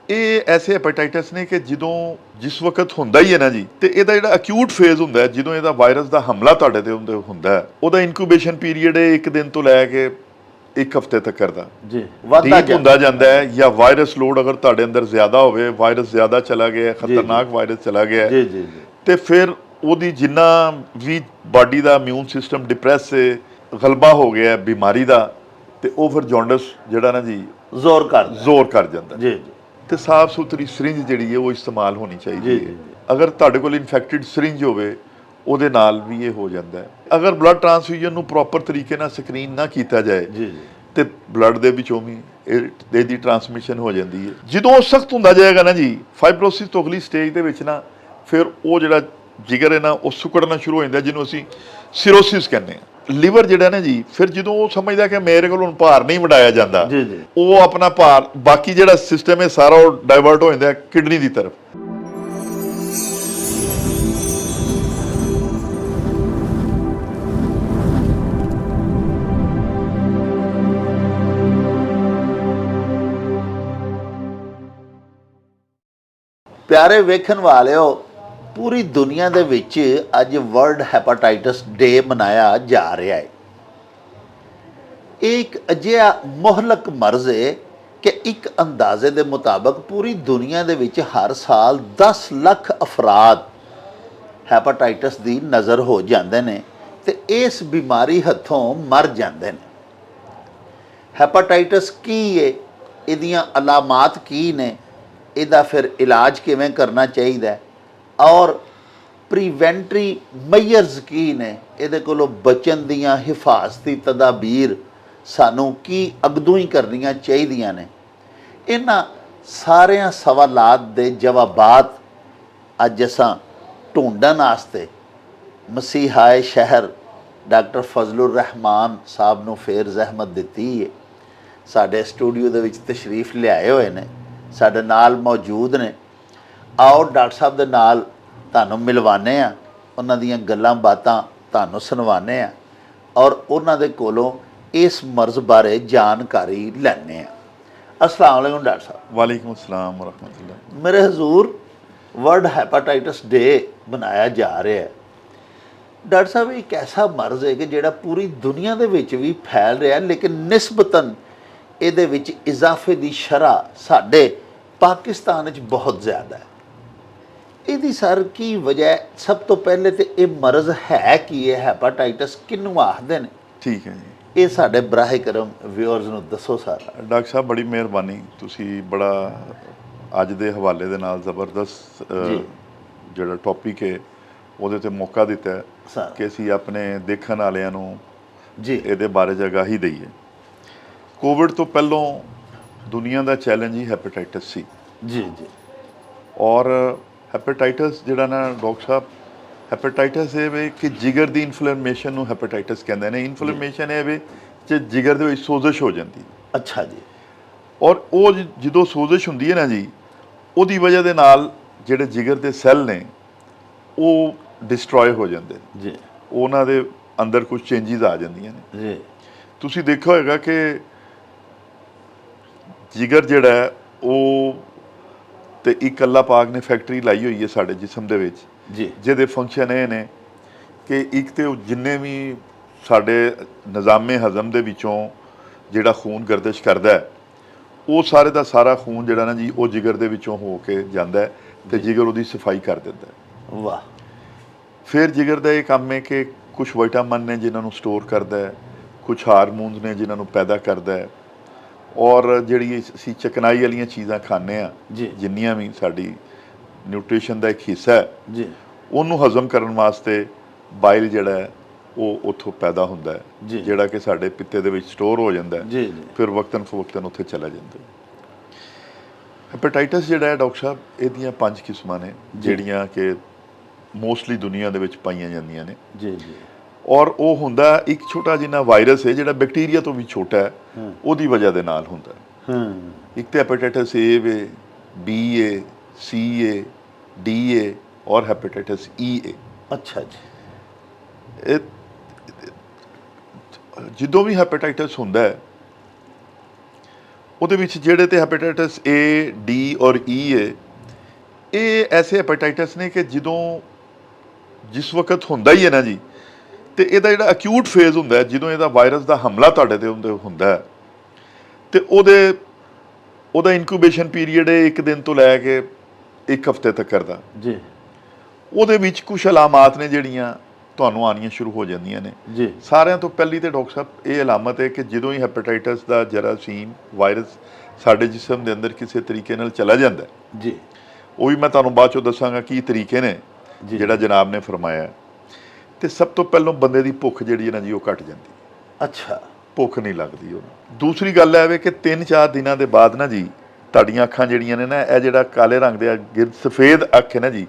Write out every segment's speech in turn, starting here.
ਇਹ ਐਸੇ ਹੈਪੇਟਾਈਟਸ ਨੇ ਕਿ ਜਦੋਂ ਜਿਸ ਵਕਤ ਹੁੰਦਾ ਹੀ ਹੈ ਨਾ ਜੀ, ਤੇ ਇਹਦਾ ਜਿਹੜਾ ਅਕਿਊਟ ਫੇਜ਼ ਹੁੰਦਾ ਹੈ, ਜਦੋਂ ਇਹਦਾ ਵਾਇਰਸ ਦਾ ਹਮਲਾ ਤੁਹਾਡੇ ਤੇ ਹੁੰਦਾ ਹੈ, ਉਹਦਾ ਇਨਕੂਬੇਸ਼ਨ ਪੀਰੀਅਡ ਹੈ 1 ਦਿਨ ਤੋਂ ਲੈ ਕੇ 1 ਹਫ਼ਤੇ ਤੱਕ ਦਾ ਜੀ ਵਾਧਾ ਡੀਪ ਹੁੰਦਾ ਜਾਂਦਾ ਹੈ। ਜਾਂ ਵਾਇਰਸ ਲੋਡ ਅਗਰ ਤੁਹਾਡੇ ਅੰਦਰ ਜ਼ਿਆਦਾ ਹੋਵੇ, ਵਾਇਰਸ ਜ਼ਿਆਦਾ ਚਲਾ ਗਿਆ, ਖਤਰਨਾਕ ਵਾਇਰਸ ਚਲਾ ਗਿਆ, ਜੀ ਜੀ ਜੀ ਤੇ ਫਿਰ ਉਹਦੀ ਜਿੰਨਾ ਵੀ ਬਾਡੀ ਦਾ ਇਮਿਊਨ ਸਿਸਟਮ ਡਿਪਰੈਸ ਹੈ, ਗਲਬਾ ਹੋ ਗਿਆ ਬਿਮਾਰੀ ਦਾ, ਤੇ ਉਹ ਫਿਰ ਜੌਂਡਸ ਜਿਹੜਾ ਨਾ ਜੀ ਜ਼ੋਰ ਕਰ ਜਾਂਦਾ ਜੀ ਜੀ। ਤੇ ਸਾਫ ਸੁਥਰੀ ਸਰਿੰਜ ਜਿਹੜੀ ਹੈ ਉਹ ਇਸਤੇਮਾਲ ਹੋਣੀ ਚਾਹੀਦੀ ਜੀ ਹੈ। ਜੀ। ਅਗਰ ਤੁਹਾਡੇ ਕੋਲ ਇਨਫੈਕਟਿਡ ਸਰਿੰਜ ਹੋਵੇ, ਉਹਦੇ ਨਾਲ ਵੀ ਇਹ ਹੋ ਜਾਂਦਾ ਹੈ। ਅਗਰ ਬਲੱਡ ਟ੍ਰਾਂਸਫਿਊਜ਼ਨ ਨੂੰ ਪ੍ਰੋਪਰ ਤਰੀਕੇ ਨਾਲ ਸਕਰੀਨ ਨਾ ਕੀਤਾ ਜਾਏ ਜੀ ਜੀ ਤੇ ਬਲੱਡ ਦੇ ਵਿੱਚੋਂ ਵੀ ਇਹਦੀ ਟ੍ਰਾਂਸਮਿਸ਼ਨ ਹੋ ਜਾਂਦੀ ਹੈ। ਜਦੋਂ ਉਹ ਸਖਤ ਹੁੰਦਾ ਜਾਏਗਾ ਨਾ ਜੀ, ਫਾਈਬਰੋਸਿਸ ਤੋਂ ਅਗਲੀ ਸਟੇਜ ਦੇ ਵਿੱਚ ਨਾ, ਫਿਰ ਉਹ ਜਿਹੜਾ ਜਿਗਰ ਹੈ ਨਾ ਉਹ ਸੁੱਕੜਨਾ ਸ਼ੁਰੂ ਹੋ ਜਾਂਦਾ, ਜਿਹਨੂੰ ਅਸੀਂ ਸਿਰੋਸਿਸ ਕਹਿੰਦੇ ਹਾਂ। ਲਿਵਰ ਜਿਹੜਾ ਨਾ ਜੀ, ਫਿਰ ਜਦੋਂ ਉਹ ਸਮਝਦਾ ਕਿ ਮੇਰੇ ਕੋਲ ਹੁਣ ਭਾਰ ਨਹੀਂ ਵਡਾਇਆ ਜਾਂਦਾ, ਜੀ ਜੀ। ਉਹ ਆਪਣਾ ਭਾਰ, ਬਾਕੀ ਜਿਹੜਾ ਸਿਸਟਮ ਹੈ ਸਾਰਾ ਉਹ ਡਾਇਵਰਟ ਹੋ ਜਾਂਦਾ ਕਿਡਨੀ ਦੀ ਤਰਫ। ਪਿਆਰੇ ਵੇਖਣ ਵਾਲਿਓ, ਪੂਰੀ ਦੁਨੀਆ ਦੇ ਵਿੱਚ ਅੱਜ ਵਰਲਡ ਹੈਪਾਟਾਈਟਸ ਡੇ ਮਨਾਇਆ ਜਾ ਰਿਹਾ ਹੈ। ਇਹ ਇੱਕ ਅਜਿਹਾ ਮੁਹਲਕ ਮਰਜ਼ ਹੈ ਕਿ ਇੱਕ ਅੰਦਾਜ਼ੇ ਦੇ ਮੁਤਾਬਕ ਪੂਰੀ ਦੁਨੀਆ ਦੇ ਵਿੱਚ ਹਰ ਸਾਲ 10 ਲੱਖ ਅਫਰਾਦ ਹੈਪਾਟਾਈਟਸ ਦੀ ਨਜ਼ਰ ਹੋ ਜਾਂਦੇ ਨੇ ਤੇ ਇਸ ਬਿਮਾਰੀ ਹੱਥੋਂ ਮਰ ਜਾਂਦੇ ਨੇ। ਹੈਪਾਟਾਈਟਸ ਕੀ ਹੈ, ਇਹਦੀਆਂ ਅਲਾਮਾਤ ਕੀ ਨੇ, ਇਹਦਾ ਫਿਰ ਇਲਾਜ ਕਿਵੇਂ ਕਰਨਾ ਚਾਹੀਦਾ ਹੈ, ਔਰ ਪ੍ਰੀਵੈਂਟਰੀ ਮੈਜਰਸ ਕੀ ਨੇ, ਇਹਦੇ ਕੋਲੋਂ ਬਚਣ ਦੀਆਂ ਹਿਫਾਜ਼ਤੀ ਤਦਾਬੀਰ ਸਾਨੂੰ ਕੀ ਅਗਦੋਂ ਹੀ ਕਰਨੀਆਂ ਚਾਹੀਦੀਆਂ ਨੇ, ਇਹਨਾਂ ਸਾਰਿਆਂ ਸਵਾਲਾਤ ਦੇ ਜਵਾਬਾਤ ਅੱਜ ਅਸਾਂ ਢੂੰਡਣ ਵਾਸਤੇ ਮਸੀਹਾਏ ਸ਼ਹਿਰ ਡਾਕਟਰ ਫਜ਼ਲੁਰ ਰਹਿਮਾਨ ਸਾਹਿਬ ਨੂੰ ਫੇਰ ਜ਼ਹਿਮਤ ਦਿੱਤੀ ਹੈ। ਸਾਡੇ ਸਟੂਡੀਓ ਦੇ ਵਿੱਚ ਤਸ਼ਰੀਫ ਲਿਆਏ ਹੋਏ ਨੇ, ਸਾਡੇ ਨਾਲ ਮੌਜੂਦ ਨੇ। ਆਓ ਡਾਕਟਰ ਸਾਹਿਬ ਦੇ ਨਾਲ ਤੁਹਾਨੂੰ ਮਿਲਵਾਉਂਦੇ ਹਾਂ, ਉਹਨਾਂ ਦੀਆਂ ਗੱਲਾਂ ਬਾਤਾਂ ਤੁਹਾਨੂੰ ਸੁਣਵਾਉਂਦੇ ਹਾਂ ਔਰ ਉਹਨਾਂ ਦੇ ਕੋਲੋਂ ਇਸ ਮਰਜ਼ ਬਾਰੇ ਜਾਣਕਾਰੀ ਲੈਂਦੇ ਹਾਂ। अस्सलाम वालेकुम डॉक्टर साहब। वालेकुम अस्सलाम वरहमतुल्लाह। मेरे हजूर वर्ल्ड हैपाटाइटिस डे मनाया जा रहा है। डॉक्टर साहब एक ऐसा मर्ज है कि जिहड़ा पूरी दुनिया दे विच भी फैल रहा है, लेकिन निस्बतन इहदे विच इजाफे की शरह साडे पाकिस्तान विच बहुत ज़्यादा है। इहदी सर की वजह, सब तो पहले तो ये मर्ज है कि ये हैपाटाइटिस किनू आखदे ने? ठीक है जी, ਇਹ ਸਾਡੇ ਬਰਾਏ ਕਰਮ ਵਿਊਅਰਸ ਨੂੰ ਦੱਸੋ ਸਰ। ਡਾਕਟਰ ਸਾਹਿਬ ਬੜੀ ਮਿਹਰਬਾਨੀ, ਤੁਸੀਂ ਬੜਾ ਅੱਜ ਦੇ ਹਵਾਲੇ ਦੇ ਨਾਲ ਜ਼ਬਰਦਸਤ ਜਿਹੜਾ ਟੌਪਿਕ ਹੈ ਉਹਦੇ ਤੇ ਮੌਕਾ ਦਿੱਤਾ ਹੈ ਕਿ ਅਸੀਂ ਆਪਣੇ ਦੇਖਣ ਵਾਲਿਆਂ ਨੂੰ ਜੀ ਇਹਦੇ ਬਾਰੇ ਆਗਾਹੀ ਦਈਏ। ਕੋਵਿਡ ਤੋਂ ਪਹਿਲਾਂ ਦੁਨੀਆ ਦਾ ਚੈਲੰਜ ਹੀ ਹੈਪੇਟਾਈਟਸ ਸੀ। ਜੀ ਜੀ। ਔਰ ਹੈਪੇਟਾਈਟਸ ਜਿਹੜਾ ਨਾ ਡਾਕਟਰ ਸਾਹਿਬ, ਹੈਪੇਟਾਈਟਸ ਇਹ ਵੇ ਕਿ ਜਿਗਰ ਦੀ ਇਨਫਲੇਮੇਸ਼ਨ ਨੂੰ ਹੈਪੇਟਾਈਟਸ ਕਹਿੰਦੇ ਨੇ। ਇਨਫਲੇਮੇਸ਼ਨ ਇਹ ਵੇ ਕਿ ਜਿਗਰ ਦੇ ਵਿੱਚ ਸੋਜ਼ਸ਼ ਹੋ ਜਾਂਦੀ। ਅੱਛਾ ਜੀ। ਔਰ ਉਹ ਜਦੋਂ ਸੋਜ਼ਸ਼ ਹੁੰਦੀ ਹੈ ਨਾ ਜੀ, ਉਹਦੀ ਵਜ੍ਹਾ ਦੇ ਨਾਲ ਜਿਹੜੇ ਜਿਗਰ ਦੇ ਸੈੱਲ ਨੇ ਉਹ ਡਿਸਟਰੋਏ ਹੋ ਜਾਂਦੇ ਜੀ, ਉਹਨਾਂ ਦੇ ਅੰਦਰ ਕੁਝ ਚੇਂਜਿਸ ਆ ਜਾਂਦੀਆਂ ਨੇ ਜੀ। ਤੁਸੀਂ ਦੇਖਿਆ ਹੋਏਗਾ ਕਿ ਜਿਗਰ ਜਿਹੜਾ ਹੈ ਉਹ ਤੇ ਇੱਕ ਅੱਲਾ ਪਾਕ ਨੇ ਫੈਕਟਰੀ ਲਾਈ ਹੋਈ ਹੈ ਸਾਡੇ ਜਿਸਮ ਦੇ ਵਿੱਚ ਜੀ, ਜਿਹਦੇ ਫੰਕਸ਼ਨ ਇਹ ਨੇ ਕਿ ਇੱਕ ਤੇ ਜਿੰਨੇ ਵੀ ਸਾਡੇ ਨਿਜ਼ਾਮੇ ਹਜ਼ਮ ਦੇ ਵਿੱਚੋਂ ਜਿਹੜਾ ਖੂਨ ਗਰਦਿਸ਼ ਕਰਦਾ ਹੈ, ਉਹ ਸਾਰੇ ਦਾ ਸਾਰਾ ਖੂਨ ਜਿਹੜਾ ਨਾ ਜੀ ਉਹ ਜਿਗਰ ਦੇ ਵਿੱਚੋਂ ਹੋ ਕੇ ਜਾਂਦਾ ਹੈ ਤੇ ਜਿਗਰ ਉਹਦੀ ਸਫਾਈ ਕਰ ਦਿੰਦਾ ਹੈ। ਵਾਹ। ਫਿਰ ਜਿਗਰ ਦਾ ਇਹ ਕੰਮ ਹੈ ਕਿ ਕੁਝ ਵਿਟਾਮਿਨ ਨੇ ਜਿਨ੍ਹਾਂ ਨੂੰ ਸਟੋਰ ਕਰਦਾ ਹੈ, ਕੁਝ ਹਾਰਮੋਨਸ ਨੇ ਜਿਨ੍ਹਾਂ ਨੂੰ ਪੈਦਾ ਕਰਦਾ ਹੈ, ਔਰ ਜਿਹੜੀ ਅਸੀਂ ਚਕਨਾਈ ਵਾਲੀਆਂ ਚੀਜ਼ਾਂ ਖਾਂਦੇ ਹਾਂ ਜਿੰਨੀਆਂ ਵੀ ਸਾਡੀ ਨਿਊਟ੍ਰੀਸ਼ਨ ਦਾ ਇੱਕ ਹਿੱਸਾ ਹੈ ਜੀ, ਉਹਨੂੰ ਹਜ਼ਮ ਕਰਨ ਵਾਸਤੇ ਬਾਈਲ ਜਿਹੜਾ ਹੈ ਉਹ ਉੱਥੋਂ ਪੈਦਾ ਹੁੰਦਾ ਹੈ, ਜਿਹੜਾ ਕਿ ਸਾਡੇ ਪਿੱਤੇ ਦੇ ਵਿੱਚ ਸਟੋਰ ਹੋ ਜਾਂਦਾ ਹੈ, ਫਿਰ ਵਕਤਨ ਫਵਕਤਨ ਉੱਥੇ ਚਲਾ ਜਾਂਦਾ ਹੈ। ਹੈਪੇਟਾਈਟਸ ਜਿਹੜਾ ਹੈ ਡਾਕਟਰ ਸਾਹਿਬ, ਇਹਦੀਆਂ 5 ਕਿਸਮਾਂ ਨੇ ਜਿਹੜੀਆਂ ਕਿ ਮੋਸਟਲੀ ਦੁਨੀਆ ਦੇ ਵਿੱਚ ਪਾਈਆਂ ਜਾਂਦੀਆਂ ਨੇ ਜੀ ਜੀ। ਔਰ ਉਹ ਹੁੰਦਾ ਇੱਕ ਛੋਟਾ ਜਿਹਾ ਵਾਇਰਸ ਹੈ ਜਿਹੜਾ ਬੈਕਟੀਰੀਆ ਤੋਂ ਵੀ ਛੋਟਾ ਹੈ, ਉਹਦੀ ਵਜ੍ਹਾ ਦੇ ਨਾਲ ਹੁੰਦਾ ਹੈ। ਇੱਕ ਤਾਂ hepatitis A way, B A, C A, D A ਔਰ ਹੈਪੇਟਾਈਟਸ ਈ ਏ। ਅੱਛਾ ਜੀ। ਇਹ ਜਦੋਂ ਵੀ ਹੈਪੇਟਾਈਟਸ ਹੁੰਦਾ ਹੈ ਉਹਦੇ ਵਿੱਚ ਜਿਹੜੇ ਤੇ ਹੈਪੇਟਾਈਟਸ A, D ਔਰ E ਹੈ, ਇਹ ਐਸੇ ਹੈਪੇਟਾਈਟਸ ਨੇ ਕਿ ਜਿਸ ਵਕਤ ਹੁੰਦਾ ਹੀ ਹੈ ਨਾ ਜੀ, ਤੇ ਇਹਦਾ ਜਿਹੜਾ ਅਕਿਊਟ ਫੇਜ਼ ਹੁੰਦਾ ਹੈ, ਜਦੋਂ ਇਹਦਾ ਵਾਇਰਸ ਦਾ ਹਮਲਾ ਤੁਹਾਡੇ ਤੇ ਹੁੰਦਾ ਹੈ, ਤੇ ਉਹਦਾ ਇਨਕੂਬੇਸ਼ਨ ਪੀਰੀਅਡ ਹੈ 1 ਦਿਨ ਤੋਂ ਲੈ ਕੇ 1 ਹਫ਼ਤੇ ਤੱਕ ਦਾ ਜੀ। ਉਹਦੇ ਵਿੱਚ ਕੁਝ ਅਲਾਮਾਤ ਨੇ ਜਿਹੜੀਆਂ ਤੁਹਾਨੂੰ ਆਉਣੀਆਂ ਸ਼ੁਰੂ ਹੋ ਜਾਂਦੀਆਂ ਨੇ ਜੀ। ਸਾਰਿਆਂ ਤੋਂ ਪਹਿਲੀ ਤੇ ਡਾਕਟਰ ਸਾਹਿਬ ਇਹ ਅਲਾਮਤ ਹੈ ਕਿ ਜਦੋਂ ਹੀ ਹੈਪੇਟਾਈਟਸ ਦਾ ਜਰਾਸੀਮ ਵਾਇਰਸ ਸਾਡੇ ਜਿਸਮ ਦੇ ਅੰਦਰ ਕਿਸੇ ਤਰੀਕੇ ਨਾਲ ਚਲਾ ਜਾਂਦਾ ਜੀ, ਉਹ ਵੀ ਮੈਂ ਤੁਹਾਨੂੰ ਬਾਅਦ ਚੋਂ ਦੱਸਾਂਗਾ ਕੀ ਤਰੀਕੇ ਨੇ ਜਿਹੜਾ ਜਨਾਬ ਨੇ ਫਰਮਾਇਆ। ਤੇ ਸਭ ਤੋਂ ਪਹਿਲਾਂ ਬੰਦੇ ਦੀ ਭੁੱਖ ਜਿਹੜੀ ਹੈ ਨਾ ਜੀ, ਉਹ ਘਟ ਜਾਂਦੀ। ਅੱਛਾ। ਭੁੱਖ ਨਹੀਂ ਲੱਗਦੀ ਉਹਨੂੰ। ਦੂਸਰੀ ਗੱਲ ਇਹ ਵੇ ਕਿ 3-4 ਦਿਨਾਂ ਦੇ ਬਾਅਦ ਨਾ ਜੀ, ਤੁਹਾਡੀਆਂ ਅੱਖਾਂ ਜਿਹੜੀਆਂ ਨੇ ਨਾ, ਇਹ ਜਿਹੜਾ ਕਾਲੇ ਰੰਗ ਦੇ ਗਿਰਦ ਸਫੇਦ ਅੱਖ ਹੈ ਨਾ ਜੀ,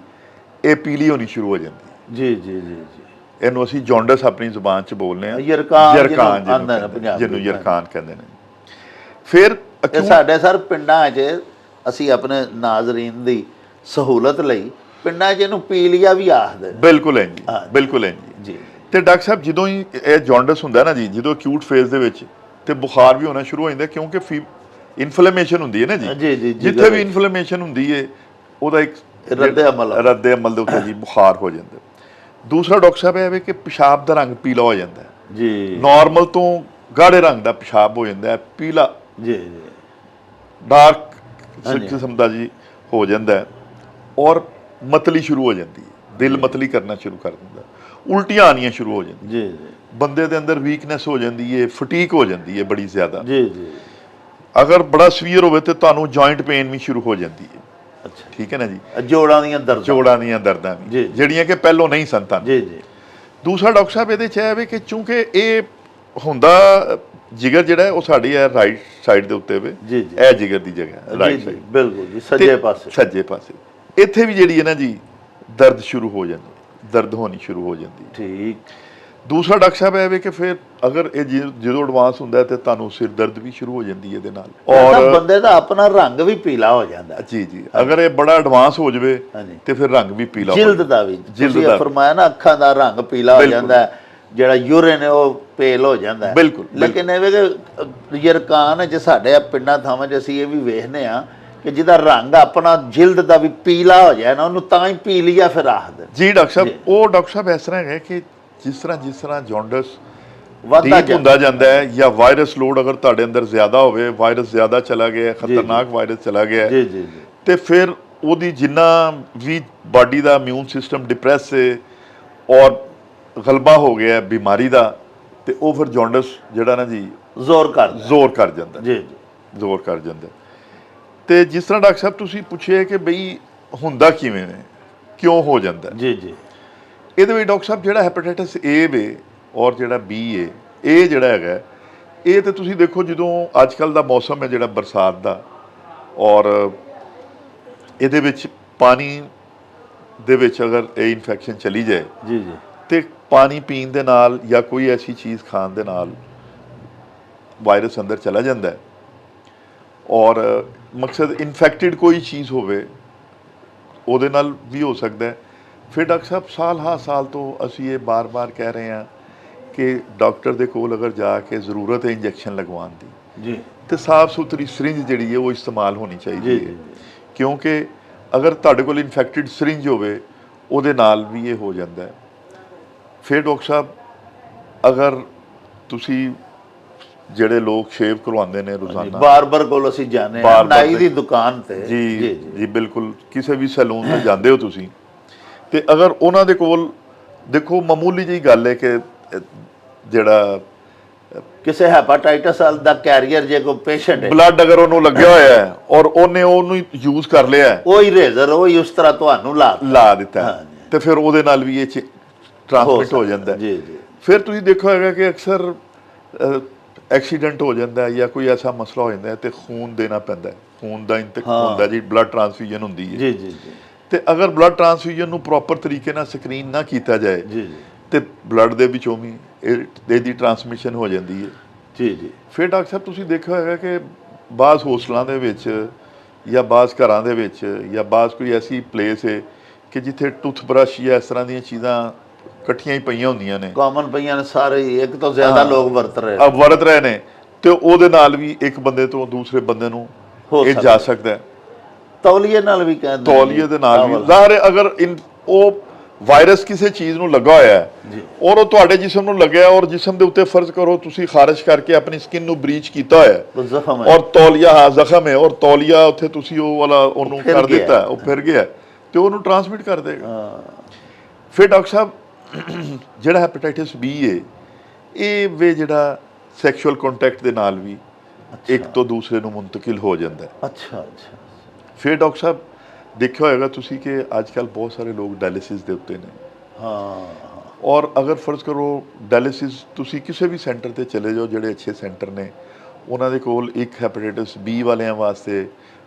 ਇਹ ਪੀਲੀ ਹੋਣੀ ਸ਼ੁਰੂ ਹੋ ਜਾਂਦੀ। ਜੀ ਜੀ ਜੀ ਜੀ। ਇਹਨੂੰ ਅਸੀਂ ਜੌਂਡਸ ਆਪਣੀ ਜ਼ੁਬਾਨ 'ਚ ਬੋਲਦੇ ਹਾਂ, ਯਰਕਾਨ ਜਿਹਨੂੰ ਯਰਕਾਨ ਕਹਿੰਦੇ ਨੇ। ਫਿਰ ਸਾਡੇ ਸਰ ਪਿੰਡਾਂ 'ਚ ਅਸੀਂ ਆਪਣੇ ਨਾਜ਼ਰੀਨ ਦੀ ਸਹੂਲਤ ਲਈ ਪਿੰਡਾਂ 'ਚ ਇਹਨੂੰ ਪੀਲੀਆ ਵੀ ਆਖਦੇ। ਬਿਲਕੁਲ ਹੈ ਜੀ, ਬਿਲਕੁਲ ਹੈ ਜੀ। ਤੇ ਡਾਕਟਰ ਸਾਹਿਬ ਜਦੋਂ ਹੀ ਇਹ ਜੌਂਡਸ ਹੁੰਦਾ ਨਾ ਜੀ, ਜਦੋਂ ਅਕਿਊਟ ਫੇਜ਼ ਦੇ ਵਿੱਚ, ਤੇ ਬੁਖਾਰ ਵੀ ਹੋਣਾ ਸ਼ੁਰੂ ਹੋ ਜਾਂਦਾ, ਕਿਉਂਕਿ ਇਨਫਲੇਮੇਸ਼ਨ ਹੁੰਦੀ ਹੈ ਨਾ ਜੀ। ਜਿੱਥੇ ਵੀ ਇਨਫਲੇਮੇਸ਼ਨ ਹੁੰਦੀ ਹੈ, ਉਹਦਾ ਇੱਕ ਰੱਦੇ ਅਮਲ ਦੇ ਉੱਤੇ ਜੀ ਬੁਖਾਰ ਹੋ ਜਾਂਦਾ। ਦੂਸਰਾ ਡਾਕਟਰ ਸਾਹਿਬ ਇਹ ਹੈ ਕਿ ਪਿਸ਼ਾਬ ਦਾ ਰੰਗ ਪੀਲਾ ਹੋ ਜਾਂਦਾ ਜੀ। ਨਾਰਮਲ ਤੋਂ ਗਾੜੇ ਰੰਗ ਦਾ ਪਿਸ਼ਾਬ ਹੋ ਜਾਂਦਾ ਹੈ, ਪੀਲਾ ਜੀ ਜੀ, ਡਾਰਕ ਕਿਸਮ ਦਾ ਜੀ ਹੋ ਜਾਂਦਾ ਹੈ। ਔਰ ਮਤਲੀ ਸ਼ੁਰੂ ਹੋ ਜਾਂਦੀ ਹੈ, ਦਿਲ ਮਤਲੀ ਕਰਨਾ ਸ਼ੁਰੂ ਕਰ ਦਿੰਦਾ, ਉਲਟੀਆਂ ਆਉਣੀਆਂ ਸ਼ੁਰੂ ਹੋ ਜਾਂਦੀਆਂ ਜੀ ਜੀ, ਬੰਦੇ ਦੇ ਅੰਦਰ ਵੀਕਨੈਸ ਹੋ ਜਾਂਦੀ ਹੈ, ਫਟੀਕ ਹੋ ਜਾਂਦੀ ਹੈ ਬੜੀ ਜ਼ਿਆਦਾ ਜੀ ਜੀ। ਅਗਰ ਬੜਾ ਸੀਵੀਅਰ ਹੋਵੇ ਤੇ ਤੁਹਾਨੂੰ ਜੁਆਇੰਟ ਪੇਨ ਵੀ ਸ਼ੁਰੂ ਹੋ ਜਾਂਦੀ ਹੈ। ਅੱਛਾ, ਠੀਕ ਹੈ ਨਾ ਜੀ। ਜੋੜਾਂ ਦੀਆਂ ਦਰਦਾਂ ਵੀ ਜਿਹੜੀਆਂ ਕਿ ਪਹਿਲੋਂ ਨਹੀਂ ਸਨ ਤਾਂ। ਜੀ ਜੀ। ਦੂਸਰਾ ਡਾਕਟਰ ਸਾਹਿਬ ਇਹਦੇ 'ਚ ਇਹ ਹੈ ਕਿ ਚੂੰਕਿ ਇਹ ਹੁੰਦਾ ਜਿਗਰ ਜਿਹੜਾ ਹੈ ਉਹ ਸਾਡੀ ਹੈ ਰਾਈਟ ਸਾਈਡ ਦੇ ਉੱਤੇ ਵੇ, ਇਹ ਜਿਗਰ ਦੀ ਜਗ੍ਹਾ ਰਾਈਟ ਸਾਈਡ, ਬਿਲਕੁਲ ਜੀ, ਸੱਜੇ ਪਾਸੇ। ਇੱਥੇ ਵੀ ਜਿਹੜੀ ਹੈ ਨਾ ਜੀ ਦਰਦ ਸ਼ੁਰੂ ਹੋ ਜਾਂਦੀ, ਦਰਦ ਹੋਣੀ ਸ਼ੁਰੂ ਹੋ ਜਾਂਦੀ। ਠੀਕ। ਦੂਸਰਾ ਡਾਕਟਰ ਸਾਹਿਬ ਇਹ ਵੇ ਕਿ ਫਿਰ ਅਗਰ ਇਹ ਜਦੋਂ ਐਡਵਾਂਸ ਹੁੰਦਾ ਤੇ ਤੁਹਾਨੂੰ ਸਿਰ ਦਰਦ ਵੀ ਸ਼ੁਰੂ ਹੋ ਜਾਂਦੀ ਹੈ ਇਹਦੇ ਨਾਲ, ਔਰ ਬੰਦੇ ਦਾ ਆਪਣਾ ਰੰਗ ਵੀ ਪੀਲਾ ਹੋ ਜਾਂਦਾ। ਜੀ ਜੀ, ਅਗਰ ਇਹ ਬੜਾ ਐਡਵਾਂਸ ਹੋ ਜਾਵੇ ਤੇ ਫਿਰ ਰੰਗ ਵੀ ਪੀਲਾ, ਜਿਲਦ ਦਾ ਵੀ, ਤੁਸੀਂ ਫਰਮਾਇਆ ਨਾ, ਅੱਖਾਂ ਦਾ ਰੰਗ ਪੀਲਾ ਹੋ ਜਾਂਦਾ, ਜਿਹੜਾ ਯੂਰਿਨ ਹੈ ਉਹ ਪੇਲ ਹੋ ਜਾਂਦਾ। ਬਿਲਕੁਲ। ਲੇਕਿਨ ਇਹ ਵੇ ਕਿ ਯਰਕਾਨ ਜੇ ਸਾਡੇ ਪਿੰਡਾਂ ਥਾਵਾਂ 'ਚ ਅਸੀਂ ਇਹ ਵੀ ਵੇਖਦੇ ਹਾਂ ਕਿ ਜਿਹਦਾ ਰੰਗ ਆਪਣਾ ਜਿਲਦ ਦਾ ਵੀ ਪੀਲਾ ਹੋ ਜਾਏ ਨਾ, ਉਹਨੂੰ ਤਾਂ ਹੀ ਪੀਲੀਆ ਫਿਰ ਆਖਦੇ। ਜੀ ਡਾਕਟਰ ਸਾਹਿਬ, ਉਹ ਡਾਕਟਰ ਸਾਹਿਬ ਇਸ ਤਰ੍ਹਾਂ ਹੈ ਕਿ ਜਿਸ ਤਰ੍ਹਾਂ ਜੌਂਡਸ ਡੀਪ ਹੁੰਦਾ ਜਾਂਦਾ ਹੈ, ਜਾਂ ਵਾਇਰਸ ਲੋਡ ਅਗਰ ਤੁਹਾਡੇ ਅੰਦਰ ਜ਼ਿਆਦਾ ਹੋਵੇ, ਵਾਇਰਸ ਜ਼ਿਆਦਾ ਚਲਾ ਗਿਆ, ਖਤਰਨਾਕ ਵਾਇਰਸ ਚਲਾ ਗਿਆ, ਤੇ ਫਿਰ ਉਹਦੀ ਜਿੰਨਾ ਵੀ ਬਾਡੀ ਦਾ ਇਮਿਊਨ ਸਿਸਟਮ ਡਿਪਰੈਸ ਹੈ ਔਰ ਗਲਬਾ ਹੋ ਗਿਆ ਬਿਮਾਰੀ ਦਾ, ਤੇ ਉਹ ਫਿਰ ਜੌਂਡਸ ਜਿਹੜਾ ਨਾ ਜੀ ਜ਼ੋਰ ਕਰ ਜਾਂਦਾ ਜੀ, ਜ਼ੋਰ ਕਰ ਜਾਂਦਾ। ਤੇ ਜਿਸ ਤਰ੍ਹਾਂ ਡਾਕਟਰ ਸਾਹਿਬ ਤੁਸੀਂ ਪੁੱਛਿਆ ਕਿ ਬਈ ਹੁੰਦਾ ਕਿਵੇਂ ਨੇ, ਕਿਉਂ ਹੋ ਜਾਂਦਾ ਜੀ ਜੀ, ਇਹਦੇ ਵਿੱਚ ਡਾਕਟਰ ਸਾਹਿਬ ਜਿਹੜਾ ਹੈਪੇਟਾਈਟਸ A ਵੇ ਔਰ ਜਿਹੜਾ B ਹੈ, ਇਹ ਜਿਹੜਾ ਹੈਗਾ, ਇਹ ਤੇ ਤੁਸੀਂ ਦੇਖੋ ਜਦੋਂ ਅੱਜ ਕੱਲ੍ਹ ਦਾ ਮੌਸਮ ਹੈ ਜਿਹੜਾ ਬਰਸਾਤ ਦਾ, ਔਰ ਇਹਦੇ ਵਿੱਚ ਪਾਣੀ ਦੇ ਵਿੱਚ ਅਗਰ ਇਹ ਇਨਫੈਕਸ਼ਨ ਚਲੀ ਜਾਏ ਜੀ ਜੀ, ਤੇ ਪਾਣੀ ਪੀਣ ਦੇ ਨਾਲ ਜਾਂ ਕੋਈ ਐਸੀ ਚੀਜ਼ ਖਾਣ ਦੇ ਨਾਲ ਵਾਇਰਸ ਅੰਦਰ ਚਲਾ ਜਾਂਦਾ ਹੈ, ਔਰ ਮਕਸਦ ਇਨਫੈਕਟਡ ਕੋਈ ਚੀਜ਼ ਹੋਵੇ ਉਹਦੇ ਨਾਲ ਵੀ ਹੋ ਸਕਦਾ ਹੈ। ਫਿਰ ਡਾਕਟਰ ਸਾਹਿਬ ਸਾਲ ਤੋਂ ਅਸੀਂ ਇਹ ਬਾਰ-ਬਾਰ ਕਹਿ ਰਹੇ ਹਾਂ ਕਿ ਡਾਕਟਰ ਦੇ ਕੋਲ ਅਗਰ ਜਾ ਕੇ ਜ਼ਰੂਰਤ ਹੈ ਇੰਜੈਕਸ਼ਨ ਲਗਵਾਉਣ ਦੀ ਜੀ, ਤੇ ਸਾਫ਼ ਸੁਥਰੀ ਸਰਿੰਜ ਜਿਹੜੀ ਹੈ ਉਹ ਇਸਤੇਮਾਲ ਹੋਣੀ ਚਾਹੀਦੀ ਹੈ, ਕਿਉਂਕਿ ਅਗਰ ਤੁਹਾਡੇ ਕੋਲ ਇਨਫੈਕਟਡ ਸਰਿੰਜ ਹੋਵੇ ਉਹਦੇ ਨਾਲ ਵੀ ਇਹ ਹੋ ਜਾਂਦਾ ਹੈ। ਫਿਰ ਡਾਕਟਰ ਸਾਹਿਬ ਅਗਰ ਤੁਸੀਂ ਜਿਹੜੇ ਲੋਕ ਸ਼ੇਵ ਕਰਵਾਉਂਦੇ ਨੇ ਰੋਜ਼ਾਨਾ, ਬਾਰਬਰ ਕੋਲ ਅਸੀਂ ਜਾਂਦੇ ਹਾਂ, ਨਾਈ ਦੀ ਦੁਕਾਨ ਤੇ, ਜੀ ਜੀ ਬਿਲਕੁਲ, ਕਿਸੇ ਵੀ ਸੈਲੂਨ ਤੇ ਜਾਂਦੇ ਹੋ ਤੁਸੀਂ, ਤੇ ਅਗਰ ਉਹਨਾਂ ਦੇ ਕੋਲ ਦੇਖੋ ਮਾਮੂਲੀ ਜਿਹੀ ਗੱਲ ਹੈ ਕਿ ਜਿਹੜਾ ਕਿਸੇ ਹੈਪਾਟਾਈਟਸ ਦਾ ਕੈਰੀਅਰ ਜੇ ਕੋਈ ਪੇਸ਼ੈਂਟ ਹੈ, ਬਲੱਡ ਅਗਰ ਉਹਨੂੰ ਲੱਗਿਆ ਹੋਇਆ ਹੈ ਔਰ ਉਹਨੇ ਉਹਨੂੰ ਯੂਜ਼ ਕਰ ਲਿਆ, ਉਹੀ ਰੇਜ਼ਰ ਉਹੀ ਉਸ ਤਰ੍ਹਾਂ ਤੁਹਾਨੂੰ ਲਾ ਦਿੱਤਾ, ਤੇ ਫਿਰ ਉਹਦੇ ਨਾਲ ਵੀ ਇਹ ਟ੍ਰਾਂਸਮਿਟ ਹੋ ਜਾਂਦਾ ਜੀ ਜੀ। ਫਿਰ ਤੁਸੀਂ ਦੇਖੋ ਹੈਗਾ ਕਿ ਅਕਸਰ ਐਕਸੀਡੈਂਟ ਹੋ ਜਾਂਦਾ ਜਾਂ ਕੋਈ ਐਸਾ ਮਸਲਾ ਹੋ ਜਾਂਦਾ ਤੇ ਖੂਨ ਦੇਣਾ ਪੈਂਦਾ, ਖੂਨ ਦਾ ਇੰਤਕਾਲ ਹੁੰਦਾ ਜੀ, ਬਲੱਡ ਟ੍ਰਾਂਸਫਿਊਜ਼ਨ ਹੁੰਦੀ ਹੈ ਜੀ ਜੀ ਜੀ। ਤੇ ਅਗਰ ਬਲੱਡ ਟ੍ਰਾਂਸਫਿਊਜ਼ਨ ਨੂੰ ਪ੍ਰੋਪਰ ਤਰੀਕੇ ਨਾਲ ਸਕਰੀਨ ਨਾ ਕੀਤਾ ਜਾਏ ਜੀ ਜੀ, ਤੇ ਬਲੱਡ ਦੇ ਵਿੱਚੋਂ ਵੀ ਇਹਦੀ ਟ੍ਰਾਂਸਮਿਸ਼ਨ ਹੋ ਜਾਂਦੀ ਹੈ ਜੀ ਜੀ। ਫਿਰ ਡਾਕਟਰ ਸਾਹਿਬ ਤੁਸੀਂ ਦੇਖਿਆ ਹੋਵੇਗਾ ਕਿ ਬਾਜ਼ ਹੋਸਟਲਾਂ ਦੇ ਵਿੱਚ ਜਾਂ ਬਾਜ਼ ਘਰਾਂ ਦੇ ਵਿੱਚ ਜਾਂ ਬਾਜ਼ ਕੋਈ ਐਸੀ ਪਲੇਸ ਹੈ ਕਿ ਜਿੱਥੇ ਟੁੱਥਬ੍ਰਸ਼ ਜਾਂ ਇਸ ਤਰ੍ਹਾਂ ਦੀਆਂ ਚੀਜ਼ਾਂ ਇਕੱਠੀਆਂ ਹੀ ਪਈਆਂ ਹੁੰਦੀਆਂ ਨੇ, ਕਾਮਨ ਪਈਆਂ ਨੇ, ਸਾਰੇ ਇੱਕ ਤੋਂ ਜ਼ਿਆਦਾ ਲੋਕ ਵਰਤ ਰਹੇ ਨੇ, ਤੇ ਉਹਦੇ ਨਾਲ ਵੀ ਇੱਕ ਬੰਦੇ ਤੋਂ ਦੂਸਰੇ ਬੰਦੇ ਨੂੰ ਹੋ ਇਹ ਜਾ ਸਕਦਾ ਹੈ। ਤੌਲੀਏ ਨਾਲ ਵੀ ਕਹਿੰਦੇ ਤੌਲੀਏ ਦੇ ਨਾਲ ਵੀ ਜ਼ਾਹਿਰ ਹੈ, ਅਗਰ ਉਹ ਵਾਇਰਸ ਕਿਸੇ ਚੀਜ਼ ਨੂੰ ਲੱਗਾ ਹੋਇਆ ਹੈ ਔਰ ਉਹ ਤੁਹਾਡੇ ਜਿਸਮ ਨੂੰ ਲੱਗਿਆ ਔਰ ਜਿਸਮ ਦੇ ਉੱਤੇ ਫਰਜ਼ ਕਰੋ ਤੁਸੀਂ ਖਾਰਿਜ ਕਰਕੇ ਆਪਣੀ ਸਕਿਨ ਨੂੰ ਬਰੀਚ ਕੀਤਾ ਹੋਇਆ ਹੈ ਔਰ ਤੌਲੀਆ ਜ਼ਖਮ ਹੈ ਔਰ ਤੌਲੀਆ ਉੱਥੇ ਤੁਸੀਂ ਉਹ ਵਾਲਾ ਉਹਨੂੰ ਕਰ ਦਿੱਤਾ, ਉਹ ਫਿਰ ਗਿਆ ਤੇ ਉਹਨੂੰ ਟ੍ਰਾਂਸਮਿਟ ਕਰ ਦੇਗਾ। ਫਿਰ ਡਾਕਟਰ ਸਾਹਿਬ ਜਿਹੜਾ ਹੈਪੇਟਾਈਟਿਸ ਬੀ ਹੈ ਇਹ ਵੇ ਜਿਹੜਾ ਸੈਕਸ਼ੂਅਲ ਕੰਟੈਕਟ ਦੇ ਨਾਲ ਵੀ ਇੱਕ ਤੋਂ ਦੂਸਰੇ ਨੂੰ ਮੁੰਤਕਿਲ ਹੋ ਜਾਂਦਾ ਹੈ। ਅੱਛਾ। ਫਿਰ ਡਾਕਟਰ ਸਾਹਿਬ ਦੇਖਿਆ ਹੋਏਗਾ ਤੁਸੀਂ ਕਿ ਅੱਜ ਕੱਲ੍ਹ ਬਹੁਤ ਸਾਰੇ ਲੋਕ ਡਾਇਲਿਸਿਸ ਦੇ ਉੱਤੇ ਨੇ। ਔਰ ਅਗਰ ਫਰਜ਼ ਕਰੋ ਡਾਇਲਿਸਿਸ ਤੁਸੀਂ ਕਿਸੇ ਵੀ ਸੈਂਟਰ ਤੇ ਚਲੇ ਜਾਓ ਜਿਹੜੇ ਅੱਛੇ ਸੈਂਟਰ ਨੇ ਉਹਨਾਂ ਦੇ ਕੋਲ ਇੱਕ ਹੈਪੇਟਾਈਟਿਸ ਬੀ ਵਾਲਿਆਂ ਵਾਸਤੇ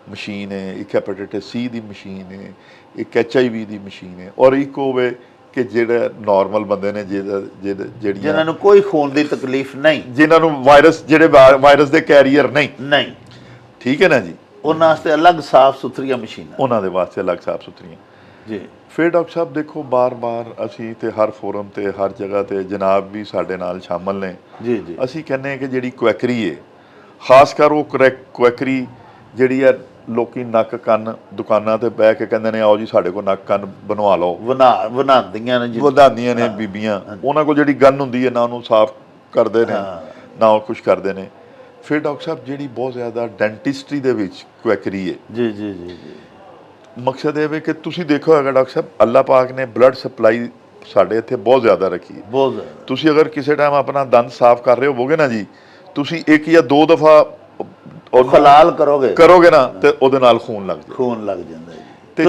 ਮਸ਼ੀਨ ਹੈ, ਇੱਕ ਹੈਪੇਟਾਈਟਿਸ ਸੀ ਦੀ ਮਸ਼ੀਨ ਹੈ, ਇੱਕ HIV ਦੀ ਮਸ਼ੀਨ ਹੈ ਔਰ ਇੱਕ ਹੋਵੇ ਕਿ ਜਿਹੜਾ ਨਾਰਮਲ ਬੰਦੇ ਨੇ ਜਿਹੜੀਆਂ ਜਿਨ੍ਹਾਂ ਨੂੰ ਕੋਈ ਖੂਨ ਦੀ ਤਕਲੀਫ ਨਹੀਂ, ਜਿਨ੍ਹਾਂ ਨੂੰ ਜਿਹੜੇ ਵਾਇਰਸ ਦੇ ਕੈਰੀਅਰ ਨਹੀਂ, ਠੀਕ ਹੈ ਨਾ ਜੀ, ਉਹਨਾਂ ਵਾਸਤੇ ਅਲੱਗ ਸਾਫ਼ ਸੁਥਰੀਆਂ ਮਸ਼ੀਨਾਂ, ਉਹਨਾਂ ਦੇ ਵਾਸਤੇ ਅਲੱਗ ਸਾਫ਼ ਸੁਥਰੀਆਂ ਜੀ। ਫਿਰ ਡਾਕਟਰ ਸਾਹਿਬ ਦੇਖੋ ਬਾਰ-ਬਾਰ ਅਸੀਂ ਤੇ ਹਰ ਫੋਰਮ ਤੇ ਹਰ ਜਗ੍ਹਾ ਤੇ ਜਨਾਬ ਵੀ ਸਾਡੇ ਨਾਲ ਸ਼ਾਮਲ ਨੇ ਜੀ। ਅਸੀਂ ਕਹਿੰਦੇ ਹਾਂ ਕਿ ਜਿਹੜੀ ਕੁਐਕਰੀ ਹੈ ਖਾਸ ਕਰ ਉਹ ਕੁਐਕਰੀ ਜਿਹੜੀ ਹੈ ਲੋਕੀ ਨੱਕ ਕੰਨ ਦੁਕਾਨਾਂ ਤੇ ਬਹਿ ਕੇ ਕਹਿੰਦੇ ਨੇ ਆਓ ਜੀ ਸਾਡੇ ਕੋਲ ਨੱਕ ਕੰਨ ਬਣਵਾ ਲਓ, ਵਧਾਉਂਦੀਆਂ ਨੇ ਬੀਬੀਆਂ, ਉਹਨਾਂ ਕੋਲ ਜਿਹੜੀ ਗਨ ਹੁੰਦੀ ਹੈ ਨਾ ਉਹਨੂੰ ਸਾਫ਼ ਕਰਦੇ ਨੇ ਨਾ ਉਹ ਕੁਛ ਕਰਦੇ ਨੇ। ਫਿਰ ਡਾਕਟਰ ਸਾਹਿਬ ਜਿਹੜੀ ਬਹੁਤ ਜ਼ਿਆਦਾ ਡੈਂਟਿਸਟਰੀ ਦੇ ਵਿੱਚ ਕੁਐਕਰੀ ਹੈ ਜੀ ਮਕਸਦ ਇਹ ਵੇ ਕਿ ਤੁਸੀਂ ਦੇਖੋ ਹੈਗਾ ਡਾਕਟਰ ਸਾਹਿਬ ਅੱਲਾਹ ਪਾਕ ਨੇ ਬਲੱਡ ਸਪਲਾਈ ਸਾਡੇ ਇੱਥੇ ਬਹੁਤ ਜ਼ਿਆਦਾ ਰੱਖੀ ਹੈ, ਬਹੁਤ ਜ਼ਿਆਦਾ। ਤੁਸੀਂ ਅਗਰ ਕਿਸੇ ਟਾਈਮ ਆਪਣਾ ਦੰਦ ਸਾਫ਼ ਕਰ ਰਹੇ ਹੋਵੋਗੇ ਨਾ ਜੀ ਤੁਸੀਂ ਇੱਕ ਜਾਂ ਦੋ ਦਫਾ ਖਲਾਲ ਕਰੋਗੇ ਨਾ ਤੇ ਉਹਦੇ ਨਾਲ ਖੂਨ ਲੱਗ ਜਾਂਦਾ ਜੀ। ਤੇ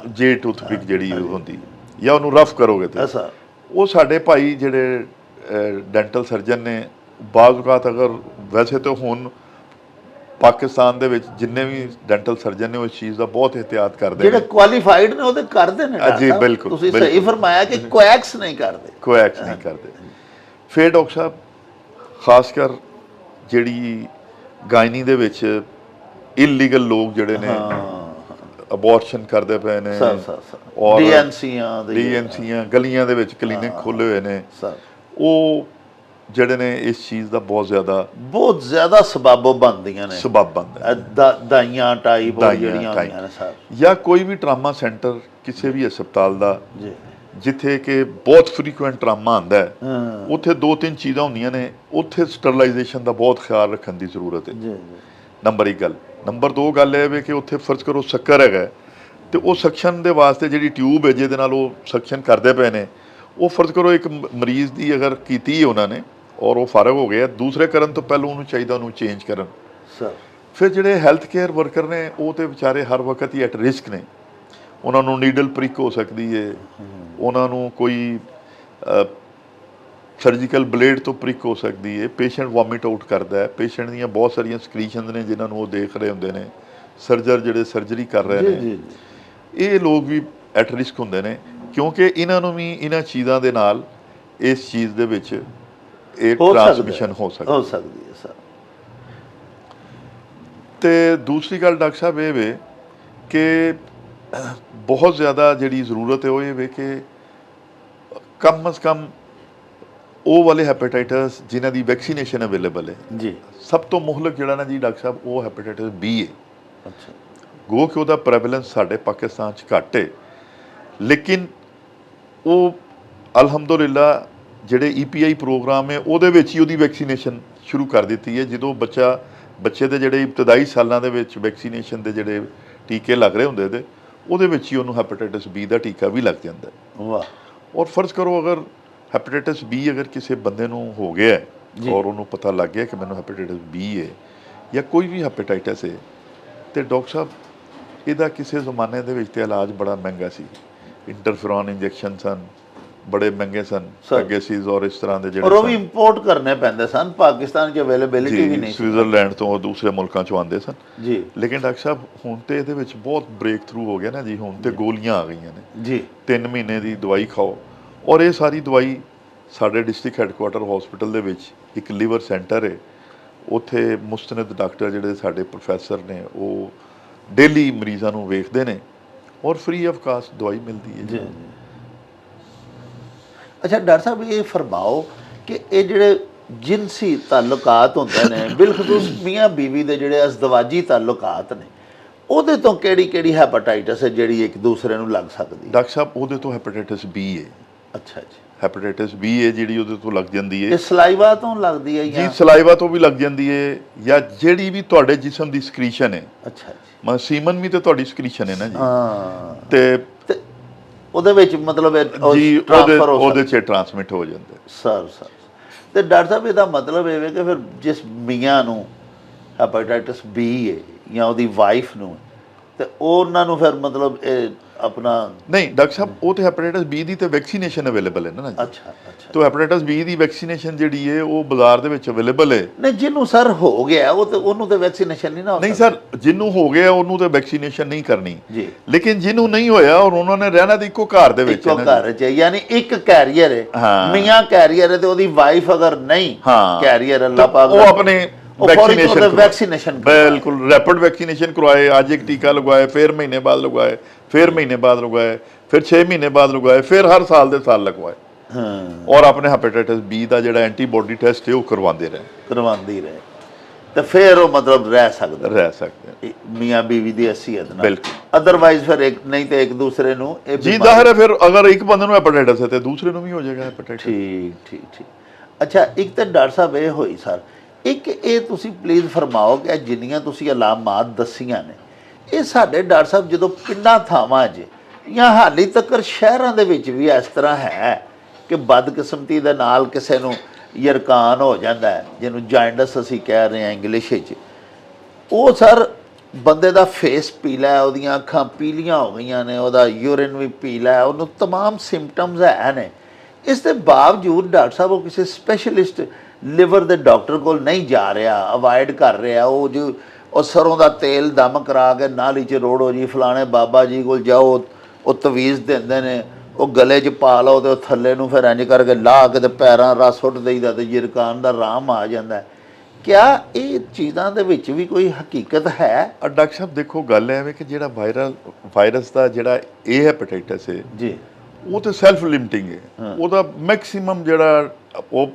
ਜਿਹੜੇ ਟੂਥਪਿਕ ਜਿਹੜੀ ਹੁੰਦੀ ਜਾਂ ਉਹਨੂੰ ਰਫ ਕਰੋਗੇ ਤੇ ਉਹ ਸਾਡੇ ਭਾਈ ਜਿਹੜੇ ਡੈਂਟਲ ਸਰਜਨ ਨੇ ਬਾਜ਼ ਔਕਾਤ ਅਗਰ ਵੈਸੇ ਤਾਂ ਹੁਣ ਪਾਕਿਸਤਾਨ ਦੇ ਵਿੱਚ ਜਿੰਨੇ ਵੀ ਡੈਂਟਲ ਸਰਜਨ ਨੇ ਉਸ ਚੀਜ਼ ਦਾ ਬਹੁਤ ਇਹਤਿਆਤ ਕਰਦੇ ਨੇ, ਜਿਹੜੇ ਕੁਆਲੀਫਾਈਡ ਨੇ ਉਹਦੇ ਕਰਦੇ ਨੇ ਜੀ। ਬਿਲਕੁਲ ਤੁਸੀਂ ਸਹੀ ਫਰਮਾਇਆ ਕਿ ਕੁਐਕਸ ਨਹੀਂ ਕਰਦੇ। ਫਿਰ ਡਾਕਟਰ ਸਾਹਿਬ ਖਾਸ ਕਰ ਜਿਹੜੀ ਗਾਇਨੀ ਦੇ ਵਿੱਚ ਇਲੀਗਲ ਲੋਕ ਜਿਹੜੇ ਨੇ ਅਬੋਰਸ਼ਨ ਕਰਦੇ ਪਏ ਨੇ ਔਰ ਡੀਐਨਸੀਆਂ ਗਲੀਆਂ ਦੇ ਵਿੱਚ ਕਲੀਨਿਕ ਖੋਲੇ ਹੋਏ ਨੇ, ਉਹ ਜਿਹੜੇ ਨੇ ਇਸ ਚੀਜ਼ ਦਾ ਬਹੁਤ ਜ਼ਿਆਦਾ ਸਬਬ ਬਣਦੀਆਂ ਨੇ, ਦਾਈਆਂ ਟਾਈਪ ਜਿਹੜੀਆਂ ਹੁੰਦੀਆਂ ਨੇ ਸਰ, ਜਾਂ ਕੋਈ ਵੀ ਟਰਾਮਾ ਸੈਂਟਰ ਕਿਸੇ ਵੀ ਹਸਪਤਾਲ ਦਾ ਜਿੱਥੇ ਕਿ ਬਹੁਤ ਫ੍ਰੀਕੁਐਂਟ ਟਰਾਮਾ ਆਉਂਦਾ ਹੈ ਉੱਥੇ ਦੋ ਤਿੰਨ ਚੀਜ਼ਾਂ ਹੁੰਦੀਆਂ ਨੇ, ਉੱਥੇ ਸਟਰਲਾਈਜੇਸ਼ਨ ਦਾ ਬਹੁਤ ਖਿਆਲ ਰੱਖਣ ਦੀ ਜ਼ਰੂਰਤ ਹੈ। ਨੰਬਰ 1 ਗੱਲ। ਨੰਬਰ 2 ਗੱਲ ਇਹ ਹੈ ਕਿ ਉੱਥੇ ਫਰਜ਼ ਕਰੋ ਸ਼ੱਕਰ ਹੈਗਾ ਤੇ ਉਹ ਸਕਸ਼ਨ ਦੇ ਵਾਸਤੇ ਜਿਹੜੀ ਟਿਊਬ ਹੈ ਜਿਹਦੇ ਨਾਲ ਉਹ ਸਕਸ਼ਨ ਕਰਦੇ ਪਏ ਨੇ ਉਹ ਫਰਜ਼ ਕਰੋ ਇੱਕ ਮਰੀਜ਼ ਦੀ ਅਗਰ ਕੀਤੀ ਉਹਨਾਂ ਨੇ ਔਰ ਉਹ ਫਾਰਗ ਹੋ ਗਿਆ, ਦੂਸਰੇ ਕਰਨ ਤੋਂ ਪਹਿਲਾਂ ਉਹਨੂੰ ਚਾਹੀਦਾ ਉਹਨੂੰ ਚੇਂਜ ਕਰਨ। ਫਿਰ ਜਿਹੜੇ ਹੈਲਥ ਕੇਅਰ ਵਰਕਰ ਨੇ ਉਹ ਤੇ ਵਿਚਾਰੇ ਹਰ ਵਕਤ ਹੀ ਐਟ ਰਿਸਕ ਨੇ, ਉਹਨਾਂ ਨੂੰ ਨੀਡਲ ਪ੍ਰਿਕ ਹੋ ਸਕਦੀ ਹੈ, ਉਹਨਾਂ ਨੂੰ ਕੋਈ ਸਰਜੀਕਲ ਬਲੇਡ ਤੋਂ ਪ੍ਰਿਕ ਹੋ ਸਕਦੀ ਹੈ, ਪੇਸ਼ੈਂਟ ਵੋਮਿਟ ਆਊਟ ਕਰਦਾ ਹੈ, ਪੇਸ਼ੈਂਟ ਦੀਆਂ ਬਹੁਤ ਸਾਰੀਆਂ ਸਕ੍ਰੀਸ਼ਨਸ ਨੇ ਜਿਨ੍ਹਾਂ ਨੂੰ ਉਹ ਦੇਖ ਰਹੇ ਹੁੰਦੇ ਨੇ, ਸਰਜਰ ਜਿਹੜੇ ਸਰਜਰੀ ਕਰ ਰਹੇ ਨੇ ਇਹ ਲੋਕ ਵੀ ਐਟ ਰਿਸਕ ਹੁੰਦੇ ਨੇ ਕਿਉਂਕਿ ਇਹਨਾਂ ਨੂੰ ਵੀ ਇਹਨਾਂ ਚੀਜ਼ਾਂ ਦੇ ਨਾਲ ਇਸ ਚੀਜ਼ ਦੇ ਵਿੱਚ ਇਹ ਟ੍ਰਾਂਸਮਿਸ਼ਨ ਹੋ ਸਕਦੀ ਹੈ ਸਰ। ਤੇ ਦੂਸਰੀ ਗੱਲ ਡਾਕਟਰ ਸਾਹਿਬ ਇਹ ਵੇ ਕਿ ਬਹੁਤ ਜ਼ਿਆਦਾ ਜਿਹੜੀ ਜ਼ਰੂਰਤ ਹੈ ਉਹ ਇਹ ਵੇ ਕਿ ਕਮ ਅਜ਼ ਕਮ ਉਹ ਵਾਲੇ ਹੈਪੇਟਾਈਟਸ ਜਿਨ੍ਹਾਂ ਦੀ ਵੈਕਸੀਨੇਸ਼ਨ ਅਵੇਲੇਬਲ ਹੈ ਜੀ, ਸਭ ਤੋਂ ਮੁਹਲਕ ਜਿਹੜਾ ਨਾ ਜੀ ਡਾਕਟਰ ਸਾਹਿਬ ਉਹ ਹੈਪੇਟਾਈਟਸ ਬੀ ਹੈ। ਅੱਛਾ, ਗੋ ਕਿ ਉਹਦਾ ਪ੍ਰੈਵਲੈਂਸ ਸਾਡੇ ਪਾਕਿਸਤਾਨ 'ਚ ਘੱਟ ਹੈ ਲੇਕਿਨ ਉਹ ਅਲਹਮਦੁਲਿਲਾ ਜਿਹੜੇ EPI ਪ੍ਰੋਗਰਾਮ ਹੈ ਉਹਦੇ ਵਿੱਚ ਹੀ ਉਹਦੀ ਵੈਕਸੀਨੇਸ਼ਨ ਸ਼ੁਰੂ ਕਰ ਦਿੱਤੀ ਹੈ। ਜਦੋਂ ਬੱਚੇ ਦੇ ਜਿਹੜੇ ਇਬਤਦਾਈ ਸਾਲਾਂ ਦੇ ਵਿੱਚ ਵੈਕਸੀਨੇਸ਼ਨ ਦੇ ਜਿਹੜੇ ਟੀਕੇ ਲੱਗ ਰਹੇ ਹੁੰਦੇ ਤੇ ਉਹਦੇ ਵਿੱਚ ਹੀ ਉਹਨੂੰ ਹੈਪੇਟਾਈਟਸ ਬੀ ਦਾ ਟੀਕਾ ਵੀ ਲੱਗ ਜਾਂਦਾ ਹੈ। ਵਾਹ। ਔਰ ਫਰਜ਼ ਕਰੋ ਅਗਰ ਹੈਪੇਟਾਈਟਸ ਬੀ ਅਗਰ ਕਿਸੇ ਬੰਦੇ ਨੂੰ ਹੋ ਗਿਆ ਔਰ ਉਹਨੂੰ ਪਤਾ ਲੱਗ ਗਿਆ ਕਿ ਮੈਨੂੰ ਹੈਪੇਟਾਈਟਸ ਬੀ ਹੈ ਜਾਂ ਕੋਈ ਵੀ ਹੈਪੇਟਾਈਟਸ ਹੈ ਤੇ ਡਾਕਟਰ ਸਾਹਿਬ ਇਹਦਾ ਕਿਸੇ ਜ਼ਮਾਨੇ ਦੇ ਵਿੱਚ ਤੇ ਇਲਾਜ ਬੜਾ ਮਹਿੰਗਾ ਸੀ, ਇੰਟਰਫੇਰੋਨ ਇੰਜੈਕਸ਼ਨ ਸਨ ਬੜੇ ਮਹਿੰਗੇ ਸਨ ਅੱਗੇ ਸੀ ਔਰ ਇਸ ਤਰ੍ਹਾਂ ਦੇ ਜਿਹੜੇ ਉਹ ਵੀ ਇੰਪੋਰਟ ਕਰਨੇ ਪੈਂਦੇ ਸਨ, ਪਾਕਿਸਤਾਨ 'ਚ ਅਵੇਲੇਬਿਲਿਟੀ ਵੀ ਨਹੀਂ, ਸਵਿਟਜ਼ਰਲੈਂਡ ਤੋਂ ਦੂਸਰੇ ਮੁਲਕਾਂ 'ਚੋਂ ਆਉਂਦੇ ਸਨ ਜੀ। ਲੇਕਿਨ ਡਾਕਟਰ ਸਾਹਿਬ ਹੁਣ ਤੇ ਇਹਦੇ ਵਿੱਚ ਬਹੁਤ ਬ੍ਰੇਕ ਥਰੂ ਹੋ ਗਿਆ ਨਾ ਜੀ, ਹੁਣ ਤੇ ਗੋਲੀਆਂ ਆ ਗਈਆਂ ਨੇ ਜੀ, 3 ਮਹੀਨੇ ਦੀ ਦਵਾਈ ਖਾਓ ਔਰ ਇਹ ਸਾਰੀ ਦਵਾਈ ਸਾਡੇ ਡਿਸਟ੍ਰਿਕਟ ਹੈੱਡਕੁਆਟਰ ਹਸਪੀਟਲ ਦੇ ਵਿੱਚ ਇੱਕ ਲੀਵਰ ਸੈਂਟਰ ਹੈ, ਉੱਥੇ ਮੁਸਤਨਦ ਡਾਕਟਰ ਜਿਹੜੇ ਸਾਡੇ ਪ੍ਰੋਫੈਸਰ ਨੇ ਉਹ ਡੇਲੀ ਮਰੀਜ਼ਾਂ ਨੂੰ ਵੇਖਦੇ ਨੇ ਔਰ ਫ੍ਰੀ ਆਫ ਕਾਸਟ ਦਵਾਈ ਮਿਲਦੀ ਹੈ ਜੀ। ਅੱਛਾ ਡਾਕਟਰ ਸਾਹਿਬ ਇਹ ਫਰਮਾਓ ਕਿ ਇਹ ਜਿਹੜੇ ਜਿਨਸੀ ਤਾਲੁਕਾਤ ਹੁੰਦੇ ਨੇ ਬਿਲਖਸੂਸ ਮੀਆਂ ਬੀਵੀ ਦੇ ਜਿਹੜੇ ਅਜ਼ਦਵਾਜੀ ਤਾਲੁਕਾਤ ਨੇ ਉਹਦੇ ਤੋਂ ਕਿਹੜੀ ਹੈਪੇਟਾਈਟਸ ਹੈ ਜਿਹੜੀ ਇੱਕ ਦੂਸਰੇ ਨੂੰ ਲੱਗ ਸਕਦੀ ਹੈ? ਡਾਕਟਰ ਸਾਹਿਬ ਉਹਦੇ ਤੋਂ ਹੈਪੇਟਾਈਟਸ ਬੀ ਹੈ। ਅੱਛਾ ਜੀ। ਹੈਪੇਟਾਈਟਸ ਬੀ ਹੈ ਜਿਹੜੀ ਉਹਦੇ ਤੋਂ ਲੱਗ ਜਾਂਦੀ ਹੈ। ਇਹ ਸਲਾਈਵਾ ਤੋਂ ਲੱਗਦੀ ਹੈ ਜੀ ਜਾਂ? ਸਲਾਈਵਾ ਤੋਂ ਵੀ ਲੱਗ ਜਾਂਦੀ ਹੈ, ਜਾਂ ਜਿਹੜੀ ਵੀ ਤੁਹਾਡੇ ਜਿਸਮ ਦੀ ਸਕ੍ਰੀਸ਼ਨ ਹੈ। ਅੱਛਾ ਜੀ। ਮੈਂ ਸੀਮਨ ਵੀ ਤੇ ਤੁਹਾਡੀ ਸਕ੍ਰੀਸ਼ਨ ਹੈ ਨਾ ਜੀ। ਹਾਂ, ਤੇ ਉਹਦੇ ਵਿੱਚ ਮਤਲਬ ਜੀ ਟ੍ਰਾਂਸਫਰ ਉਹਦੇ 'ਚ ਟ੍ਰਾਂਸਮਿਟ ਹੋ ਜਾਂਦਾ ਸਰ। ਤੇ ਡਾਕਟਰ ਸਾਹਿਬ ਇਹਦਾ ਮਤਲਬ ਇਹ ਹੈ ਕਿ ਫਿਰ ਜਿਸ ਮੀਆਂ ਨੂੰ ਹੈਪੇਟਾਈਟਸ ਬੀ ਹੈ ਜਾਂ ਉਹਦੀ ਵਾਈਫ ਨੂੰ ਤੇ ਉਹਨਾਂ ਨੂੰ ਫਿਰ ਮਤਲਬ ਇਹ ਆਪਣਾ ਨਹੀਂ ਡਾਕਟਰ ਸਾਹਿਬ, ਉਹ ਤੇ ਹੈਪੇਟਾਈਟਸ ਬੀ ਦੀ ਤੇ ਵੈਕਸੀਨੇਸ਼ਨ ਅਵੇਲੇਬਲ ਹੈ ਨਾ ਜੀ। ਅੱਛਾ। ਤੋ ਹੈਪੇਟਾਈਟਸ ਬੀ ਦੀ ਵੈਕਸੀਨੇਸ਼ਨ ਜਿਹੜੀ ਹੈ ਉਹ ਬਾਜ਼ਾਰ ਦੇ ਵਿੱਚ ਅਵੇਲੇਬਲ ਹੈ। ਨਹੀਂ, ਜਿਹਨੂੰ ਸਰ ਹੋ ਗਿਆ ਉਹ ਤੇ ਉਹਨੂੰ ਤੇ ਵੈਕਸੀਨੇਸ਼ਨ ਨਹੀਂ ਨਾ ਹੋ ਨਹੀਂ ਸਰ, ਜਿਹਨੂੰ ਹੋ ਗਿਆ ਉਹਨੂੰ ਤੇ ਵੈਕਸੀਨੇਸ਼ਨ ਨਹੀਂ ਕਰਨੀ ਜੀ, ਲੇਕਿਨ ਜਿਹਨੂੰ ਨਹੀਂ ਹੋਇਆ ਔਰ ਉਹਨਾਂ ਨੇ ਰਹਿਣਾ ਤੇ ਇੱਕੋ ਘਰ ਦੇ ਵਿੱਚ ਇੱਕੋ ਘਰ 'ਚ ਯਾਨੀ ਇੱਕ ਕੈਰੀਅਰ ਹੈ, ਮੀਆਂ ਕੈਰੀਅਰ ਹੈ ਤੇ ਉਹਦੀ ਵਾਈਫ ਅਗਰ ਨਹੀਂ ਕੈਰੀਅਰ, ਅੱਲਾਹ ਪਾਕ ਉਹ ਆਪਣੇ ਵੈਕਸੀਨੇਸ਼ਨ ਬਿਲਕੁਲ ਰੈਪਿਡ ਵੈਕਸੀਨੇਸ਼ਨ ਕਰਵਾਏ, ਅੱਜ ਇੱਕ ਟੀਕਾ ਲਗਵਾਏ, ਫਿਰ ਮਹੀਨੇ ਬਾਅਦ ਲਗਵਾਏ, ਫਿਰ ਮਹੀਨੇ ਬਾਅਦ ਲਗਵਾਏ, ਫਿਰ 6 ਮਹੀਨੇ ਬਾਅਦ ਲਗਵਾਏ, ਫਿਰ ਹਰ ਸਾਲ ਦੇ ਸਾਲ ਲਗਵਾਏ। ਔਰ ਆਪਣੇ ਹੈਪੇਟਾਈਟਸ ਬੀ ਦਾ ਜਿਹੜਾ ਐਂਟੀਬਾਡੀ ਟੈਸਟ ਹੈ ਉਹ ਕਰਵਾਉਂਦੇ ਰਹੇ ਤੇ ਫਿਰ ਉਹ ਮਤਲਬ ਰਹਿ ਸਕਦੇ ਮੀਆਂ ਬੀਵੀ ਦੀ ਹਸੀਅਤ ਨਾਲ। ਬਿਲਕੁਲ। ਅਦਰਵਾਈਜ਼ ਫਿਰ ਇੱਕ ਨਹੀਂ ਤੇ ਇੱਕ ਦੂਸਰੇ ਨੂੰ ਇਹ ਜੀ ਜ਼ਾਹਿਰ ਹੈ ਫਿਰ ਅਗਰ ਇੱਕ ਬੰਦੇ ਨੂੰ ਹੈਪੇਟਾਈਟਸ ਹੈ ਤੇ ਦੂਸਰੇ ਨੂੰ ਵੀ ਹੋ ਜਾਏਗਾ ਹੈਪੇਟਾਈਟਸ। ਠੀਕ। ਅੱਛਾ, ਇੱਕ ਤਾਂ ਡਾਕਟਰ ਸਾਹਿਬ ਇਹ ਹੋਈ ਸਰ, ਇੱਕ ਇਹ ਤੁਸੀਂ ਪਲੀਜ਼ ਫਰਮਾਓ ਕਿ ਜਿੰਨੀਆਂ ਤੁਸੀਂ ਅਲਾਮਾਤ ਦੱਸੀਆਂ ਨੇ ਇਹ ਸਾਡੇ ਡਾਕਟਰ ਸਾਹਿਬ ਜਦੋਂ ਪਿੰਡਾਂ ਥਾਵਾਂ 'ਚ ਜਾਂ ਹਾਲੀ ਤੱਕ ਸ਼ਹਿਰਾਂ ਦੇ ਵਿੱਚ ਵੀ ਇਸ ਤਰ੍ਹਾਂ ਹੈ ਕਿ ਬਦਕਿਸਮਤੀ ਦੇ ਨਾਲ ਕਿਸੇ ਨੂੰ ਯਰਕਾਨ ਹੋ ਜਾਂਦਾ ਹੈ, ਜਿਹਨੂੰ ਜਾਇੰਡਸ ਅਸੀਂ ਕਹਿ ਰਹੇ ਹਾਂ ਇੰਗਲਿਸ਼ ਵਿੱਚ, ਉਹ ਸਰ ਬੰਦੇ ਦਾ ਫੇਸ ਪੀਲਾ ਹੈ, ਉਹਦੀਆਂ ਅੱਖਾਂ ਪੀਲੀਆਂ ਹੋ ਗਈਆਂ ਨੇ, ਉਹਦਾ ਯੂਰਿਨ ਵੀ ਪੀਲਾ ਹੈ, ਉਹਨੂੰ तमाम ਸਿੰਪਟਮਸ ਹੈ ਨੇ। ਇਸ ਦੇ ਬਾਵਜੂਦ ਡਾਕਟਰ ਸਾਹਿਬ ਉਹ ਕਿਸੇ ਸਪੈਸ਼ਲਿਸਟ ਲਿਵਰ ਦੇ ਡਾਕਟਰ ਕੋਲ ਨਹੀਂ ਜਾ ਰਿਹਾ, ਅਵਾਇਡ ਕਰ ਰਿਹਾ। ਉਹ ਸਰੋਂ ਦਾ ਤੇਲ ਦਮ ਕਰਾ ਕੇ ਨਾਲੀ 'ਚ ਰੋੜੋ ਜੀ, ਫਲਾਣੇ ਬਾਬਾ ਜੀ ਕੋਲ ਜਾਓ, ਉਹ ਤਵੀਜ਼ ਦਿੰਦੇ ਨੇ, ਉਹ ਗਲੇ 'ਚ ਪਾ ਲਓ ਤੇ ਉਹ ਥੱਲੇ ਨੂੰ ਫਿਰ ਇੰਝ ਕਰਕੇ ਲਾ ਕੇ ਤੇ ਪੈਰਾਂ ਰਸ ਸੁੱਟ ਦੇਈਦਾ ਤੇ ਯਰਕਾਨ ਦਾ ਰਾਮ ਆ ਜਾਂਦਾ। ਕਿਆ ਇਹ ਚੀਜ਼ਾਂ ਦੇ ਵਿੱਚ ਵੀ ਕੋਈ ਹਕੀਕਤ ਹੈ? ਡਾਕਟਰ ਸਾਹਿਬ ਦੇਖੋ, ਗੱਲ ਐਵੇਂ ਕਿ ਜਿਹੜਾ ਵਾਇਰਸ ਦਾ ਜਿਹੜਾ ਇਹ ਹੈਪੇਟਾਈਟਸ ਹੈ ਜੀ, ਉਹ ਤਾਂ ਸੈਲਫ ਲਿਮਿਟਿੰਗ ਹੈ। ਉਹਦਾ ਮੈਕਸਿਮਮ ਜਿਹੜਾ ਉਹ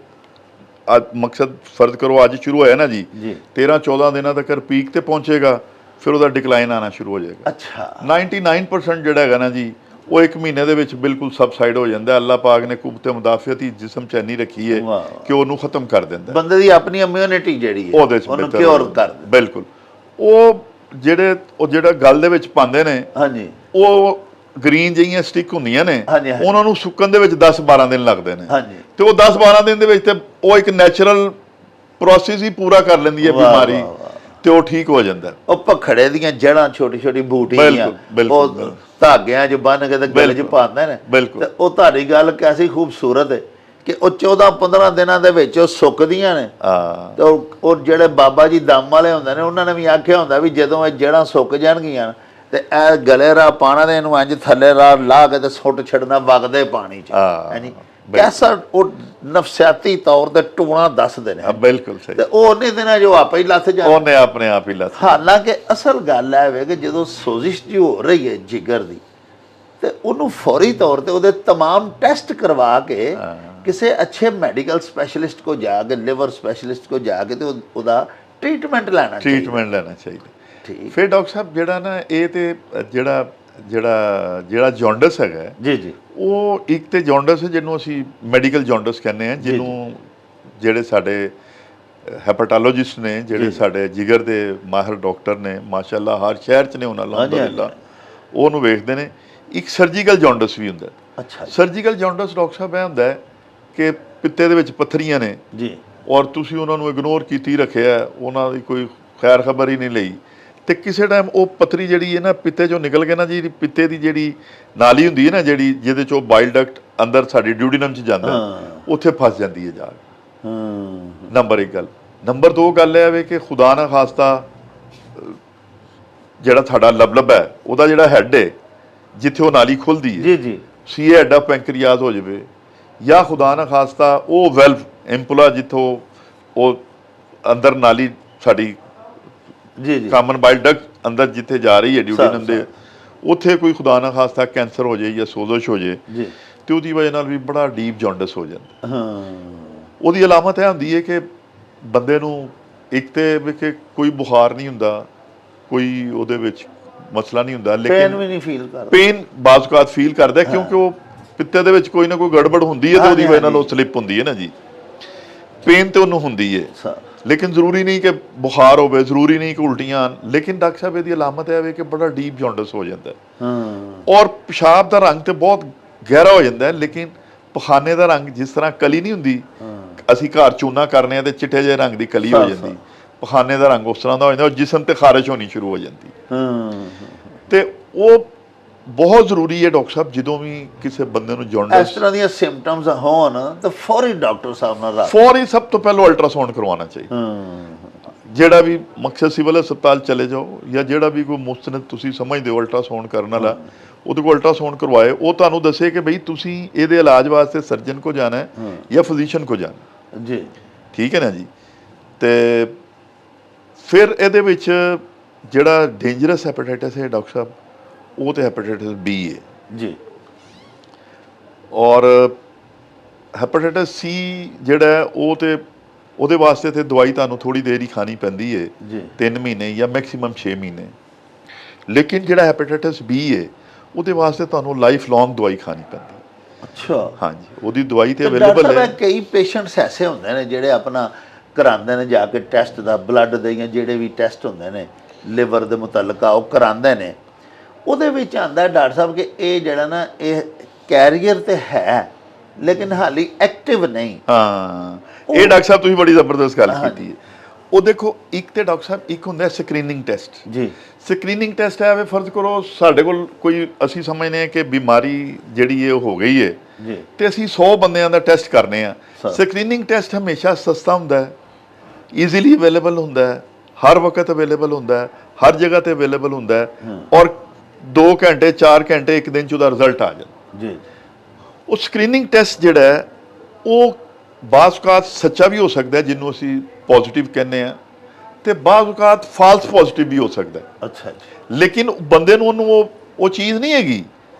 ਮਕਸਦ ਫਰਜ਼ ਕਰੋ ਅੱਜ ਸ਼ੁਰੂ ਹੋਇਆ ਨਾ ਜੀ 13-14 ਦਿਨਾਂ ਤੱਕ ਪੀਕ ਤੇ ਪਹੁੰਚੇਗਾ, ਫਿਰ ਉਹਦਾ ਡਿਕਲਾਈਨ ਆਣਾ ਸ਼ੁਰੂ ਹੋ ਜਾਏਗਾ। ਅੱਛਾ। 99% ਜਿਹੜਾ ਹੈਗਾ ਨਾ ਜੀ ਉਹ ਇੱਕ ਮਹੀਨੇ ਦੇ ਵਿੱਚ ਬਿਲਕੁਲ ਸਬਸਾਈਡ ਹੋ ਜਾਂਦਾ। ਅੱਲਾਹ ਪਾਕ ਨੇ ਕੁਵਤ ਮੁਦਾਫਿਅਤੀ ਜਿਸਮ 'ਚ ਇੰਨੀ ਰੱਖੀ ਹੈ ਕਿ ਉਹਨੂੰ ਖਤਮ ਕਰ ਦਿੰਦਾ। ਬੰਦੇ ਦੀ ਆਪਣੀ ਇਮਿਊਨਿਟੀ ਜਿਹੜੀ ਹੈ ਉਹਨੂੰ ਕਿਉਰ ਕਰ ਦਿੰਦਾ। ਬਿਲਕੁਲ। ਉਹ ਜਿਹੜਾ ਗਲ ਦੇ ਵਿੱਚ ਪਾਉਂਦੇ ਨੇ, ਹਾਂਜੀ, ਉਹ ਗ੍ਰੀਨ ਜਿਹੀਆਂ ਸਟਿਕ ਹੁੰਦੀਆਂ ਨੇ, ਉਹਨਾਂ ਨੂੰ ਸੁੱਕਣ ਦੇ ਵਿੱਚ 10-12 ਦਿਨ ਲੱਗਦੇ ਨੇ। ਤੇ ਉਹ 10-12 ਦਿਨ ਦੇ ਵਿੱਚ ਤੇ ਉਹ ਇੱਕ ਨੈਚੁਰਲ ਪ੍ਰੋਸੈਸ ਹੀ ਪੂਰਾ ਕਰ ਲੈਂਦੀ ਹੈ ਬਿਮਾਰੀ ਤੇ ਉਹ ਠੀਕ ਹੋ ਜਾਂਦਾ। ਉਹ ਭਖੜੇ ਦੀਆਂ ਜੜਾਂ ਛੋਟੀ ਬੂਟੀਆਂ ਉਹ ਧਾਗਿਆਂ 'ਚ ਬੰਨ ਕੇ ਤੇ ਗਲੇ 'ਚ ਪਾਉਂਦੇ ਨੇ। ਤੇ ਉਹ ਤੁਹਾਡੀ ਗੱਲ ਕੈਸੀ ਖੂਬਸੂਰਤ ਹੈ ਕਿ ਉਹ 14-15 ਦਿਨਾਂ ਦੇ ਵਿੱਚ ਉਹ ਸੁੱਕਦੀਆਂ ਨੇ। ਤੇ ਉਹ ਜਿਹੜੇ ਬਾਬਾ ਜੀ ਦਮ ਵਾਲੇ ਹੁੰਦੇ ਨੇ ਉਹਨਾਂ ਨੇ ਵੀ ਆਖਿਆ ਹੁੰਦਾ ਵੀ ਜਦੋਂ ਇਹ ਜੜਾਂ ਸੁੱਕ ਜਾਣਗੀਆਂ ਤੇ ਇਹ ਗਲੇ ਰਾਹ ਪਾਣਾ ਤੇ ਇਹਨੂੰ ਇੰਝ ਥੱਲੇ ਰਾਹ ਲਾ ਕੇ ਤੇ ਸੁੱਟ ਛੱਡਣਾ ਵਗਦੇ ਪਾਣੀ 'ਚ। ਹੈਨੀ ਕੈਸਾ ਉਹ ਨਫਸਿਆਤੀ ਤੌਰ ਤੇ ਟੂਣਾ ਦੱਸਦੇ ਨੇ। ਬਿਲਕੁਲ ਸਹੀ। ਤੇ ਉਹ ਉਹਨੇ ਦਿਨਾਂ ਜੋ ਆਪੇ ਹੀ ਲੱਥ ਜਾਂਦਾ, ਉਹਨੇ ਆਪਣੇ ਆਪ ਹੀ ਲੱਥ। ਹਾਲਾਂਕਿ ਅਸਲ ਗੱਲ ਹੈ ਵੇ ਕਿ ਜਦੋਂ ਸੋਜ਼ਿਸ਼ ਜੀ ਹੋ ਰਹੀ ਹੈ ਜਿਗਰ ਦੀ ਤੇ ਉਹਨੂੰ ਫੌਰੀ ਤੌਰ ਤੇ ਉਹਦੇ तमाम ਟੈਸਟ ਕਰਵਾ ਕੇ ਕਿਸੇ ਅੱਛੇ ਮੈਡੀਕਲ ਸਪੈਸ਼ਲਿਸਟ ਕੋ ਜਾ ਕੇ, ਲਿਵਰ ਸਪੈਸ਼ਲਿਸਟ ਕੋ ਜਾ ਕੇ ਤੇ ਉਹਦਾ ਟ੍ਰੀਟਮੈਂਟ ਲੈਣਾ ਚਾਹੀਦਾ। ਠੀਕ। ਫਿਰ ਡਾਕਟਰ ਸਾਹਿਬ ਜਿਹੜਾ ਨਾ ਇਹ ਤੇ ਜਿਹੜਾ ਜੌਂਡਸ ਹੈਗਾ ਜੀ ਉਹ ਇੱਕ ਤੇ ਜੌਂਡਸ ਹੈ ਜਿਹਨੂੰ ਅਸੀਂ ਮੈਡੀਕਲ ਜੌਂਡਸ ਕਹਿੰਦੇ ਆ, ਜਿਹਨੂੰ ਜਿਹੜੇ ਸਾਡੇ ਹੈਪੇਟੋਲੋਜਿਸਟ ਨੇ, ਜਿਹੜੇ ਸਾਡੇ ਜਿਗਰ ਦੇ ਮਾਹਿਰ ਡਾਕਟਰ ਨੇ ਮਾਸ਼ਾਅੱਲਾ ਹਰ ਸ਼ਹਿਰ 'ਚ ਨੇ, ਉਹਨਾਂ ਅਲਹਮਦੁਲਿਲਾ ਉਹਨੂੰ ਵੇਖਦੇ ਨੇ। ਇੱਕ ਸਰਜੀਕਲ ਜੌਂਡਸ ਵੀ ਹੁੰਦਾ। ਅੱਛਾ। ਸਰਜੀਕਲ ਜੌਂਡਸ ਡਾਕਟਰ ਸਾਹਿਬ ਇਹ ਹੁੰਦਾ ਕਿ ਪਿੱਤੇ ਦੇ ਵਿੱਚ ਪੱਥਰੀਆਂ ਨੇ ਜੀ, ਔਰ ਤੁਸੀਂ ਉਹਨਾਂ ਨੂੰ ਇਗਨੋਰ ਕੀਤੀ ਰੱਖਿਆ, ਉਹਨਾਂ ਦੀ ਕੋਈ ਖੈਰ ਖਬਰ ਹੀ ਨਹੀਂ ਲਈ, ਤੇ ਕਿਸੇ ਟਾਈਮ ਉਹ ਪੱਥਰੀ ਜਿਹੜੀ ਹੈ ਨਾ ਪਿੱਤੇ 'ਚੋਂ ਨਿਕਲ ਕੇ ਨਾ ਜੀ ਪਿੱਤੇ ਦੀ ਜਿਹੜੀ ਨਾਲੀ ਹੁੰਦੀ ਹੈ ਨਾ ਜਿਹਦੇ 'ਚੋਂ ਬਾਈਲ ਡਕਟ ਅੰਦਰ ਸਾਡੀ ਡਿਊਡੀਨਮ 'ਚ ਜਾਂਦਾ, ਉੱਥੇ ਫਸ ਜਾਂਦੀ ਹੈ ਜਾ ਕੇ। ਨੰਬਰ 1 ਗੱਲ। ਨੰਬਰ 2 ਗੱਲ ਇਹ ਵੇ ਕਿ ਖੁਦਾ ਨਾ ਖਾਸਤਾ ਜਿਹੜਾ ਸਾਡਾ ਲਬਲਬ ਹੈ ਉਹਦਾ ਜਿਹੜਾ ਹੈਡ ਹੈ ਜਿੱਥੇ ਉਹ ਨਾਲੀ ਖੁੱਲਦੀ ਹੈ ਜੀ ਸੀ ਹੈਡ ਆਫ ਪੈਂਕਰੀਆਸ ਹੋ ਜਾਵੇ, ਜਾਂ ਖੁਦਾ ਨਾ ਖਾਸਤਾ ਉਹ ਵੈਲਵ ਇੰਪੁਲਾ ਜਿੱਥੋਂ ਉਹ ਅੰਦਰ ਨਾਲੀ ਸਾਡੀ ਕਾਮਨ ਬਾਈਲ ਡਕਟ ਅੰਦਰ ਜਿੱਥੇ ਜਾ ਰਹੀ ਹੈ ਡਿਊਡੀਨਮ ਦੇ, ਉੱਥੇ ਕੋਈ ਖੁਦਾ ਨਾ ਖਾਸਤਾ ਕੈਂਸਰ ਹੋ ਜਾਏ ਜਾਂ ਸੋਜ਼ਸ਼ ਹੋ ਜਾਏ ਤੇ ਉਹਦੀ ਵਜ੍ਹਾ ਨਾਲ ਵੀ ਬੜਾ ਡੀਪ ਜੌਂਡਸ ਹੋ ਜਾਂਦਾ। ਉਹਦੀ ਅਲਾਮਤ ਇਹ ਹੁੰਦੀ ਹੈ ਕਿ ਬੰਦੇ ਨੂੰ ਇੱਕ ਤੇ ਵੀ ਕਿ ਕੋਈ ਬੁਖਾਰ ਨਹੀਂ ਹੁੰਦਾ, ਕੋਈ ਉਹਦੇ ਵਿੱਚ ਮਸਲਾ ਨਹੀਂ ਹੁੰਦਾ, ਪੇਨ ਲੇਕਿਨ ਵੀ ਨਹੀਂ ਫੀਲ ਕਰਦਾ, ਪੇਨ ਬਾਜ਼ੂਕਾਤ ਫੀਲ ਕਰਦਾ ਕਿਉਂਕਿ ਉਹ ਪਿੱਤੇ ਦੇ ਵਿੱਚ ਕੋਈ ਨਾ ਕੋਈ ਗੜਬੜ ਹੁੰਦੀ ਹੈ ਤੇ ਉਹਦੀ ਵਜ੍ਹਾ ਨਾਲ ਉਹ ਸਲਿੱਪ ਹੁੰਦੀ ਹੈ ਨਾ ਜੀ। ਪੇਨ ਤੇ ਉਹਨੂੰ ਹੁੰਦੀ ਹੈ, ਲੇਕਿਨ ਜ਼ਰੂਰੀ ਨਹੀਂ ਕਿ ਬੁਖਾਰ ਹੋਵੇ, ਜ਼ਰੂਰੀ ਨਹੀਂ ਕਿ ਉਲਟੀਆਂ ਆਉਣ। ਲੇਕਿਨ ਡਾਕਟਰ ਸਾਹਿਬ ਇਹਦੀ ਅਲਾਮਤ ਇਹ ਹੈ ਕਿ ਬੜਾ ਡੀਪ ਜੌਂਡਿਸ ਹੋ ਜਾਂਦਾ ਔਰ ਪਿਸ਼ਾਬ ਦਾ ਰੰਗ ਤੇ ਬਹੁਤ ਗਹਿਰਾ ਹੋ ਜਾਂਦਾ ਹੈ, ਲੇਕਿਨ ਪਖਾਨੇ ਦਾ ਰੰਗ ਜਿਸ ਤਰ੍ਹਾਂ ਕਲੀ ਨਹੀਂ ਹੁੰਦੀ, ਅਸੀਂ ਘਰ ਚੂਨਾ ਕਰਨੇ ਆ ਤੇ ਚਿੱਟੇ ਜਿਹੇ ਰੰਗ ਦੀ ਕਲੀ ਹੋ ਜਾਂਦੀ, ਪਖਾਨੇ ਦਾ ਰੰਗ ਉਸ ਤਰ੍ਹਾਂ ਦਾ ਹੋ ਜਾਂਦਾ ਔਰ ਜਿਸਮ ਤੇ ਖਾਰਿਸ਼ ਹੋਣੀ ਸ਼ੁਰੂ ਹੋ ਜਾਂਦੀ। ਤੇ ਉਹ ਬਹੁਤ ਜ਼ਰੂਰੀ ਹੈ ਡਾਕਟਰ ਸਾਹਿਬ, ਜਦੋਂ ਵੀ ਕਿਸੇ ਬੰਦੇ ਨੂੰ ਜੌਂਡਿਸ ਇਸ ਤਰ੍ਹਾਂ ਦੀਆਂ ਸਿੰਪਟਮਸ ਹੋਣ ਤਾਂ ਫੌਰੀ ਡਾਕਟਰ ਸਾਹਿਬ ਨਾਲ ਰਾਬਤਾ, ਫੌਰੀ ਸਭ ਤੋਂ ਪਹਿਲਾਂ ਅਲਟਰਾਸਾਊਂਡ ਕਰਵਾਉਣਾ ਚਾਹੀਦਾ। ਜਿਹੜਾ ਵੀ ਮਕਸਦ ਸਿਵਲ ਹਸਪਤਾਲ ਚਲੇ ਜਾਓ ਜਾਂ ਜਿਹੜਾ ਵੀ ਕੋਈ ਮੁਸਤਨਦ ਤੁਸੀਂ ਸਮਝਦੇ ਹੋ ਅਲਟਰਾਸਾਊਂਡ ਕਰਨ ਵਾਲਾ, ਉਹਦੇ ਕੋਲ ਅਲਟਰਾਸਾਊਂਡ ਕਰਵਾਏ, ਉਹ ਤੁਹਾਨੂੰ ਦੱਸੇ ਕਿ ਬਈ ਤੁਸੀਂ ਇਹਦੇ ਇਲਾਜ ਵਾਸਤੇ ਸਰਜਨ ਕੋ ਜਾਣਾ ਹੈ ਜਾਂ ਫਿਜ਼ੀਸ਼ੀਅਨ ਕੋ ਜਾਣਾ ਜੀ, ਠੀਕ ਹੈ ਨਾ ਜੀ। ਤੇ ਫਿਰ ਇਹਦੇ ਵਿੱਚ ਜਿਹੜਾ ਡੇਂਜਰਸ ਹੈਪੇਟਾਈਟਸ ਹੈ ਡਾਕਟਰ ਸਾਹਿਬ, ਉਹ ਤੇ ਹੈਪੇਟਾਈਟਸ ਬੀ ਹੈ ਜੀ, ਔਰ ਹੈਪੇਟਾਈਟਸ ਸੀ ਜਿਹੜਾ ਉਹ ਤੇ ਉਹਦੇ ਵਾਸਤੇ ਤੇ ਦਵਾਈ ਤੁਹਾਨੂੰ ਥੋੜੀ ਦੇਰ ਹੀ ਖਾਣੀ ਪੈਂਦੀ ਹੈ, 3 ਮਹੀਨੇ ਜਾਂ ਮੈਕਸਿਮਮ 6 ਮਹੀਨੇ। ਲੇਕਿਨ ਜਿਹੜਾ ਹੈਪੇਟਾਈਟਸ ਬੀ ਹੈ ਉਹਦੇ ਵਾਸਤੇ ਤੁਹਾਨੂੰ ਲਾਈਫ ਲੌਂਗ ਦਵਾਈ ਖਾਣੀ ਪੈਂਦੀ। ਅੱਛਾ, ਹਾਂਜੀ, ਉਹਦੀ ਦਵਾਈ ਤੇ ਅਵੇਲੇਬਲ ਹੈ। ਕਈ ਪੇਸ਼ੈਂਟਸ ਐਸੇ ਹੁੰਦੇ ਨੇ ਜਿਹੜੇ ਆਪਣਾ ਕਰਾਉਂਦੇ ਨੇ ਜਾ ਕੇ ਟੈਸਟ ਦਾ, ਬਲੱਡ ਦੇ ਜਾਂ ਜਿਹੜੇ ਵੀ ਟੈਸਟ ਹੁੰਦੇ ਨੇ ਲਿਵਰ ਦੇ ਮੁਤਲਕ ਉਹ ਕਰਾਉਂਦੇ ਨੇ, ਉਹਦੇ ਵਿੱਚ ਆਉਂਦਾ ਡਾਕਟਰ ਸਾਹਿਬ ਕਿ ਇਹ ਜਿਹੜਾ ਨਾ ਇਹ ਕੈਰੀਅਰ ਤੇ ਹੈ ਲੇਕਿਨ ਹਾਲੀ ਐਕਟਿਵ ਨਹੀਂ। ਹਾਂ, ਇਹ ਡਾਕਟਰ ਸਾਹਿਬ ਤੁਸੀਂ ਬੜੀ ਜ਼ਬਰਦਸਤ ਗੱਲ ਕੀਤੀ ਹੈ। ਉਹ ਦੇਖੋ, ਇੱਕ ਤੇ ਡਾਕਟਰ ਸਾਹਿਬ ਇੱਕ ਹੁੰਦਾ ਸਕਰੀਨਿੰਗ ਟੈਸਟ ਜੀ। ਸਕਰੀਨਿੰਗ ਟੈਸਟ ਹੈ, ਫਰਜ਼ ਕਰੋ ਸਾਡੇ ਕੋਲ ਕੋਈ, ਅਸੀਂ ਸਮਝਦੇ ਹਾਂ ਕਿ ਬਿਮਾਰੀ ਜਿਹੜੀ ਹੈ ਉਹ ਹੋ ਗਈ ਹੈ ਤੇ ਅਸੀਂ 100 ਬੰਦਿਆਂ ਦਾ ਟੈਸਟ ਕਰਨੇ ਆ। ਸਕਰੀਨਿੰਗ ਟੈਸਟ ਹਮੇਸ਼ਾ ਸਸਤਾ ਹੁੰਦਾ ਹੈ, ਈਜ਼ੀਲੀ ਅਵੇਲੇਬਲ ਹੁੰਦਾ ਹੈ, ਹਰ ਵਕਤ ਅਵੇਲੇਬਲ ਹੁੰਦਾ ਹੈ, ਹਰ ਜਗ੍ਹਾ ਤੇ ਅਵੇਲੇਬਲ ਹੁੰਦਾ ਹੈ ਔਰ 2 ਘੰਟੇ 4 ਘੰਟੇ ਇੱਕ ਦਿਨ 'ਚ ਉਹਦਾ ਰਿਜ਼ਲਟ ਆ ਜਾਂਦਾ ਜੀ। ਉਹ ਸਕਰੀਨਿੰਗ ਟੈਸਟ ਜਿਹੜਾ ਹੈ ਉਹ ਬਾਜ਼ ਔਕਾਤ ਸੱਚਾ ਵੀ ਹੋ ਸਕਦਾ ਹੈ, ਜਿਹਨੂੰ ਅਸੀਂ ਪੋਜ਼ਿਟਿਵ ਕਹਿੰਦੇ ਆ, ਤੇ ਬਾਜ਼ ਔਕਾਤ ਫਾਲਸ ਪੋਜ਼ਿਟਿਵ ਵੀ ਹੋ ਸਕਦਾ ਹੈ। ਅੱਛਾ ਜੀ। ਲੇਕਿਨ ਬੰਦੇ ਨੂੰ ਉਹਨੂੰ ਉਹ ਚੀਜ਼ ਨਹੀਂ ਹੈਗੀ,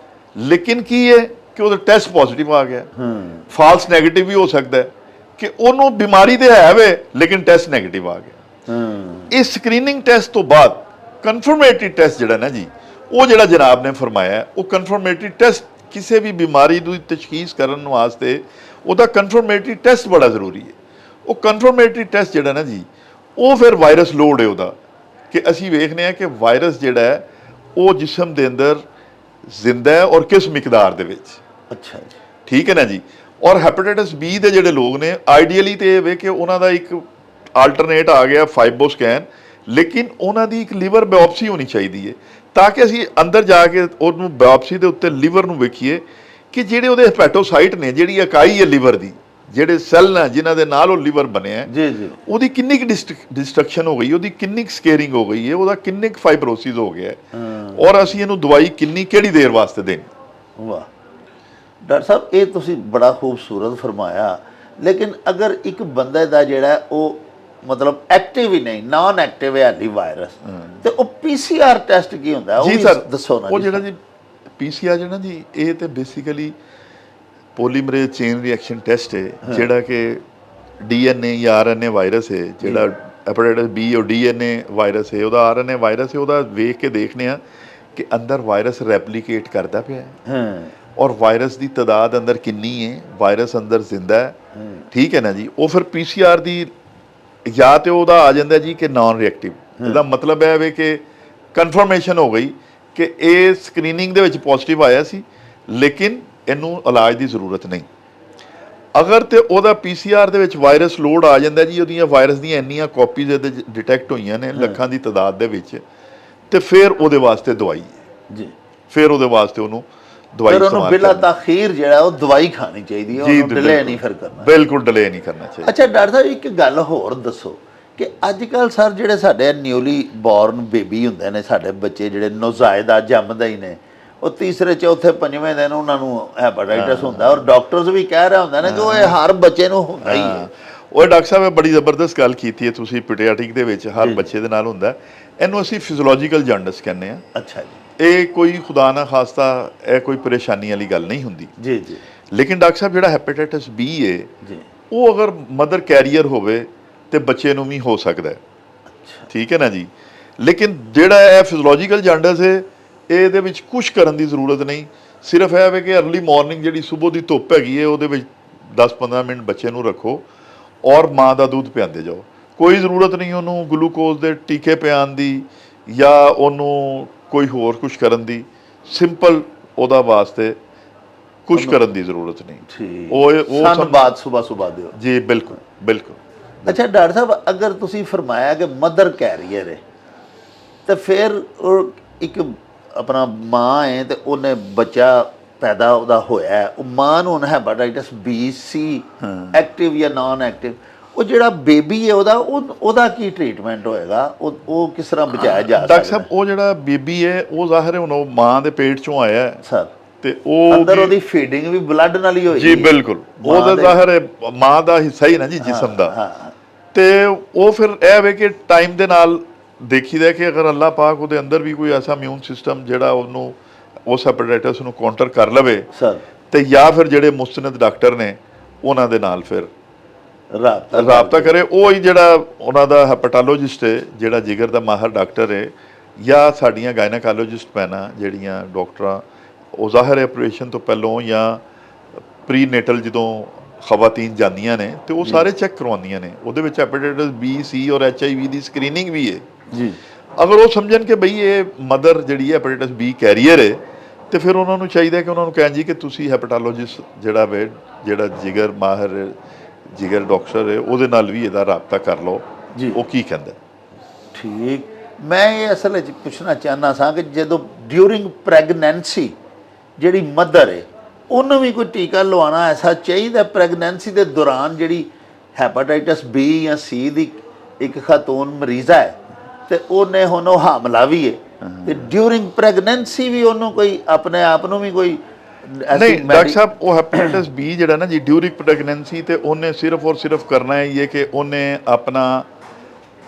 ਲੇਕਿਨ ਕੀ ਹੈ ਕਿ ਉਹਦਾ ਟੈਸਟ ਪੋਜ਼ਿਟਿਵ ਆ ਗਿਆ। ਫਾਲਸ ਨੈਗੇਟਿਵ ਵੀ ਹੋ ਸਕਦਾ ਹੈ ਕਿ ਉਹਨੂੰ ਬਿਮਾਰੀ ਤੇ ਹੈ ਵੇ ਲੇਕਿਨ ਟੈਸਟ ਨੈਗੇਟਿਵ ਆ ਗਿਆ। ਇਸ ਸਕਰੀਨਿੰਗ ਟੈਸਟ ਤੋਂ ਬਾਅਦ ਕਨਫਰਮੇਟਰੀ ਟੈਸਟ ਜਿਹੜਾ ਨਾ ਜੀ, ਉਹ ਜਿਹੜਾ ਜਨਾਬ ਨੇ ਫਰਮਾਇਆ, ਉਹ ਕਨਫਰਮੇਟਰੀ ਟੈਸਟ ਕਿਸੇ ਵੀ ਬਿਮਾਰੀ ਦੀ ਤਸ਼ਖੀਸ ਕਰਨ ਵਾਸਤੇ ਉਹਦਾ ਕਨਫਰਮੇਟਰੀ ਟੈਸਟ ਬੜਾ ਜ਼ਰੂਰੀ ਹੈ। ਉਹ ਕਨਫਰਮੇਟਰੀ ਟੈਸਟ ਜਿਹੜਾ ਨਾ ਜੀ, ਉਹ ਫਿਰ ਵਾਇਰਸ ਲੋਡ ਹੈ ਉਹਦਾ, ਕਿ ਅਸੀਂ ਵੇਖਦੇ ਹਾਂ ਕਿ ਵਾਇਰਸ ਜਿਹੜਾ ਹੈ ਉਹ ਜਿਸਮ ਦੇ ਅੰਦਰ ਜ਼ਿੰਦਾ ਹੈ ਔਰ ਕਿਸ ਮਿਕਦਾਰ ਦੇ ਵਿੱਚ। ਅੱਛਾ ਜੀ, ਠੀਕ ਹੈ ਨਾ ਜੀ। ਔਰ ਹੈਪੇਟਾਈਟਸ ਬੀ ਦੇ ਜਿਹੜੇ ਲੋਕ ਨੇ, ਆਈਡੀਅਲੀ ਤੇ ਇਹ ਵੇ ਕਿ ਉਹਨਾਂ ਦਾ ਇੱਕ ਆਲਟਰਨੇਟ ਆ ਗਿਆ ਫਾਈਬੋ ਸਕੈਨ, ਲੇਕਿਨ ਉਹਨਾਂ ਦੀ ਇੱਕ ਲੀਵਰ ਬਾਇਓਪਸੀ ਹੋਣੀ ਚਾਹੀਦੀ ਹੈ ਤਾਂ ਕਿ ਅਸੀਂ ਅੰਦਰ ਜਾ ਕੇ ਉਹਨੂੰ ਬਾਇਓਪਸੀ ਦੇ ਉੱਤੇ ਲੀਵਰ ਨੂੰ ਵੇਖੀਏ ਕਿ ਜਿਹੜੇ ਉਹਦੇ ਹੈਪੇਟੋਸਾਈਟ ਨੇ, ਜਿਹੜੀ ਇਕਾਈ ਹੈ ਲੀਵਰ ਦੀ, ਜਿਹੜੇ ਸੈੱਲ ਨੇ ਜਿਨ੍ਹਾਂ ਦੇ ਨਾਲ ਉਹ ਲੀਵਰ ਬਣਿਆ ਜੀ ਜੀ, ਉਹਦੀ ਕਿੰਨੀ ਕੁ ਡਿਸਟਰਕਸ਼ਨ ਹੋ ਗਈ, ਉਹਦੀ ਕਿੰਨੀ ਕੁ ਸਕੇਰਿੰਗ ਹੋ ਗਈ ਹੈ, ਉਹਦਾ ਕਿੰਨੇ ਕੁ ਫਾਈਬਰੋਸਿਸ ਹੋ ਗਿਆ ਔਰ ਅਸੀਂ ਇਹਨੂੰ ਦਵਾਈ ਕਿੰਨੀ ਕਿਹੜੀ ਦੇਰ ਵਾਸਤੇ ਦੇਣੀ। ਵਾਹ ਡਾਕਟਰ ਸਾਹਿਬ, ਇਹ ਤੁਸੀਂ ਬੜਾ ਖੂਬਸੂਰਤ ਫਰਮਾਇਆ। ਲੇਕਿਨ ਅਗਰ ਇੱਕ ਬੰਦੇ ਦਾ ਜਿਹੜਾ ਉਹ ਮਤਲਬ ਐਕਟਿਵ ਹੀ ਨਹੀਂ, ਨਾਨ ਐਕਟਿਵ ਹੈ ਹਾਲੀ ਵਾਇਰਸ, ਤੇ ਉਹ ਪੀਸੀਆਰ ਟੈਸਟ ਕੀ ਹੁੰਦਾ ਉਹ ਜੀ ਸਰ ਦੱਸੋ ਨਾ। ਉਹ ਜਿਹੜਾ ਜੀ ਪੀਸੀਆਰ ਜਿਹੜਾ ਜੀ, ਇਹ ਤੇ ਬੇਸਿਕਲੀ ਪੋਲੀਮਰੇਜ਼ ਚੇਨ ਰਿਐਕਸ਼ਨ ਟੈਸਟ ਹੈ, ਜਿਹੜਾ ਕਿ ਡੀਐਨਏ ਜਾਂ ਆਰਐਨਏ ਵਾਇਰਸ ਹੈ, ਜਿਹੜਾ ਹੈਪੇਟਾਈਟਸ ਬੀ ਉਹ ਡੀਐਨਏ ਵਾਇਰਸ ਹੈ, ਉਹਦਾ ਆਰਐਨਏ ਵਾਇਰਸ ਹੈ, ਉਹਦਾ ਵੇਖ ਕੇ ਦੇਖਦੇ ਆ ਕਿ ਅੰਦਰ ਵਾਇਰਸ ਰੈਪਲੀਕੇਟ ਕਰਦਾ ਪਿਆ ਹੈ ਔਰ ਵਾਇਰਸ ਦੀ ਤਾਦਾਦ ਅੰਦਰ ਕਿੰਨੀ ਹੈ, ਵਾਇਰਸ ਅੰਦਰ ਜ਼ਿੰਦਾ ਹੈ, ਠੀਕ ਹੈ ਨਾ ਜੀ। ਉਹ ਫਿਰ ਪੀਸੀਆਰ ਦੀ ਜਾਂ ਤੇ ਉਹਦਾ ਆ ਜਾਂਦਾ ਜੀ ਕਿ ਨਾਨ ਰਿਐਕਟਿਵ, ਇਹਦਾ ਮਤਲਬ ਹੈ ਵੇ ਕਿ ਕਨਫਰਮੇਸ਼ਨ ਹੋ ਗਈ ਕਿ ਇਹ ਸਕਰੀਨਿੰਗ ਦੇ ਵਿੱਚ ਪੋਜ਼ਿਟਿਵ ਆਇਆ ਸੀ ਲੇਕਿਨ ਇਹਨੂੰ ਇਲਾਜ ਦੀ ਜ਼ਰੂਰਤ ਨਹੀਂ। ਅਗਰ ਤੇ ਉਹਦਾ ਪੀਸੀਆਰ ਦੇ ਵਿੱਚ ਵਾਇਰਸ ਲੋਡ ਆ ਜਾਂਦਾ ਜੀ, ਉਹਦੀਆਂ ਵਾਇਰਸ ਦੀਆਂ ਇੰਨੀਆਂ ਕਾਪੀਜ਼ ਇਹਦੇ ਡਿਟੈਕਟ ਹੋਈਆਂ ਨੇ ਲੱਖਾਂ ਦੀ ਤਾਦਾਦ ਦੇ ਵਿੱਚ, ਤੇ ਫਿਰ ਉਹਦੇ ਵਾਸਤੇ ਦਵਾਈ ਜੀ, ਫਿਰ ਉਹਦੇ ਵਾਸਤੇ ਉਹਨੂੰ ਦਵਾਈ ਉਹਨੂੰ ਬਿਲਾ ਤਾਖੀਰ ਜਿਹੜਾ ਉਹ ਦਵਾਈ ਖਾਣੀ ਚਾਹੀਦੀ ਹੈ, ਉਹਨੂੰ ਡਿਲੇ ਨਹੀਂ ਫਿਰ ਕਰਨਾ, ਬਿਲਕੁਲ ਡਿਲੇ ਨਹੀਂ ਕਰਨਾ ਚਾਹੀਦਾ। ਅੱਛਾ ਡਾਕਟਰ ਸਾਹਿਬ, ਇੱਕ ਗੱਲ ਹੋਰ ਦੱਸੋ ਕਿ ਅੱਜ ਕੱਲ੍ਹ ਸਰ ਜਿਹੜੇ ਸਾਡੇ ਨਿਊਲੀ ਬੋਰਨ ਬੇਬੀ ਹੁੰਦੇ ਨੇ, ਸਾਡੇ ਬੱਚੇ ਜਿਹੜੇ ਨੌਜ਼ਾਇਦਾ ਜੰਮਦੇ ਹੀ ਨੇ, ਉਹ ਤੀਸਰੇ ਚੌਥੇ ਪੰਜਵੇਂ ਦਿਨ ਉਹਨਾਂ ਨੂੰ ਹੈਪੇਟਾਈਟਸ ਹੁੰਦਾ ਔਰ ਡਾਕਟਰਸ ਵੀ ਕਹਿ ਰਹੇ ਹੁੰਦੇ ਨੇ ਕਿ ਉਹ ਇਹ ਹਰ ਬੱਚੇ ਨੂੰ ਹੁੰਦਾ ਹੀ ਹੈ। ਉਹ ਡਾਕਟਰ ਸਾਹਿਬ ਨੇ ਬੜੀ ਜ਼ਬਰਦਸਤ ਗੱਲ ਕੀਤੀ ਹੈ ਤੁਸੀਂ, ਪੀਡੀਆਟ੍ਰਿਕ ਦੇ ਵਿੱਚ ਹਰ ਬੱਚੇ ਦੇ ਨਾਲ ਹੁੰਦਾ, ਇਹਨੂੰ ਅਸੀਂ ਫਿਜ਼ੀਓਲੋਜੀਕਲ ਜੌਂਡਿਸ ਕਹਿੰਦੇ ਆ। ਅੱਛਾ ਜੀ। ਇਹ ਕੋਈ ਖੁਦਾ ਨਾ ਖਾਸਤਾ ਇਹ ਕੋਈ ਪਰੇਸ਼ਾਨੀ ਵਾਲੀ ਗੱਲ ਨਹੀਂ ਹੁੰਦੀ ਜੀ ਜੀ। ਲੇਕਿਨ ਡਾਕਟਰ ਸਾਹਿਬ ਜਿਹੜਾ ਹੈਪੇਟਾਈਟਸ ਬੀ ਹੈ ਉਹ ਅਗਰ ਮਦਰ ਕੈਰੀਅਰ ਹੋਵੇ ਤੇ ਬੱਚੇ ਨੂੰ ਵੀ ਹੋ ਸਕਦਾ ਹੈ। ਠੀਕ ਹੈ ਨਾ ਜੀ। ਲੇਕਿਨ ਜਿਹੜਾ ਇਹ ਫਿਜ਼ੀਓਲੋਜੀਕਲ ਜੌਂਡਿਸ ਹੈ, ਇਹਦੇ ਵਿੱਚ ਕੁਛ ਕਰਨ ਦੀ ਜ਼ਰੂਰਤ ਨਹੀਂ। ਸਿਰਫ ਇਹ ਹੈ ਕਿ ਅਰਲੀ ਮਾਰਨਿੰਗ ਜਿਹੜੀ ਸਵੇਰ ਦੀ ਧੁੱਪ ਹੈਗੀ ਹੈ, ਉਹਦੇ ਵਿੱਚ 10-15 ਮਿੰਟ ਬੱਚੇ ਨੂੰ ਰੱਖੋ ਔਰ ਮਾਂ ਦਾ ਦੁੱਧ ਪਿਆਉਂਦੇ ਜਾਓ। ਕੋਈ ਜ਼ਰੂਰਤ ਨਹੀਂ ਉਹਨੂੰ ਗਲੂਕੋਜ਼ ਦੇ ਟੀਕੇ ਪਿਆਉਣ ਦੀ ਜਾਂ ਉਹਨੂੰ ਕੋਈ ਹੋਰ ਕੁਛ ਕਰਨ ਦੀ। ਸਿੰਪਲ ਉਹਦਾ ਵਾਸਤੇ ਕੁਛ ਕਰਨ ਦੀ ਜ਼ਰੂਰਤ ਨਹੀਂ। ਠੀਕ, ਉਹ ਸਨ ਬਾਅਦ ਸੁਬਾ ਦਿਓ ਜੀ। ਬਿਲਕੁਲ ਬਿਲਕੁਲ। ਅੱਛਾ ਡਾਕਟਰ ਸਾਹਿਬ, ਅਗਰ ਤੁਸੀਂ ਫਰਮਾਇਆ ਕਿ ਮਦਰ ਕੈਰੀਅਰ ਹੈ, ਤਾਂ ਫਿਰ ਉਹ ਇੱਕ ਆਪਣਾ ਮਾਂ ਹੈ ਤੇ ਉਹਨੇ ਬੱਚਾ ਪੈਦਾ ਉਹਦਾ ਹੋਇਆ, ਉਹ ਮਾਂ ਨੂੰ ਹੁਣ ਹੈਪਾਟਾਈਟਸ ਬੀ ਸੀ ਐਕਟਿਵ ਜਾਂ ਨਾਨ ਐਕਟਿਵ, ਉਹ ਜਿਹੜਾ ਬੇਬੀ ਹੈ ਉਹਦਾ ਕੀ ਟ੍ਰੀਟਮੈਂਟ ਹੋਏਗਾ? ਉਹ ਕਿਸ ਤਰ੍ਹਾਂ ਬਚਾਇਆ ਜਾ ਸਕਦਾ? ਡਾਕਟਰ ਸਾਹਿਬ, ਉਹ ਜਿਹੜਾ ਬੇਬੀ ਹੈ ਉਹ ਜ਼ਾਹਿਰ ਹੈ ਹੁਣ ਉਹ ਮਾਂ ਦੇ ਪੇਟ ਚੋਂ ਆਇਆ ਹੈ ਸਰ, ਤੇ ਉਹ ਅੰਦਰ ਉਹਦੀ ਫੀਡਿੰਗ ਵੀ ਬਲੱਡ ਨਾਲ ਹੀ ਹੋਈ ਜੀ। ਬਿਲਕੁਲ, ਉਹਦਾ ਜ਼ਾਹਿਰ ਹੈ ਮਾਂ ਦਾ ਹਿੱਸਾ ਹੀ ਨਾ ਜੀ ਜਿਸਮ ਦਾ। ਤੇ ਉਹ ਫਿਰ ਇਹ ਵੇ ਕਿ ਟਾਈਮ ਦੇ ਨਾਲ ਦੇਖੀਦਾ ਕਿ ਅਗਰ ਅੱਲਾਹ ਪਾਕ ਉਹਦੇ ਅੰਦਰ ਵੀ ਕੋਈ ਐਸਾ ਇਮਿਊਨ ਸਿਸਟਮ ਜਿਹੜਾ ਉਹਨੂੰ ਉਸ ਹੈਪੇਟਾਈਟਸ ਨੂੰ ਕਾਊਂਟਰ ਕਰ ਲਵੇ ਸਰ, ਤੇ ਜਾਂ ਫਿਰ ਜਿਹੜੇ ਮੁਸਤਨਦ ਡਾਕਟਰ ਨੇ ਉਹਨਾਂ ਦੇ ਨਾਲ ਫਿਰ ਰਾਬਤਾ ਕਰੇ। ਉਹ ਹੀ ਜਿਹੜਾ ਉਹਨਾਂ ਦਾ ਹੈਪੇਟੋਲੋਜਿਸਟ ਹੈ, ਜਿਹੜਾ ਜਿਗਰ ਦਾ ਮਾਹਰ ਡਾਕਟਰ ਹੈ, ਜਾਂ ਸਾਡੀਆਂ ਗਾਇਨੇਕੋਲੋਜਿਸਟ ਭੈਣਾਂ ਜਿਹੜੀਆਂ ਡਾਕਟਰਾਂ, ਉਹ ਜ਼ਾਹਿਰ ਹੈ ਆਪਰੇਸ਼ਨ ਤੋਂ ਪਹਿਲਾਂ ਜਾਂ ਪ੍ਰੀ ਨੇਟਲ ਜਦੋਂ ਖਵਾਤੀਨ ਜਾਂਦੀਆਂ ਨੇ ਤੇ ਉਹ ਸਾਰੇ ਚੈੱਕ ਕਰਵਾਉਂਦੀਆਂ ਨੇ। ਉਹਦੇ ਵਿੱਚ ਹੈਪੇਟਾਈਟਸ ਬੀ, ਸੀ ਔਰ HIV ਦੀ ਸਕਰੀਨਿੰਗ ਵੀ ਹੈ ਜੀ। ਅਗਰ ਉਹ ਸਮਝਣ ਕਿ ਬਈ ਇਹ ਮਦਰ ਜਿਹੜੀ ਹੈ ਹੈਪੇਟਾਈਟਸ ਬੀ ਕੈਰੀਅਰ ਹੈ, ਤੇ ਫਿਰ ਉਹਨਾਂ ਨੂੰ ਚਾਹੀਦਾ ਕਿ ਉਹਨਾਂ ਨੂੰ ਕਹਿਣ ਜੀ ਕਿ ਤੁਸੀਂ ਹੈਪੇਟੋਲੋਜਿਸਟ ਜਿਹੜਾ ਜਿਗਰ ਮਾਹਰ ਜਿਗਰ ਡਾਕਟਰ ਹੈ, ਉਹਦੇ ਨਾਲ ਵੀ ਇਹਦਾ ਰਾਬਤਾ ਕਰ ਲਓ ਜੀ। ਉਹ ਕੀ ਕਹਿੰਦਾ? ਠੀਕ। ਮੈਂ ਇਹ ਅਸਲ ਵਿੱਚ ਪੁੱਛਣਾ ਚਾਹੁੰਦਾ ਸਾਂ ਕਿ ਜਦੋਂ ਡਿਊਰਿੰਗ ਪ੍ਰੈਗਨੈਂਸੀ ਜਿਹੜੀ ਮਦਰ ਹੈ ਉਹਨੂੰ ਵੀ ਕੋਈ ਟੀਕਾ ਲਵਾਉਣਾ ਐਸਾ ਚਾਹੀਦਾ ਪ੍ਰੈਗਨੈਂਸੀ ਦੇ ਦੌਰਾਨ? ਜਿਹੜੀ ਹੈਪਾਟਾਈਟਸ ਬੀ ਜਾਂ ਸੀ ਦੀ ਇੱਕ ਖਾਤੂਨ ਮਰੀਜ਼ਾ ਹੈ ਤੇ ਉਹਨੇ ਹੁਣ ਉਹ ਹਾਮਲਾ ਵੀ ਹੈ, ਤੇ ਡਿਊਰਿੰਗ ਪ੍ਰੈਗਨੈਂਸੀ ਵੀ ਉਹਨੂੰ ਕੋਈ ਆਪਣੇ ਆਪ ਨੂੰ ਵੀ ਕੋਈ ਨਹੀਂ? ਡਾਕਟਰ ਸਾਹਿਬ, ਉਹ ਹੈਪੇਟਾਈਟਸ ਬੀ ਜਿਹੜਾ ਨਾ ਜੀ ਡਿਊਰਿੰਗ ਪ੍ਰੈਗਨੈਂਸੀ, ਤੇ ਉਹਨੇ ਸਿਰਫ ਔਰ ਸਿਰਫ ਕਰਨਾ ਹੈ ਇਹ ਕਿ ਉਹਨੇ ਆਪਣਾ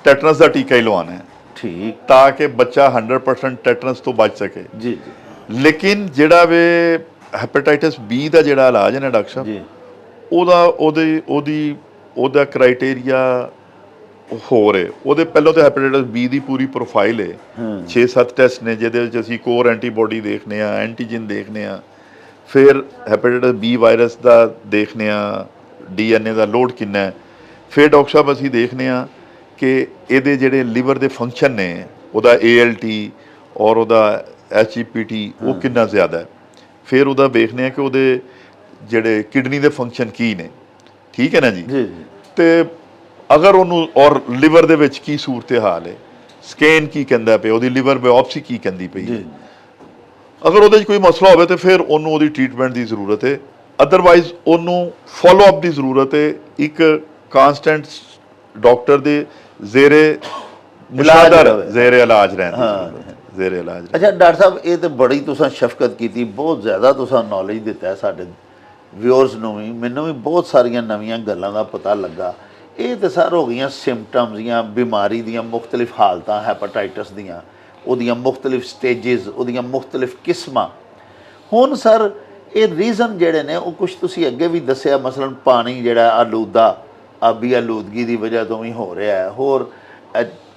ਟੈਟਨਸ ਦਾ ਟੀਕਾ ਹੀ ਲਵਾਉਣਾ ਹੈ। ਠੀਕ, ਤਾਂ ਕਿ ਬੱਚਾ 100% ਟੈਟਨਸ ਤੋਂ ਬਚ ਸਕੇ ਜੀ। ਲੇਕਿਨ ਜਿਹੜਾ ਵੇ ਹੈਪੇਟਾਈਟਸ ਬੀ ਦਾ ਜਿਹੜਾ ਇਲਾਜ ਹੈ ਨਾ ਡਾਕਟਰ ਸਾਹਿਬ, ਉਹਦਾ ਕ੍ਰਾਈਟੇਰੀਆ ਹੋਰ ਹੈ। ਉਹਦੇ ਪਹਿਲਾਂ ਤਾਂ ਹੈਪੇਟਾਈਟਸ ਬੀ ਦੀ ਪੂਰੀ ਪ੍ਰੋਫਾਈਲ ਹੈ, 6-7 ਟੈਸਟ ਨੇ ਜਿਹਦੇ ਵਿੱਚ ਅਸੀਂ ਕੋਰ ਐਂਟੀਬੋਡੀ ਦੇਖਦੇ ਹਾਂ, ਐਂਟੀਜਨ ਦੇਖਦੇ ਹਾਂ, ਫਿਰ ਹੈਪੇਟਾਈਟਸ ਬੀ ਵਾਇਰਸ ਦਾ ਦੇਖਦੇ ਹਾਂ, DNA ਦਾ ਲੋਡ ਕਿੰਨਾ ਹੈ, ਫਿਰ ਡਾਕਟਰ ਸਾਹਿਬ ਅਸੀਂ ਦੇਖਦੇ ਹਾਂ ਕਿ ਇਹਦੇ ਜਿਹੜੇ ਲਿਵਰ ਦੇ ਫੰਕਸ਼ਨ ਨੇ, ਉਹਦਾ ALT ਔਰ ਉਹਦਾ HEPT ਉਹ ਕਿੰਨਾ ਜ਼ਿਆਦਾ ਹੈ, ਫਿਰ ਉਹਦਾ ਵੇਖਦੇ ਹਾਂ ਕਿ ਉਹਦੇ ਜਿਹੜੇ ਕਿਡਨੀ ਦੇ ਫੰਕਸ਼ਨ ਕੀ ਨੇ। ਠੀਕ ਹੈ ਨਾ ਜੀ। ਤੇ ਅਗਰ ਉਹਨੂੰ ਔਰ ਲਿਵਰ ਦੇ ਵਿੱਚ ਕੀ ਸੂਰਤ ਹਾਲ ਹੈ, ਸਕੈਨ ਕੀ ਕਹਿੰਦਾ ਪਿਆ, ਉਹਦੀ ਲਿਵਰ ਬਾਇਓਪਸੀ ਕੀ ਕਹਿੰਦੀ ਪਈ ਹੈ, ਅਗਰ ਉਹਦੇ 'ਚ ਕੋਈ ਮਸਲਾ ਹੋਵੇ ਤਾਂ ਫਿਰ ਉਹਨੂੰ ਉਹਦੀ ਟ੍ਰੀਟਮੈਂਟ ਦੀ ਜ਼ਰੂਰਤ ਹੈ। ਅਦਰਵਾਈਜ਼ ਉਹਨੂੰ ਫੋਲੋ ਅਪ ਦੀ ਜ਼ਰੂਰਤ ਹੈ, ਇੱਕ ਕਾਂਸਟੈਂਟ ਡਾਕਟਰ ਦੇ ਜ਼ੇਰੇ ਇਲਾਜ ਰਹਿਣ ਦੀ ਜ਼ਰੂਰਤ ਹੈ। ਜ਼ੇਰੇ ਇਲਾਜ। ਅੱਛਾ ਡਾਕਟਰ ਸਾਹਿਬ, ਇਹ ਤਾਂ ਬੜੀ ਤੁਸੀਂ ਸ਼ਫਕਤ ਕੀਤੀ, ਬਹੁਤ ਜ਼ਿਆਦਾ ਤੁਸੀਂ ਨੌਲੇਜ ਦਿੱਤਾ ਸਾਡੇ ਵਿਊਅਰਸ ਨੂੰ ਵੀ, ਮੈਨੂੰ ਵੀ ਬਹੁਤ ਸਾਰੀਆਂ ਨਵੀਆਂ ਗੱਲਾਂ ਦਾ ਪਤਾ ਲੱਗਾ। ਇਹ ਤਾਂ ਸਰ ਹੋ ਗਈਆਂ ਸਿੰਪਟਮਸ ਜਾਂ ਬਿਮਾਰੀ ਦੀਆਂ ਮੁਖਤਲਿਫ ਹਾਲਤਾਂ ਹੈਪਾਟਾਈਟਸ ਦੀਆਂ, ਉਹਦੀਆਂ ਮੁਖਤਲਿਫ ਸਟੇਜਿਸ, ਉਹਦੀਆਂ ਮੁਖਤਲਿਫ ਕਿਸਮਾਂ। ਹੁਣ ਸਰ ਇਹ ਰੀਜ਼ਨ ਜਿਹੜੇ ਨੇ ਉਹ ਕੁਛ ਤੁਸੀਂ ਅੱਗੇ ਵੀ ਦੱਸਿਆ, ਮਸਲਨ ਪਾਣੀ ਜਿਹੜਾ ਆਬੀ ਆਲੂਦਗੀ ਦੀ ਵਜ੍ਹਾ ਤੋਂ ਵੀ ਹੋ ਰਿਹਾ ਹੈ। ਹੋਰ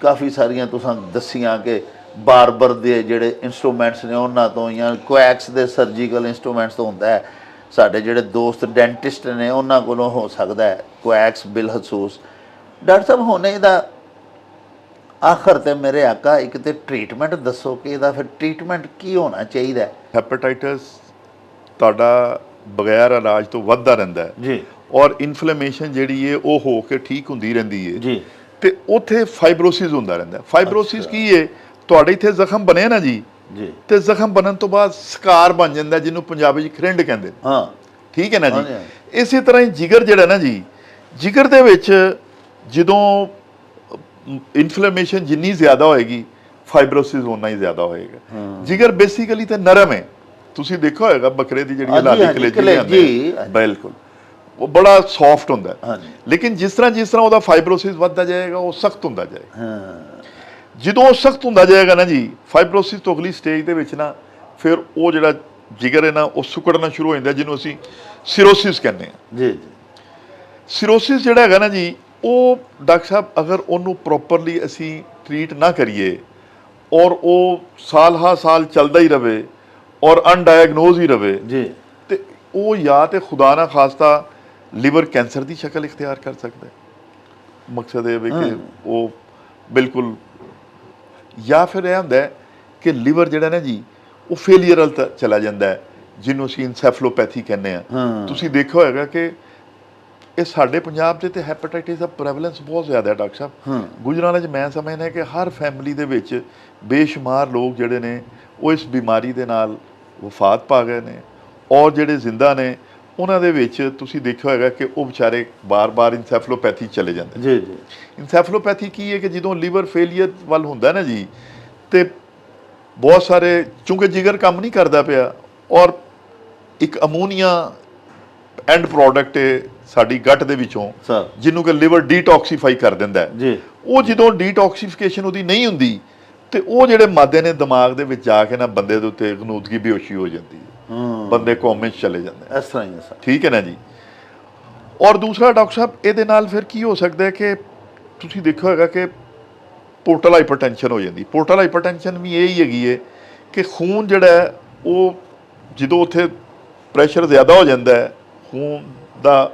ਕਾਫੀ ਸਾਰੀਆਂ ਤੁਸੀਂ ਦੱਸੀਆਂ ਕਿ ਬਾਰਬਰ ਦੇ ਜਿਹੜੇ ਇੰਸਟਰੂਮੈਂਟਸ ਨੇ ਉਹਨਾਂ ਤੋਂ, ਜਾਂ ਕੁਐਕਸ ਦੇ ਸਰਜੀਕਲ ਇੰਸਟਰੂਮੈਂਟਸ ਤੋਂ ਹੁੰਦਾ ਹੈ। ਸਾਡੇ ਜਿਹੜੇ ਦੋਸਤ ਡੈਂਟਿਸਟ ਨੇ ਉਹਨਾਂ ਕੋਲੋਂ ਹੋ ਸਕਦਾ ਹੈ ਕੁਐਕਸ ਬਿਲਖਸੂਸ। ਡਾਕਟਰ ਸਾਹਿਬ, ਹੁਣ ਇਹਦਾ ਆਖਰ ਤੇ ਮੇਰੇ ਆਕਾ ਇੱਕ ਤੇ ਟ੍ਰੀਟਮੈਂਟ ਦੱਸੋ ਕਿ ਇਹਦਾ ਫਿਰ ਟ੍ਰੀਟਮੈਂਟ ਕੀ ਹੋਣਾ ਚਾਹੀਦਾ? ਹੈਪੇਟਾਈਟਸ ਤੁਹਾਡਾ ਬਗੈਰ ਇਲਾਜ ਤੋਂ ਵੱਧਦਾ ਰਹਿੰਦਾ ਹੈ ਜੀ, ਔਰ ਇਨਫਲੇਮੇਸ਼ਨ ਜਿਹੜੀ ਹੈ ਉਹ ਹੋ ਕੇ ਠੀਕ ਹੁੰਦੀ ਰਹਿੰਦੀ ਹੈ ਜੀ, ਤੇ ਉੱਥੇ ਫਾਈਬਰੋਸਿਸ ਹੁੰਦਾ ਰਹਿੰਦਾ। ਫਾਈਬਰੋਸਿਸ ਕੀ ਹੈ? ਤੁਹਾਡੇ ਇੱਥੇ ਜ਼ਖਮ ਬਣਿਆ ਨਾ ਜੀ, ਤੇ ਜ਼ਖਮ ਬਣਨ ਤੋਂ ਬਾਅਦ ਸਕਾਰ ਬਣ ਜਾਂਦਾ, ਜਿਹਨੂੰ ਪੰਜਾਬੀ 'ਚ ਖਰਿੰਡ ਕਹਿੰਦੇ ਨੇ। ਹਾਂ, ਠੀਕ ਹੈ ਨਾ ਜੀ। ਇਸੇ ਤਰ੍ਹਾਂ ਹੀ ਜਿਗਰ ਜਿਹੜਾ ਨਾ ਜੀ, ਜਿਗਰ ਦੇ ਵਿੱਚ ਜਦੋਂ ਇਨਫਲੇਮੇਸ਼ਨ ਜਿੰਨੀ ਜ਼ਿਆਦਾ ਹੋਏਗੀ, ਫਾਈਬਰੋਸਿਸ ਉਨਾ ਹੀ ਜ਼ਿਆਦਾ ਹੋਏਗਾ। ਜਿਗਰ ਬੇਸਿਕਲੀ ਤਾਂ ਨਰਮ ਹੈ, ਤੁਸੀਂ ਦੇਖਿਆ ਹੋਏਗਾ ਬੱਕਰੇ ਦੀ ਜਿਹੜੀ ਲਾਲੀ ਕਲੇਜੀ, ਬਿਲਕੁਲ ਉਹ ਬੜਾ ਸੌਫਟ ਹੁੰਦਾ ਹੈ। ਲੇਕਿਨ ਜਿਸ ਤਰ੍ਹਾਂ ਉਹਦਾ ਫਾਈਬਰੋਸਿਸ ਵੱਧਦਾ ਜਾਏਗਾ ਉਹ ਸਖਤ ਹੁੰਦਾ ਜਾਏਗਾ। ਜਦੋਂ ਉਹ ਸਖਤ ਹੁੰਦਾ ਜਾਏਗਾ ਨਾ ਜੀ, ਫਾਈਬਰੋਸਿਸ ਤੋਂ ਅਗਲੀ ਸਟੇਜ ਦੇ ਵਿੱਚ ਨਾ ਫਿਰ ਉਹ ਜਿਹੜਾ ਜਿਗਰ ਹੈ ਨਾ ਉਹ ਸੁੱਕੜਨਾ ਸ਼ੁਰੂ ਹੋ ਜਾਂਦਾ, ਜਿਹਨੂੰ ਅਸੀਂ ਸਿਰੋਸਿਸ ਕਹਿੰਦੇ ਹਾਂ ਜੀ। ਸਿਰੋਸਿਸ ਜਿਹੜਾ ਹੈਗਾ ਨਾ ਜੀ, ਉਹ ਡਾਕਟਰ ਸਾਹਿਬ ਅਗਰ ਉਹਨੂੰ ਪ੍ਰੋਪਰਲੀ ਅਸੀਂ ਟਰੀਟ ਨਾ ਕਰੀਏ ਔਰ ਉਹ ਸਾਲ ਚੱਲਦਾ ਹੀ ਰਵੇ ਔਰ ਅਨਡਾਇਗਨੋਜ਼ ਹੀ ਰਵੇ ਜੀ, ਤੇ ਉਹ ਜਾਂ ਤੇ ਖੁਦਾ ਨਾ ਖਾਸਤਾ ਲਿਵਰ ਕੈਂਸਰ ਦੀ ਸ਼ਕਲ ਇਖਤਿਆਰ ਕਰ ਸਕਦਾ ਹੈ। ਮਕਸਦ ਇਹ ਵੀ ਕਿ ਉਹ ਬਿਲਕੁਲ, ਜਾਂ ਫਿਰ ਇਹ ਹੁੰਦਾ ਕਿ ਲਿਵਰ ਜਿਹੜਾ ਨਾ ਜੀ ਉਹ ਫੇਲੀਅਰ ਵੱਲ ਚਲਾ ਜਾਂਦਾ ਹੈ, ਜਿਹਨੂੰ ਅਸੀਂ ਇਨਸੈਫਲੋਪੈਥੀ ਕਹਿੰਦੇ ਆ। ਤੁਸੀਂ ਦੇਖਿਆ ਹੋਏਗਾ ਕਿ ਇਹ ਸਾਡੇ ਪੰਜਾਬ ਦੇ ਤੇ ਹੈਪੇਟਾਈਟਿਸ ਦਾ ਪ੍ਰੈਵਲੈਂਸ ਬਹੁਤ ਜ਼ਿਆਦਾ ਹੈ ਡਾਕਟਰ ਸਾਹਿਬ। ਗੁਜਰਾਂਵਾਲੇ 'ਚ ਮੈਂ ਸਮਝਦਾ ਕਿ ਹਰ ਫੈਮਿਲੀ ਦੇ ਵਿੱਚ ਬੇਸ਼ੁਮਾਰ ਲੋਕ ਜਿਹੜੇ ਨੇ ਉਹ ਇਸ ਬਿਮਾਰੀ ਦੇ ਨਾਲ ਵਫਾਤ ਪਾ ਗਏ ਨੇ, ਔਰ ਜਿਹੜੇ ਜ਼ਿੰਦਾ ਨੇ ਉਹਨਾਂ ਦੇ ਵਿੱਚ ਤੁਸੀਂ ਦੇਖਿਆ ਹੋਏਗਾ ਕਿ ਉਹ ਵਿਚਾਰੇ ਬਾਰ-ਬਾਰ ਇਨਸੈਫਲੋਪੈਥੀ ਚਲੇ ਜਾਂਦੇ। ਜੀ ਜੀ। ਇਨਸੈਫਲੋਪੈਥੀ ਕੀ ਹੈ ਕਿ ਜਦੋਂ ਲੀਵਰ ਫੇਲੀਅਰ ਵੱਲ ਹੁੰਦਾ ਨਾ ਜੀ, ਤੇ ਬਹੁਤ ਸਾਰੇ, ਚੂੰਕਿ ਜਿਗਰ ਕੰਮ ਨਹੀਂ ਕਰਦਾ ਪਿਆ ਔਰ ਇੱਕ ਅਮੋਨੀਆ ਐਂਡ ਪ੍ਰੋਡਕਟ ਹੈ ਸਾਡੀ ਗੱਟ ਦੇ ਵਿੱਚੋਂ, ਜਿਹਨੂੰ ਕਿ ਲਿਵਰ ਡੀਟੌਕਸੀਫਾਈ ਕਰ ਦਿੰਦਾ ਜੀ। ਉਹ ਜਦੋਂ ਡੀਟੌਕਸੀਫਿਕੇਸ਼ਨ ਉਹਦੀ ਨਹੀਂ ਹੁੰਦੀ ਤੇ ਉਹ ਜਿਹੜੇ ਮਾਦੇ ਨੇ ਦਿਮਾਗ ਦੇ ਵਿੱਚ ਜਾ ਕੇ ਨਾ ਬੰਦੇ ਦੇ ਉੱਤੇ ਗਨੂਦਗੀ ਬੇਹੋਸ਼ੀ ਹੋ ਜਾਂਦੀ ਹੈ, ਬੰਦੇ ਕੋਮੇ 'ਚ ਚਲੇ ਜਾਂਦੇ। ਇਸ ਤਰ੍ਹਾਂ ਹੀ ਹੈ, ਠੀਕ ਹੈ ਨਾ ਜੀ। ਔਰ ਦੂਸਰਾ ਡਾਕਟਰ ਸਾਹਿਬ, ਇਹਦੇ ਨਾਲ ਫਿਰ ਕੀ ਹੋ ਸਕਦਾ ਹੈ ਕਿ ਤੁਸੀਂ ਦੇਖਿਆ ਹੋਏਗਾ ਕਿ ਪੋਰਟਲ ਹਾਈਪਰਟੈਂਸ਼ਨ ਹੋ ਜਾਂਦੀ। ਪੋਰਟਲ ਹਾਈਪਰਟੈਂਸ਼ਨ ਵੀ ਇਹ ਹੀ ਹੈਗੀ ਹੈ ਕਿ ਖੂਨ ਜਿਹੜਾ ਹੈ ਉਹ ਜਦੋਂ ਉੱਥੇ ਪ੍ਰੈਸ਼ਰ ਜ਼ਿਆਦਾ ਹੋ ਜਾਂਦਾ ਹੈ, ਖੂਨ ਦਾ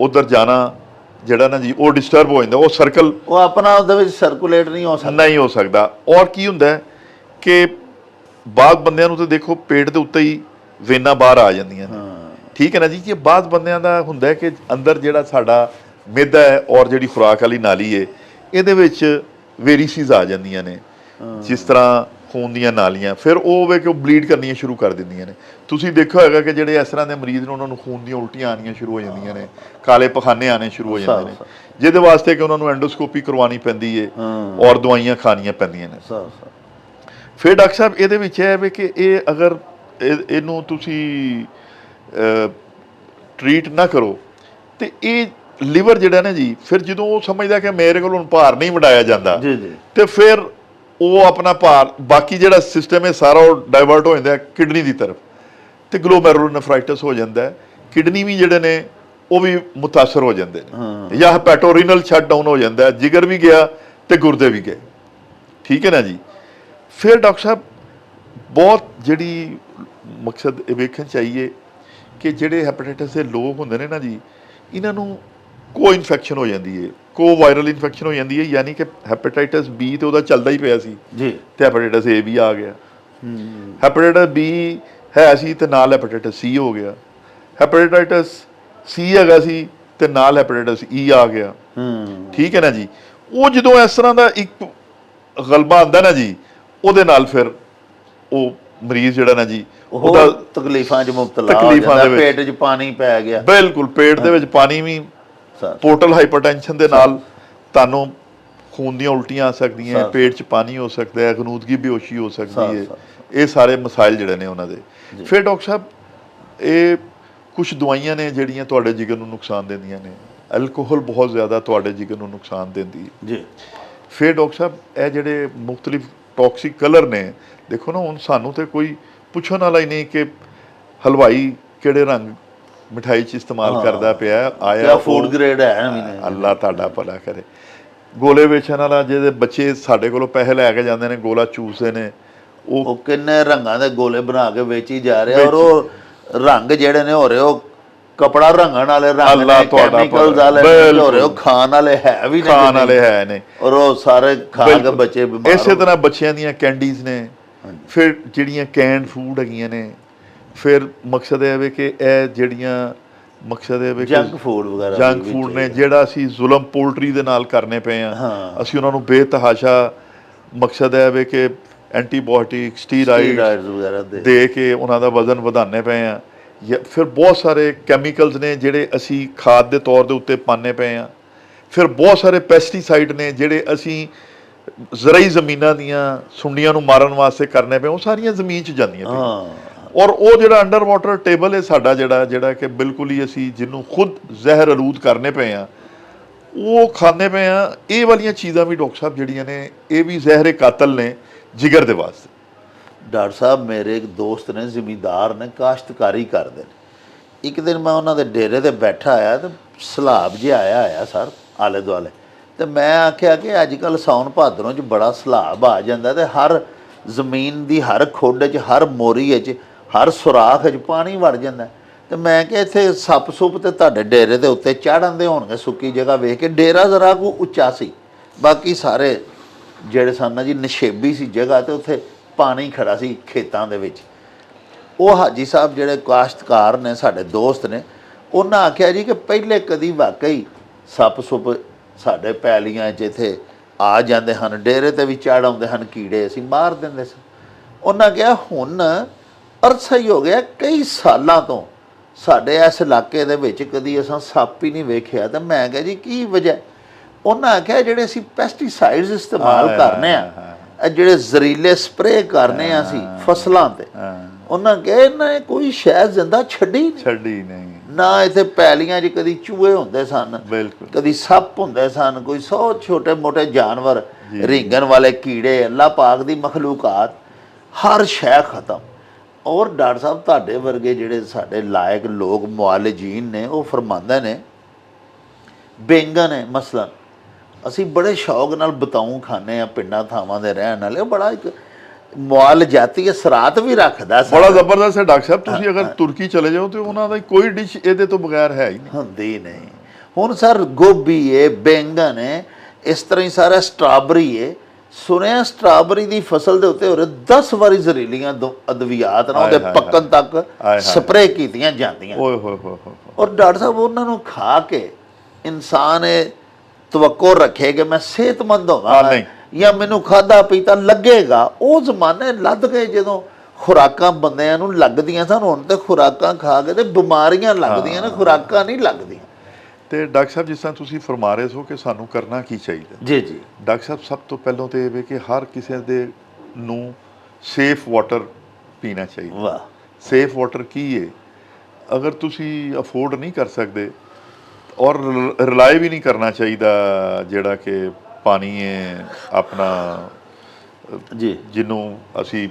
ਉਧਰ ਜਾਣਾ ਜਿਹੜਾ ਨਾ ਜੀ ਉਹ ਡਿਸਟਰਬ ਹੋ ਜਾਂਦਾ, ਉਹ ਸਰਕਲ ਉਹ ਆਪਣਾ ਉਹਦੇ ਵਿੱਚ ਸਰਕੂਲੇਟ ਨਹੀਂ ਹੋ ਸਕਦਾ। ਔਰ ਕੀ ਹੁੰਦਾ ਹੈ ਕਿ ਬਾਅਦ ਬੰਦਿਆਂ ਨੂੰ ਤਾਂ ਦੇਖੋ ਪੇਟ ਦੇ ਉੱਤੇ ਹੀ ਵੇਨਾਂ ਬਾਹਰ ਆ ਜਾਂਦੀਆਂ ਨੇ। ਠੀਕ ਹੈ ਨਾ ਜੀ। ਕਿ ਬਾਅਦ ਬੰਦਿਆਂ ਦਾ ਹੁੰਦਾ ਕਿ ਅੰਦਰ ਜਿਹੜਾ ਸਾਡਾ ਮਿੱਦਾ ਹੈ ਔਰ ਜਿਹੜੀ ਖੁਰਾਕ ਵਾਲੀ ਨਾਲੀ ਹੈ, ਇਹਦੇ ਵਿੱਚ ਵੇਰੀਸਿਸ ਆ ਜਾਂਦੀਆਂ ਨੇ, ਜਿਸ ਤਰ੍ਹਾਂ ਖੂਨ ਦੀਆਂ ਨਾਲੀਆਂ, ਫਿਰ ਉਹ ਵੇ ਕਿ ਉਹ ਬਲੀਡ ਕਰਨੀਆਂ ਸ਼ੁਰੂ ਕਰ ਦਿੰਦੀਆਂ ਨੇ। ਤੁਸੀਂ ਦੇਖਿਆ ਹੋਏਗਾ ਕਿ ਜਿਹੜੇ ਇਸ ਤਰ੍ਹਾਂ ਦੇ ਮਰੀਜ਼ ਨੇ ਉਹਨਾਂ ਨੂੰ ਖੂਨ ਦੀਆਂ ਉਲਟੀਆਂ ਆਉਣੀਆਂ ਸ਼ੁਰੂ ਹੋ ਜਾਂਦੀਆਂ ਨੇ, ਕਾਲੇ ਪਖਾਨੇ ਆਉਣੇ ਸ਼ੁਰੂ ਹੋ ਜਾਂਦੇ ਨੇ, ਜਿਹਦੇ ਵਾਸਤੇ ਕਿ ਉਹਨਾਂ ਨੂੰ ਐਂਡੋਸਕੋਪੀ ਕਰਵਾਉਣੀ ਪੈਂਦੀ ਹੈ ਔਰ ਦਵਾਈਆਂ ਖਾਣੀਆਂ ਪੈਂਦੀਆਂ ਨੇ। ਫਿਰ ਡਾਕਟਰ ਸਾਹਿਬ ਇਹਦੇ ਵਿੱਚ ਇਹ ਹੈ ਕਿ ਇਹ ਅਗਰ ਇਹਨੂੰ ਤੁਸੀਂ ਟਰੀਟ ਨਾ ਕਰੋ ਤੇ ਇਹ ਲਿਵਰ ਜਿਹੜਾ ਨਾ ਜੀ, ਫਿਰ ਜਦੋਂ ਉਹ ਸਮਝਦਾ ਕਿ ਮੇਰੇ ਕੋਲ ਹੁਣ ਭਾਰ ਨਹੀਂ ਵਡਾਇਆ ਜਾਂਦਾ ਤੇ ਫਿਰ ਉਹ ਆਪਣਾ ਭਾਰ, ਬਾਕੀ ਜਿਹੜਾ ਸਿਸਟਮ ਹੈ ਸਾਰਾ ਉਹ ਡਾਇਵਰਟ ਹੋ ਜਾਂਦਾ ਕਿਡਨੀ ਦੀ ਤਰਫ, ਤੇ ਗਲੋਮੈਰੂਲੋਨੇਫਰਾਈਟਿਸ ਹੋ ਜਾਂਦਾ ਹੈ। ਕਿਡਨੀ ਵੀ ਜਿਹੜੇ ਨੇ ਉਹ ਵੀ ਮੁਤਾਸਰ ਹੋ ਜਾਂਦੇ ਨੇ, ਜਾਂ ਹੈਪੈਟੋਰੀਨਲ ਸ਼ਟ ਡਾਊਨ ਹੋ ਜਾਂਦਾ, ਜਿਗਰ ਵੀ ਗਿਆ ਤੇ ਗੁਰਦੇ ਵੀ ਗਏ। ਠੀਕ ਹੈ ਨਾ ਜੀ। ਫਿਰ ਡਾਕਟਰ ਸਾਹਿਬ ਬਹੁਤ ਜਿਹੜੀ ਮਕਸਦ ਇਹ ਵੇਖਣ ਚਾਹੀਏ ਕਿ ਜਿਹੜੇ ਹੈਪੇਟਾਈਟਿਸ ਦੇ ਲੋਕ ਹੁੰਦੇ ਨੇ ਨਾ ਜੀ, ਇਹਨਾਂ ਨੂੰ ਕੋ ਇਨਫੈਕਸ਼ਨ ਹੋ ਜਾਂਦੀ ਹੈ, ਕੋ ਵਾਇਰਲ ਇਨਫੈਕਸ਼ਨ ਹੋ ਜਾਂਦੀ ਹੈ, ਯਾਨੀ ਕਿ ਹੈਪੇਟਾਈਟਿਸ ਬੀ ਤੇ ਉਹਦਾ ਚੱਲਦਾ ਹੀ ਪਿਆ ਸੀ ਜੀ, ਤੇ ਹੈਪੇਟਾਈਟਿਸ ਏ ਵੀ ਆ ਗਿਆ। ਹੈਪੇਟਾਈਟਿਸ ਬੀ ਹੈ ਸੀ ਤੇ ਨਾਲ ਹੈਪੇਟਾਈਟਿਸ ਸੀ ਹੋ ਗਿਆ। ਹੈਪੇਟਾਈਟਿਸ ਸੀ ਹੈਗਾ ਸੀ ਤੇ ਨਾਲ ਹੈਪੇਟਾਈਟਿਸ ਈ ਆ ਗਿਆ। ਠੀਕ ਹੈ ਨਾ ਜੀ। ਉਹ ਜਦੋਂ ਇਸ ਤਰ੍ਹਾਂ ਦਾ ਇੱਕ ਗਲਬਾ ਆਉਂਦਾ ਨਾ ਜੀ, ਉਹਦੇ ਨਾਲ ਫਿਰ ਉਹ ਮਰੀਜ਼ ਜਿਹੜਾ ਨਾ ਜੀ ਉਹਦਾ ਤਕਲੀਫਾਂ 'ਚ ਮੁਬਤਲਾ ਹੋ ਜਾਂਦਾ, ਪੇਟ 'ਚ ਪਾਣੀ ਪੈ ਗਿਆ। ਬਿਲਕੁਲ, ਪੇਟ ਦੇ ਵਿੱਚ ਪਾਣੀ ਵੀ, ਪੋਰਟਲ ਹਾਈਪਰਟੈਂਸ਼ਨ ਦੇ ਨਾਲ ਤੁਹਾਨੂੰ ਖੂਨ ਦੀਆਂ ਉਲਟੀਆਂ ਆ ਸਕਦੀਆਂ, ਪੇਟ 'ਚ ਪਾਣੀ ਹੋ ਸਕਦਾ ਹੈ, ਗਨੂਦਗੀ ਬੇਹੋਸ਼ੀ ਹੋ ਸਕਦੀ ਹੈ। ਇਹ ਸਾਰੇ ਮਸਾਇਲ ਜਿਹੜੇ ਨੇ ਉਹਨਾਂ ਦੇ। ਫਿਰ ਡਾਕਟਰ ਸਾਹਿਬ ਇਹ ਕੁਝ ਦਵਾਈਆਂ ਨੇ ਜਿਹੜੀਆਂ ਤੁਹਾਡੇ ਜਿਗਰ ਨੂੰ ਨੁਕਸਾਨ ਦਿੰਦੀਆਂ ਨੇ। ਐਲਕੋਹਲ ਬਹੁਤ ਜ਼ਿਆਦਾ ਤੁਹਾਡੇ ਜਿਗਰ ਨੂੰ ਨੁਕਸਾਨ ਦਿੰਦੀ ਹੈ ਜੀ। ਫਿਰ ਡਾਕਟਰ ਸਾਹਿਬ ਇਹ ਜਿਹੜੇ ਮੁਖਤਲਿਫ ਟੌਕਸਿਕ ਕਲਰ ਨੇ, ਦੇਖੋ ਨਾ ਹੁਣ ਸਾਨੂੰ ਤੇ ਕੋਈ ਪੁੱਛਣ ਵਾਲਾ ਹੀ ਨਹੀਂ ਕਿ ਹਲਵਾਈ ਕਿਹੜੇ ਰੰਗ ਮਿਠਾਈ 'ਚ ਇਸਤੇਮਾਲ ਕਰਦਾ ਪਿਆ, ਆਇਆ ਫੂਡ ਗ੍ਰੇਡ ਹੈ। ਅੱਲਾ ਤੁਹਾਡਾ ਭਲਾ ਕਰੇ। ਗੋਲੇ ਵੇਚਣ ਵਾਲਾ, ਜਿਹਦੇ ਬੱਚੇ ਸਾਡੇ ਕੋਲੋਂ ਪੈਸੇ ਲੈ ਕੇ ਜਾਂਦੇ ਨੇ, ਗੋਲਾ ਚੂਸਦੇ ਨੇ, ਉਹ ਕਿੰਨੇ ਰੰਗਾਂ ਦੇ ਗੋਲੇ ਬਣਾ ਕੇ ਵੇਚੀ ਜਾ ਰਹੇ, ਔਰ ਉਹ ਰੰਗ ਜਿਹੜੇ ਨੇ ਹੋ ਰਹੇ ਉਹ ਕਪੜਾ ਰੰਗਣ ਵਾਲੇ ਰੰਗ ਨੇ, ਕੈਮੀਕਲਸ ਵਾਲੇ ਹੋ ਰਹੇ, ਉਹ ਖਾਣ ਵਾਲੇ ਹੈ ਵੀ ਨੇ, ਔਰ ਉਹ ਸਾਰੇ ਖਾ ਕੇ ਬੱਚੇ ਬਿਮਾਰ। ਇਸੇ ਤਰ੍ਹਾਂ ਬੱਚਿਆਂ ਦੀਆਂ ਕੈਂਡੀਜ਼ ਨੇ, ਫਿਰ ਜਿਹੜੀਆਂ ਕੈਂਡ ਫੂਡ ਹੈਗੀਆਂ ਨੇ, ਫਿਰ ਮਕਸਦ ਇਹ ਹੈ ਕਿ ਇਹ ਜਿਹੜੀਆਂ ਮਕਸਦ ਇਹ ਜੰਕ ਫੂਡ ਵਗੈਰਾ, ਜੰਕ ਫੂਡ ਨੇ, ਜਿਹੜਾ ਅਸੀਂ ਜ਼ੁਲਮ ਪੋਲਟਰੀ ਦੇ ਨਾਲ ਕਰਨੇ ਪਏ ਆ, ਅਸੀਂ ਉਹਨਾਂ ਨੂੰ ਬੇਤਹਾਸ਼ਾ ਮਕਸਦ ਇਹ ਹੈ ਕਿ ਐਂਟੀਬਾਇਓਟਿਕ, ਸਟੀਰਾਇਡਸ ਵਗੈਰਾ ਦੇ ਕੇ ਉਹਨਾਂ ਦਾ ਵਜ਼ਨ ਵਧਾਉਂਦੇ ਪਏ ਆ। ਫਿਰ ਬਹੁਤ ਸਾਰੇ ਕੈਮੀਕਲਸ ਨੇ ਜਿਹੜੇ ਅਸੀਂ ਖਾਦ ਦੇ ਤੌਰ ਦੇ ਉੱਤੇ ਪਾਉਂਦੇ ਪਏ ਆ। ਫਿਰ ਬਹੁਤ ਸਾਰੇ ਪੈਸਟੀਸਾਈਡ ਨੇ ਜਿਹੜੇ ਅਸੀਂ ਜ਼ਰਈ ਜ਼ਮੀਨਾਂ ਦੀਆਂ ਸੁੰਡੀਆਂ ਨੂੰ ਮਾਰਨ ਵਾਸਤੇ ਕਰਨੇ ਪਏ, ਉਹ ਸਾਰੀਆਂ ਜ਼ਮੀਨ 'ਚ ਜਾਂਦੀਆਂ ਪਈਆਂ। ਔਰ ਉਹ ਜਿਹੜਾ ਅੰਡਰ ਵਾਟਰ ਟੇਬਲ ਹੈ ਸਾਡਾ, ਜਿਹੜਾ ਕਿ ਬਿਲਕੁਲ ਹੀ ਅਸੀਂ ਜਿਹਨੂੰ ਖੁਦ ਜ਼ਹਿਰ ਆਲੂਦ ਕਰਨੇ ਪਏ ਆ, ਉਹ ਖਾਂਦੇ ਪਏ ਆ। ਇਹ ਵਾਲੀਆਂ ਚੀਜ਼ਾਂ ਵੀ ਡਾਕਟਰ ਸਾਹਿਬ ਜਿਹੜੀਆਂ ਨੇ, ਇਹ ਵੀ ਜ਼ਹਿਰੇ ਕਾਤਲ ਨੇ ਜਿਗਰ ਦੇ ਵਾਸਤੇ। ਡਾਕਟਰ ਸਾਹਿਬ ਮੇਰੇ ਇੱਕ ਦੋਸਤ ਨੇ, ਜ਼ਿਮੀਂਦਾਰ ਨੇ, ਕਾਸ਼ਤਕਾਰੀ ਕਰਦੇ ਨੇ, ਇੱਕ ਦਿਨ ਮੈਂ ਉਹਨਾਂ ਦੇ ਡੇਰੇ ਤੇ ਬੈਠਾ ਆਇਆ ਤੇ ਸਲਾਬ ਜਿਹਾ ਆਇਆ ਸਰ ਆਲੇ ਦੁਆਲੇ, ਤੇ ਮੈਂ ਆਖਿਆ ਕਿ ਅੱਜ ਕੱਲ੍ਹ ਸਾਉਣ ਭਾਦਰੋਂ 'ਚ ਬੜਾ ਸਲਾਬ ਆ ਜਾਂਦਾ ਤੇ ਹਰ ਜ਼ਮੀਨ ਦੀ ਹਰ ਖੁੱਡ 'ਚ, ਹਰ ਮੋਰੀ 'ਚ, ਹਰ ਸੁਰਾਖ 'ਚ ਪਾਣੀ ਵੜ ਜਾਂਦਾ। ਤੇ ਮੈਂ ਕਿਹਾ ਇੱਥੇ ਸੱਪ ਸੁੱਪ ਤੇ ਤੁਹਾਡੇ ਡੇਰੇ ਦੇ ਉੱਤੇ ਚਾੜਨ ਦੇ ਹੋਣਗੇ, ਸੁੱਕੀ ਜਗ੍ਹਾ ਵੇਖ ਕੇ। ਡੇਰਾ ਜ਼ਰਾ ਕੋ ਉੱਚਾ ਸੀ, ਬਾਕੀ ਸਾਰੇ ਜਿਹੜੇ ਸਨ ਨਾ ਜੀ ਨਸ਼ੇਬੀ ਸੀ ਜਗ੍ਹਾ, ਤੇ ਉੱਥੇ ਪਾਣੀ ਖੜਾ ਸੀ ਖੇਤਾਂ ਦੇ ਵਿੱਚ। ਉਹ ਹਾਜੀ ਸਾਹਿਬ ਜਿਹੜੇ ਕਾਸ਼ਤਕਾਰ ਨੇ, ਸਾਡੇ ਦੋਸਤ ਨੇ, ਉਹਨਾਂ ਆਖਿਆ ਜੀ ਕਿ ਪਹਿਲੇ ਕਦੀ ਵਾਕਈ ਸੱਪ ਸੁੱਪ ਸਾਡੇ ਪੈਲੀਆਂ 'ਚ ਇੱਥੇ ਆ ਜਾਂਦੇ ਹਨ, ਡੇਰੇ 'ਤੇ ਵੀ ਚੜ੍ਹ ਆਉਂਦੇ ਹਨ ਕੀੜੇ, ਅਸੀਂ ਮਾਰ ਦਿੰਦੇ ਸੀ। ਉਹਨਾਂ ਕਿਹਾ ਹੁਣ ਅਰਸਾ ਹੀ ਹੋ ਗਿਆ, ਕਈ ਸਾਲਾਂ ਤੋਂ ਸਾਡੇ ਇਸ ਇਲਾਕੇ ਦੇ ਵਿੱਚ ਕਦੀ ਅਸਾਂ ਸੱਪ ਹੀ ਨਹੀਂ ਵੇਖਿਆ। ਤਾਂ ਮੈਂ ਕਿਹਾ ਜੀ ਕੀ ਵਜ੍ਹਾ? ਉਹਨਾਂ ਆਖਿਆ ਜਿਹੜੇ ਅਸੀਂ ਪੈਸਟੀਸਾਈਡਸ ਇਸਤੇਮਾਲ ਕਰਨੇ ਆ, ਇਹ ਜਿਹੜੇ ਜ਼ਹਿਰੀਲੇ ਸਪਰੇਅ ਕਰਨੇ ਆ ਅਸੀਂ ਫਸਲਾਂ 'ਤੇ, ਉਹਨਾਂ ਕਿਹਾ ਇਹਨਾਂ ਨੇ ਕੋਈ ਸ਼ਾਇਦ ਜ਼ਿੰਦਾ ਛੱਡੀ ਨਹੀਂ ਨਾ। ਇੱਥੇ ਪੈਲੀਆਂ 'ਚ ਕਦੀ ਚੂਹੇ ਹੁੰਦੇ ਸਨ, ਕਦੀ ਸੱਪ ਹੁੰਦੇ ਸਨ, ਕੋਈ 100 ਛੋਟੇ ਮੋਟੇ ਜਾਨਵਰ, ਰੀਂਗਣ ਵਾਲੇ ਕੀੜੇ, ਅੱਲਾ ਪਾਕ ਦੀ ਮਖਲੂਕਾਤ, ਹਰ ਸ਼ੈ ਖਤਮ। ਔਰ ਡਾਕਟਰ ਸਾਹਿਬ ਤੁਹਾਡੇ ਵਰਗੇ ਜਿਹੜੇ ਸਾਡੇ ਲਾਇਕ ਲੋਕ ਮੁਆਲਜੀਨ ਨੇ, ਉਹ ਫਰਮਾਉਂਦੇ ਨੇ ਬੈਂਗਣ ਹੈ ਮਸਲਨ, ਅਸੀਂ ਬੜੇ ਸ਼ੌਕ ਨਾਲ ਬਤਾਊਂ ਖਾਂਦੇ ਹਾਂ ਪਿੰਡਾਂ ਥਾਵਾਂ ਦੇ ਰਹਿਣ ਵਾਲੇ। ਉਹ ਬੜਾ ਇੱਕ ਮੁਆਲ ਜਾਤੀ ਅਸਰਾਤ ਵੀ ਰੱਖਦਾ, ਬੜਾ ਜ਼ਬਰਦਸਤ ਹੈ। ਡਾਕਟਰ ਸਾਹਿਬ ਤੁਸੀਂ ਅਗਰ ਤੁਰਕੀ ਚਲੇ ਜਾਓ ਤੇ ਉਹਨਾਂ ਦਾ ਕੋਈ ਡਿਸ਼ ਇਹਦੇ ਤੋਂ ਬਗੈਰ ਹੈ ਹੀ ਨਹੀਂ, ਹੁੰਦੀ ਨਹੀਂ। ਹੁਣ ਸਰ ਗੋਭੀ ਹੈ, ਬੈਂਗਣ ਹੈ, ਇਸ ਤਰ੍ਹਾਂ ਹੀ ਸਾਰਾ ਸਟ੍ਰਾਬਰੀ ਹੈ। ਸੁਣਿਆ ਸਟ੍ਰਾਬਰੀ ਦੀ ਫਸਲ ਦੇ ਉੱਤੇ ਹੋਰ 10 ਵਾਰੀ ਜ਼ਹਿਰੀਲੀਆਂ ਅਦਵਿਆਤ ਨਾਲ ਉਹਦੇ ਪੱਕਣ ਤੱਕ ਸਪਰੇਅ ਕੀਤੀਆਂ ਜਾਂਦੀਆਂ। ਔਰ ਡਾਕਟਰ ਸਾਹਿਬ ਉਹਨਾਂ ਨੂੰ ਖਾ ਕੇ ਇਨਸਾਨ ਇਹ ਤਵੱਕੋ ਰੱਖੇ ਕਿ ਮੈਂ ਸਿਹਤਮੰਦ ਹੋਵਾਂਗਾ ਜਾਂ ਮੈਨੂੰ ਖਾਧਾ ਪੀਤਾ ਲੱਗੇਗਾ। ਉਹ ਜ਼ਮਾਨੇ ਲੱਦ ਗਏ ਜਦੋਂ ਖੁਰਾਕਾਂ ਬੰਦਿਆਂ ਨੂੰ ਲੱਗਦੀਆਂ ਸਨ। ਹੁਣ ਤੇ ਖੁਰਾਕਾਂ ਖਾ ਕੇ ਤੇ ਬਿਮਾਰੀਆਂ ਲੱਗਦੀਆਂ ਨੇ, ਖੁਰਾਕਾਂ ਨਹੀਂ ਲੱਗਦੀਆਂ। ਤੇ ਡਾਕਟਰ ਸਾਹਿਬ ਜਿਸ ਤਰ੍ਹਾਂ ਤੁਸੀਂ ਫਰਮਾ ਰਹੇ ਹੋ ਕਿ ਸਾਨੂੰ ਕਰਨਾ ਕੀ ਚਾਹੀਦਾ? ਜੀ ਜੀ ਡਾਕਟਰ ਸਾਹਿਬ ਸਭ ਤੋਂ ਪਹਿਲਾਂ ਤੇ ਇਹ ਵੇ ਕਿ ਹਰ ਕਿਸੇ ਦੇ ਨੂੰ ਸੇਫ ਵਾਟਰ ਪੀਣਾ ਚਾਹੀਦਾ। ਵਾਹ, ਸੇਫ ਵਾਟਰ ਕੀ ਹੈ? ਅਗਰ ਤੁਸੀਂ ਅਫੋਰਡ ਨਹੀਂ ਕਰ ਸਕਦੇ ਔਰ ਰਿਲਾਈ ਵੀ ਨਹੀਂ ਕਰਨਾ ਚਾਹੀਦਾ ਜਿਹੜਾ ਕਿ ਪਾਣੀ ਹੈ ਆਪਣਾ ਜੀ, ਜਿਹਨੂੰ ਅਸੀਂ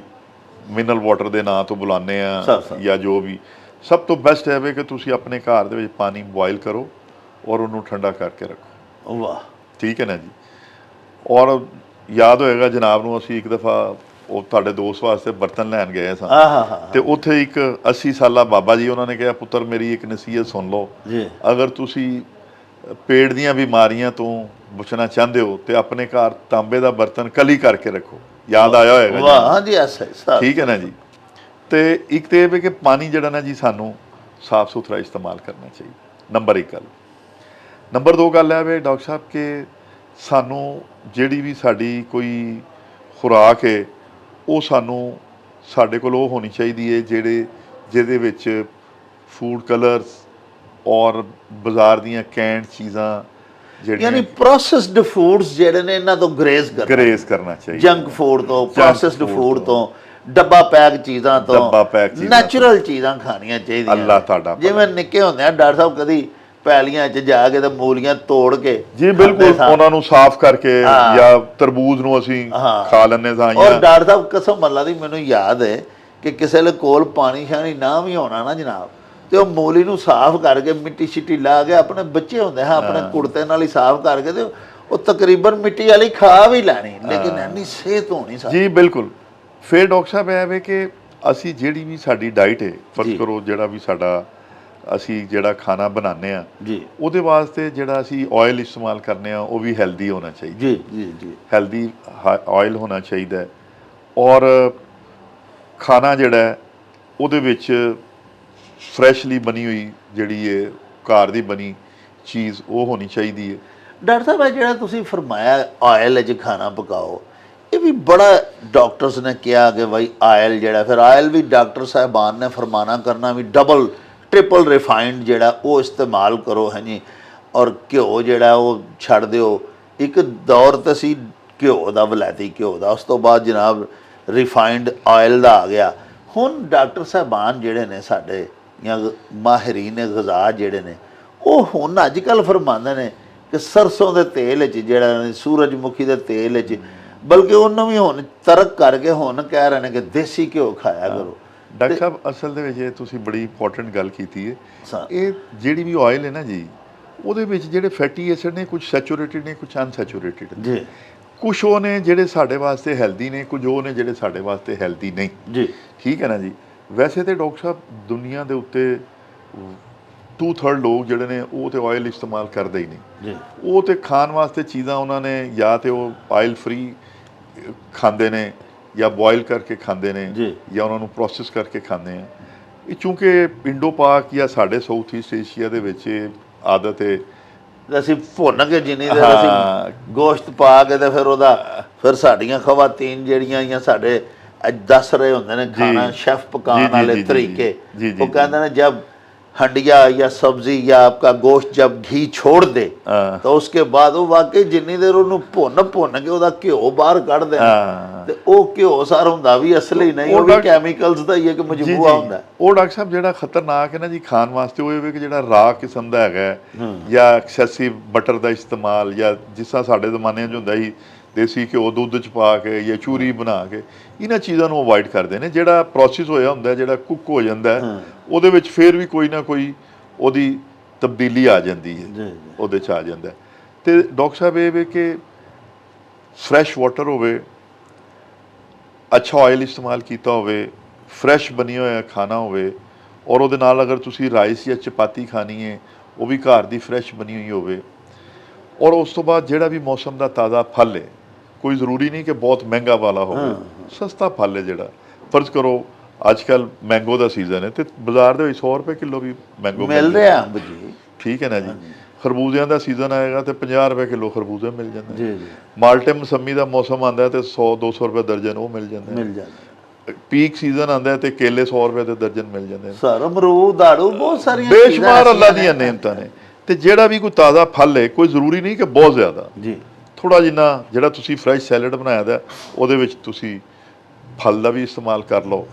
ਮਿਨਰਲ ਵਾਟਰ ਦੇ ਨਾਂ ਤੋਂ ਬੁਲਾਉਂਦੇ ਆ ਜਾਂ ਜੋ ਵੀ, ਸਭ ਤੋਂ ਬੈਸਟ ਹੈ ਵੇ ਕਿ ਤੁਸੀਂ ਆਪਣੇ ਘਰ ਦੇ ਵਿੱਚ ਪਾਣੀ ਬੋਇਲ ਕਰੋ ਔਰ ਉਹਨੂੰ ਠੰਡਾ ਕਰਕੇ ਰੱਖੋ। ਵਾਹ, ਠੀਕ ਹੈ ਨਾ ਜੀ। ਔਰ ਯਾਦ ਹੋਏਗਾ ਜਨਾਬ ਨੂੰ, ਅਸੀਂ ਇੱਕ ਦਫਾ ਉਹ ਤੁਹਾਡੇ ਦੋਸਤ ਵਾਸਤੇ ਬਰਤਨ ਲੈਣ ਗਏ ਸਾਂ, ਤੇ ਉੱਥੇ ਇੱਕ 80 ਸਾਲਾ ਬਾਬਾ ਜੀ, ਉਹਨਾਂ ਨੇ ਕਿਹਾ ਪੁੱਤਰ ਮੇਰੀ ਇੱਕ ਨਸੀਹਤ ਸੁਣ ਲਓ, ਅਗਰ ਤੁਸੀਂ ਪੇਟ ਦੀਆਂ ਬਿਮਾਰੀਆਂ ਤੋਂ ਬਚਣਾ ਚਾਹੁੰਦੇ ਹੋ ਤੇ ਆਪਣੇ ਘਰ ਤਾਂਬੇ ਦਾ ਬਰਤਨ ਕਲੀ ਕਰਕੇ ਰੱਖੋ। ਯਾਦ ਆਇਆ ਹੋਏਗਾ? ਵਾਹ, ਹਾਂਜੀ ਐਸਾ। ਠੀਕ ਹੈ ਨਾ ਜੀ। ਤੇ ਇੱਕ ਤੇ ਇਹ ਵੀ ਕਿ ਪਾਣੀ ਜਿਹੜਾ ਨਾ ਜੀ ਸਾਨੂੰ ਸਾਫ਼ ਸੁਥਰਾ ਇਸਤੇਮਾਲ ਕਰਨਾ ਚਾਹੀਦਾ, ਨੰਬਰ 1 ਗੱਲ। ਨੰਬਰ 2 ਗੱਲ ਹੈ ਵੀ ਡਾਕਟਰ ਸਾਹਿਬ ਕਿ ਸਾਨੂੰ ਜਿਹੜੀ ਵੀ ਸਾਡੀ ਕੋਈ ਖੁਰਾਕ ਹੈ ਉਹ ਸਾਨੂੰ ਸਾਡੇ ਕੋਲ ਉਹ ਹੋਣੀ ਚਾਹੀਦੀ ਹੈ ਜਿਹਦੇ ਵਿੱਚ ਫੂਡ ਕਲਰਸ ਔਰ ਬਾਜ਼ਾਰ ਦੀਆਂ ਕੈਂਡ ਚੀਜ਼ਾਂ ਜਿਹੜੀਆਂ, ਯਾਨੀ ਪ੍ਰੋਸੈਸਡ ਫੂਡਸ ਜਿਹੜੇ ਨੇ, ਇਹਨਾਂ ਤੋਂ ਗਰੇਜ਼ ਕਰਨਾ ਚਾਹੀਦਾ। ਜੰਕ ਫੂਡ ਤੋਂ, ਪ੍ਰੋਸੈਸਡ ਫੂਡ ਤੋਂ, ਡੱਬਾ ਪੈਕ ਚੀਜ਼ਾਂ ਤੋਂ, ਨੈਚੁਰਲ ਚੀਜ਼ਾਂ ਖਾਣੀਆਂ ਚਾਹੀਦੀਆਂ। ਅੱਲਾ ਤੁਹਾਡਾ, ਜਿਵੇਂ ਨਿੱਕੇ ਹੁੰਦੇ ਆ ਡਾਕਟਰ ਸਾਹਿਬ ਕਦੀ ਪੈਲੀਆਂ 'ਚ ਜਾ ਕੇ ਤੇ ਮੂਲੀਆਂ ਤੋੜ ਕੇ, ਜੀ ਬਿਲਕੁਲ, ਉਹਨਾਂ ਨੂੰ ਸਾਫ਼ ਕਰਕੇ, ਜਾਂ ਤਰਬੂਜ ਨੂੰ ਅਸੀਂ ਖਾ ਲੈਂਦੇ ਸਾਂ। ਔਰ ਡਾਕਟਰ ਸਾਹਿਬ ਕਸਮ ਅੱਲਾ ਦੀ ਮੈਨੂੰ ਯਾਦ ਹੈ ਕਿ ਕਿਸੇ ਦੇ ਕੋਲ ਪਾਣੀ ਸ਼ਾਣੀ ਨਾ ਵੀ ਹੋਣਾ ਨਾ ਜਨਾਬ, ਤੇ ਉਹ ਮੂਲੀ ਨੂੰ ਸਾਫ਼ ਕਰਕੇ ਮਿੱਟੀ ਸ਼ਿੱਟੀ ਲਾ ਕੇ, ਆਪਣੇ ਬੱਚੇ ਹੁੰਦੇ ਹਾਂ ਆਪਣੇ ਕੁੜਤੇ ਨਾਲ ਹੀ ਸਾਫ਼ ਕਰਕੇ, ਤੇ ਉਹ ਤਕਰੀਬਨ ਮਿੱਟੀ ਵਾਲੀ ਖਾ ਵੀ ਲੈਣੀ, ਲੇਕਿਨ ਇੰਨੀ ਸਿਹਤ ਹੋਣੀ ਸਾਡੀ। ਜੀ ਬਿਲਕੁਲ। ਫਿਰ ਡਾਕਟਰ ਸਾਹਿਬ ਇਹ ਵੇ ਕਿ ਅਸੀਂ ਜਿਹੜੀ ਵੀ ਸਾਡੀ ਡਾਈਟ ਹੈ, ਫਰਜ਼ ਕਰੋ ਜਿਹੜਾ ਵੀ ਸਾਡਾ ਅਸੀਂ ਜਿਹੜਾ ਖਾਣਾ ਬਣਾਉਂਦੇ ਹਾਂ ਜੀ, ਉਹਦੇ ਵਾਸਤੇ ਜਿਹੜਾ ਅਸੀਂ ਆਇਲ ਇਸਤੇਮਾਲ ਕਰਨੇ ਆ ਉਹ ਵੀ ਹੈਲਦੀ ਹੋਣਾ ਚਾਹੀਦਾ। ਜੀ ਜੀ ਜੀ, ਹੈਲਦੀ ਆਇਲ ਹੋਣਾ ਚਾਹੀਦਾ। ਔਰ ਖਾਣਾ ਜਿਹੜਾ ਉਹਦੇ ਵਿੱਚ ਫਰੈਸ਼ਲੀ ਬਣੀ ਹੋਈ ਜਿਹੜੀ ਹੈ ਘਰ ਦੀ ਬਣੀ ਚੀਜ਼ ਉਹ ਹੋਣੀ ਚਾਹੀਦੀ ਹੈ। ਡਾਕਟਰ ਸਾਹਿਬ ਇਹ ਜਿਹੜਾ ਤੁਸੀਂ ਫਰਮਾਇਆ ਆਇਲ 'ਚ ਖਾਣਾ ਪਕਾਓ, ਇਹ ਵੀ ਬੜਾ ਡਾਕਟਰਸ ਨੇ ਕਿਹਾ ਕਿ ਭਾਈ ਆਇਲ ਜਿਹੜਾ, ਫਿਰ ਆਇਲ ਵੀ ਡਾਕਟਰ ਸਾਹਿਬਾਨ ਨੇ ਫਰਮਾਨਾ ਕਰਨਾ ਵੀ ਡਬਲ ਟ੍ਰਿਪਲ ਰਿਫਾਈਨਡ ਜਿਹੜਾ ਉਹ ਇਸਤੇਮਾਲ ਕਰੋ ਹੈ ਜੀ। ਔਰ ਘਿਓ ਜਿਹੜਾ ਉਹ ਛੱਡ ਦਿਓ। ਇੱਕ ਦੌਰ ਤਾਂ ਸੀ ਘਿਓ ਦਾ, ਵਲੈਤੀ ਘਿਓ ਦਾ, ਉਸ ਤੋਂ ਬਾਅਦ ਜਨਾਬ ਰਿਫਾਈਨਡ ਆਇਲ ਦਾ ਆ ਗਿਆ। ਹੁਣ ਡਾਕਟਰ ਸਾਹਿਬਾਨ ਜਿਹੜੇ ਨੇ ਸਾਡੇ ਜਾਂ ਮਾਹਿਰੀਨ ਗ਼ਜ਼ਾ ਜਿਹੜੇ ਨੇ, ਉਹ ਹੁਣ ਅੱਜ ਕੱਲ੍ਹ ਫਰਮਾਉਂਦੇ ਨੇ ਕਿ ਸਰਸੋਂ ਦੇ ਤੇਲ 'ਚ ਜਿਹੜਾ ਸੂਰਜਮੁਖੀ ਦੇ ਤੇਲ 'ਚ, ਬਲਕਿ ਉਹਨੂੰ ਵੀ ਹੁਣ ਤਰਕ ਕਰਕੇ ਹੁਣ ਕਹਿ ਰਹੇ ਨੇ ਕਿ ਦੇਸੀ ਘਿਓ ਖਾਇਆ ਕਰੋ। ਡਾਕਟਰ ਸਾਹਿਬ ਅਸਲ ਦੇ ਵਿੱਚ ਇਹ ਤੁਸੀਂ ਬੜੀ ਇੰਪੋਰਟੈਂਟ ਗੱਲ ਕੀਤੀ ਹੈ। ਸਰ ਇਹ ਜਿਹੜੀ ਵੀ ਆਇਲ ਹੈ ਨਾ ਜੀ, ਉਹਦੇ ਵਿੱਚ ਜਿਹੜੇ ਫੈਟੀ ਐਸਿਡ ਨੇ ਕੁਝ ਸੈਚੂਰੇਟਿਡ ਨੇ, ਕੁਝ ਅਨਸੈਚੂਰੇਟਿਡ ਜੀ ਕੁਝ ਉਹ ਨੇ ਜਿਹੜੇ ਸਾਡੇ ਵਾਸਤੇ ਹੈਲਦੀ ਨੇ, ਕੁਝ ਉਹ ਨੇ ਜਿਹੜੇ ਸਾਡੇ ਵਾਸਤੇ ਹੈਲਦੀ ਨਹੀਂ ਜੀ। ਠੀਕ ਹੈ ਨਾ ਜੀ। ਵੈਸੇ ਤੇ ਡਾਕਟਰ ਸਾਹਿਬ ਦੁਨੀਆ ਦੇ ਉੱਤੇ 2/3 ਲੋਕ ਜਿਹੜੇ ਨੇ ਉਹ ਤੇ ਆਇਲ ਇਸਤੇਮਾਲ ਕਰਦੇ ਹੀ ਨਹੀਂ ਜੀ। ਉਹ ਤੇ ਖਾਣ ਵਾਸਤੇ ਚੀਜ਼ਾਂ ਉਹਨਾਂ ਨੇ ਜਾਂ ਤੇ ਉਹ ਆਇਲ ਫ੍ਰੀ ਖਾਂਦੇ ਨੇ ਜਾਂ ਬੋਇਲ ਕਰਕੇ ਖਾਂਦੇ ਨੇ ਜੀ। ਜਾਂ ਉਹਨਾਂ ਨੂੰ ਪ੍ਰੋਸੈਸ ਕਰਕੇ ਖਾਂਦੇ ਆ। ਇਹ ਚੂੰਕਿ ਇੰਡੋ ਪਾਕ ਜਾਂ ਸਾਡੇ ਸਾਊਥ ਈਸਟ ਏਸ਼ੀਆ ਦੇ ਵਿੱਚ ਇਹ ਆਦਤ ਹੈ। ਅਸੀਂ ਭੁੰਨ ਕੇ ਜਿੰਨੀ ਦੇਰ ਅਸੀਂ ਗੋਸ਼ਤ ਪਾ ਕੇ ਤੇ ਫਿਰ ਸਾਡੀਆਂ ਖਵਾਤੀਨ ਜਿਹੜੀਆਂ ਜਾਂ ਸਾਡੇ ਦੱਸ ਰਹੇ ਹੁੰਦੇ ਨੇ ਖਾਣਾ ਸ਼ੈਫ ਪਕਾਉਣ ਵਾਲੇ ਤਰੀਕੇ, ਉਹ ਕਹਿੰਦੇ ਨੇ जब हंडिया या सब्जी या आपका गोश्त जब घी छोड़ दे तो उसके बाद वो वाकई जिन्नी देर ਉਹਨੂੰ ਭੁੰਨ ਕੇ ਉਹਦਾ ਘਿਓ ਬਾਹਰ ਕੱਢਦੇ ਨੇ ਤੇ ਉਹ ਘਿਓ ਸਾਰ ਹੁੰਦਾ ਵੀ ਅਸਲੀ ਨਹੀਂ, ਉਹ ਵੀ ਕੈਮੀਕਲਸ ਦਾ ਹੀ ਇੱਕ ਮਜਬੂਆ ਹੁੰਦਾ। ਉਹ ਡਾਕਟਰ ਸਾਹਿਬ ਜਿਹੜਾ ਖਤਰਨਾਕ ਹੈ ਨਾ ਜੀ ਖਾਣ ਵਾਸਤੇ, ਉਹ ਇਹ ਵੀ ਕਿ ਜਿਹੜਾ ਰਾ ਕਿਸਮ ਦਾ ਹੈਗਾ ਜਾਂ ਐਕਸੈਸਿਵ ਬਟਰ ਦਾ ਇਸਤੇਮਾਲ, ਜਾਂ ਜਿਸ ਤਰ੍ਹਾਂ ਸਾਡੇ ਜ਼ਮਾਨੇ 'ਚ ਹੁੰਦਾ ਸੀ ਦੇਸੀ ਘਿਓ ਦੁੱਧ 'ਚ ਪਾ ਕੇ ਜਾਂ ਚੂਰੀ ਬਣਾ ਕੇ, ਇਹਨਾਂ ਚੀਜ਼ਾਂ ਨੂੰ ਅਵੋਇਡ ਕਰਦੇ ਨੇ। ਜਿਹੜਾ ਪ੍ਰੋਸੈਸ ਹੋਇਆ ਹੁੰਦਾ, ਜਿਹੜਾ ਕੁੱਕ ਹੋ ਜਾਂਦਾ, ਉਹਦੇ ਵਿੱਚ ਫਿਰ ਵੀ ਕੋਈ ਨਾ ਕੋਈ ਉਹਦੀ ਤਬਦੀਲੀ ਆ ਜਾਂਦੀ ਹੈ, ਉਹਦੇ 'ਚ ਆ ਜਾਂਦਾ। ਤੇ ਡਾਕਟਰ ਸਾਹਿਬ ਇਹ ਵੇ ਕਿ ਫਰੈਸ਼ ਵਾਟਰ ਹੋਵੇ, ਅੱਛਾ ਆਇਲ ਇਸਤੇਮਾਲ ਕੀਤਾ ਹੋਵੇ, ਫਰੈਸ਼ ਬਣੀ ਹੋਇਆ ਖਾਣਾ ਹੋਵੇ, ਔਰ ਉਹਦੇ ਨਾਲ ਅਗਰ ਤੁਸੀਂ ਰਾਈਸ ਜਾਂ ਚਪਾਤੀ ਖਾਣੀ ਹੈ ਉਹ ਵੀ ਘਰ ਦੀ ਫਰੈਸ਼ ਬਣੀ ਹੋਈ ਹੋਵੇ। ਔਰ ਉਸ ਤੋਂ ਬਾਅਦ ਜਿਹੜਾ ਵੀ ਮੌਸਮ ਦਾ ਤਾਜ਼ਾ ਫਲ ਹੈ, ਕੋਈ ਜ਼ਰੂਰੀ ਨਹੀਂ ਕਿ ਬਹੁਤ ਮਹਿੰਗਾ ਵਾਲਾ ਹੋਵੇ, ਸਸਤਾ ਫਲ ਹੈ ਜਿਹੜਾ, ਫਰਜ਼ ਕਰੋ ਅੱਜ ਕੱਲ੍ਹ ਮੈਂਗੋ ਦਾ ਸੀਜ਼ਨ ਹੈ ਤੇ ਬਾਜ਼ਾਰ ਦੇ ਵਿੱਚ 100 ਰੁਪਏ ਕਿਲੋ ਵੀ ਮੈਂਗੋ ਮਿਲ ਰਿਹਾ ਅੰਬ ਜੀ, ਠੀਕ ਹੈ ਨਾ ਜੀ। ਖਰਬੂਜ਼ਿਆਂ ਦਾ ਸੀਜ਼ਨ ਆਏਗਾ ਤੇ 50 ਰੁਪਏ ਕਿਲੋ ਖਰਬੂਜ਼ੇ ਮਿਲ ਜਾਂਦੇ ਜੀ ਜੀ। ਮਾਲਟੇ ਮਸੰਮੀ ਦਾ ਮੌਸਮ ਆਉਂਦਾ ਤੇ 100-200 ਰੁਪਏ ਦਰਜਨ ਉਹ ਮਿਲ ਜਾਂਦੇ। ਪੀਕ ਸੀਜ਼ਨ ਆਉਂਦਾ ਤੇ ਕੇਲੇ 100 ਰੁਪਏ ਦੇ ਦਰਜਨ ਮਿਲ ਜਾਂਦੇ। ਸਰ ਅਮਰੂਦ, ਆੜੂ, ਬਹੁਤ ਸਾਰੀਆਂ ਬੇਸ਼ੁਮਾਰ ਅੱਲਾ ਦੀਆਂ ਨੇਮਤਾਂ ਨੇ। ਤੇ ਜਿਹੜਾ ਵੀ ਕੋਈ ਤਾਜ਼ਾ ਫਲ ਹੈ, ਕੋਈ ਜ਼ਰੂਰੀ ਨਹੀਂ ਕਿ ਬਹੁਤ ਜ਼ਿਆਦਾ ਜੀ, ਥੋੜਾ ਜਿੰਨਾ ਜਿਹੜਾ ਤੁਸੀਂ ਫਰੈਸ਼ ਸੈਲਡ ਬਣਾਇਆ ਦਾ ਉਹਦੇ ਵਿੱਚ ਤੁਸੀਂ ਫਲ ਦਾ ਵੀ ਇਸਤੇਮਾਲ ਕਰ ਲਓ।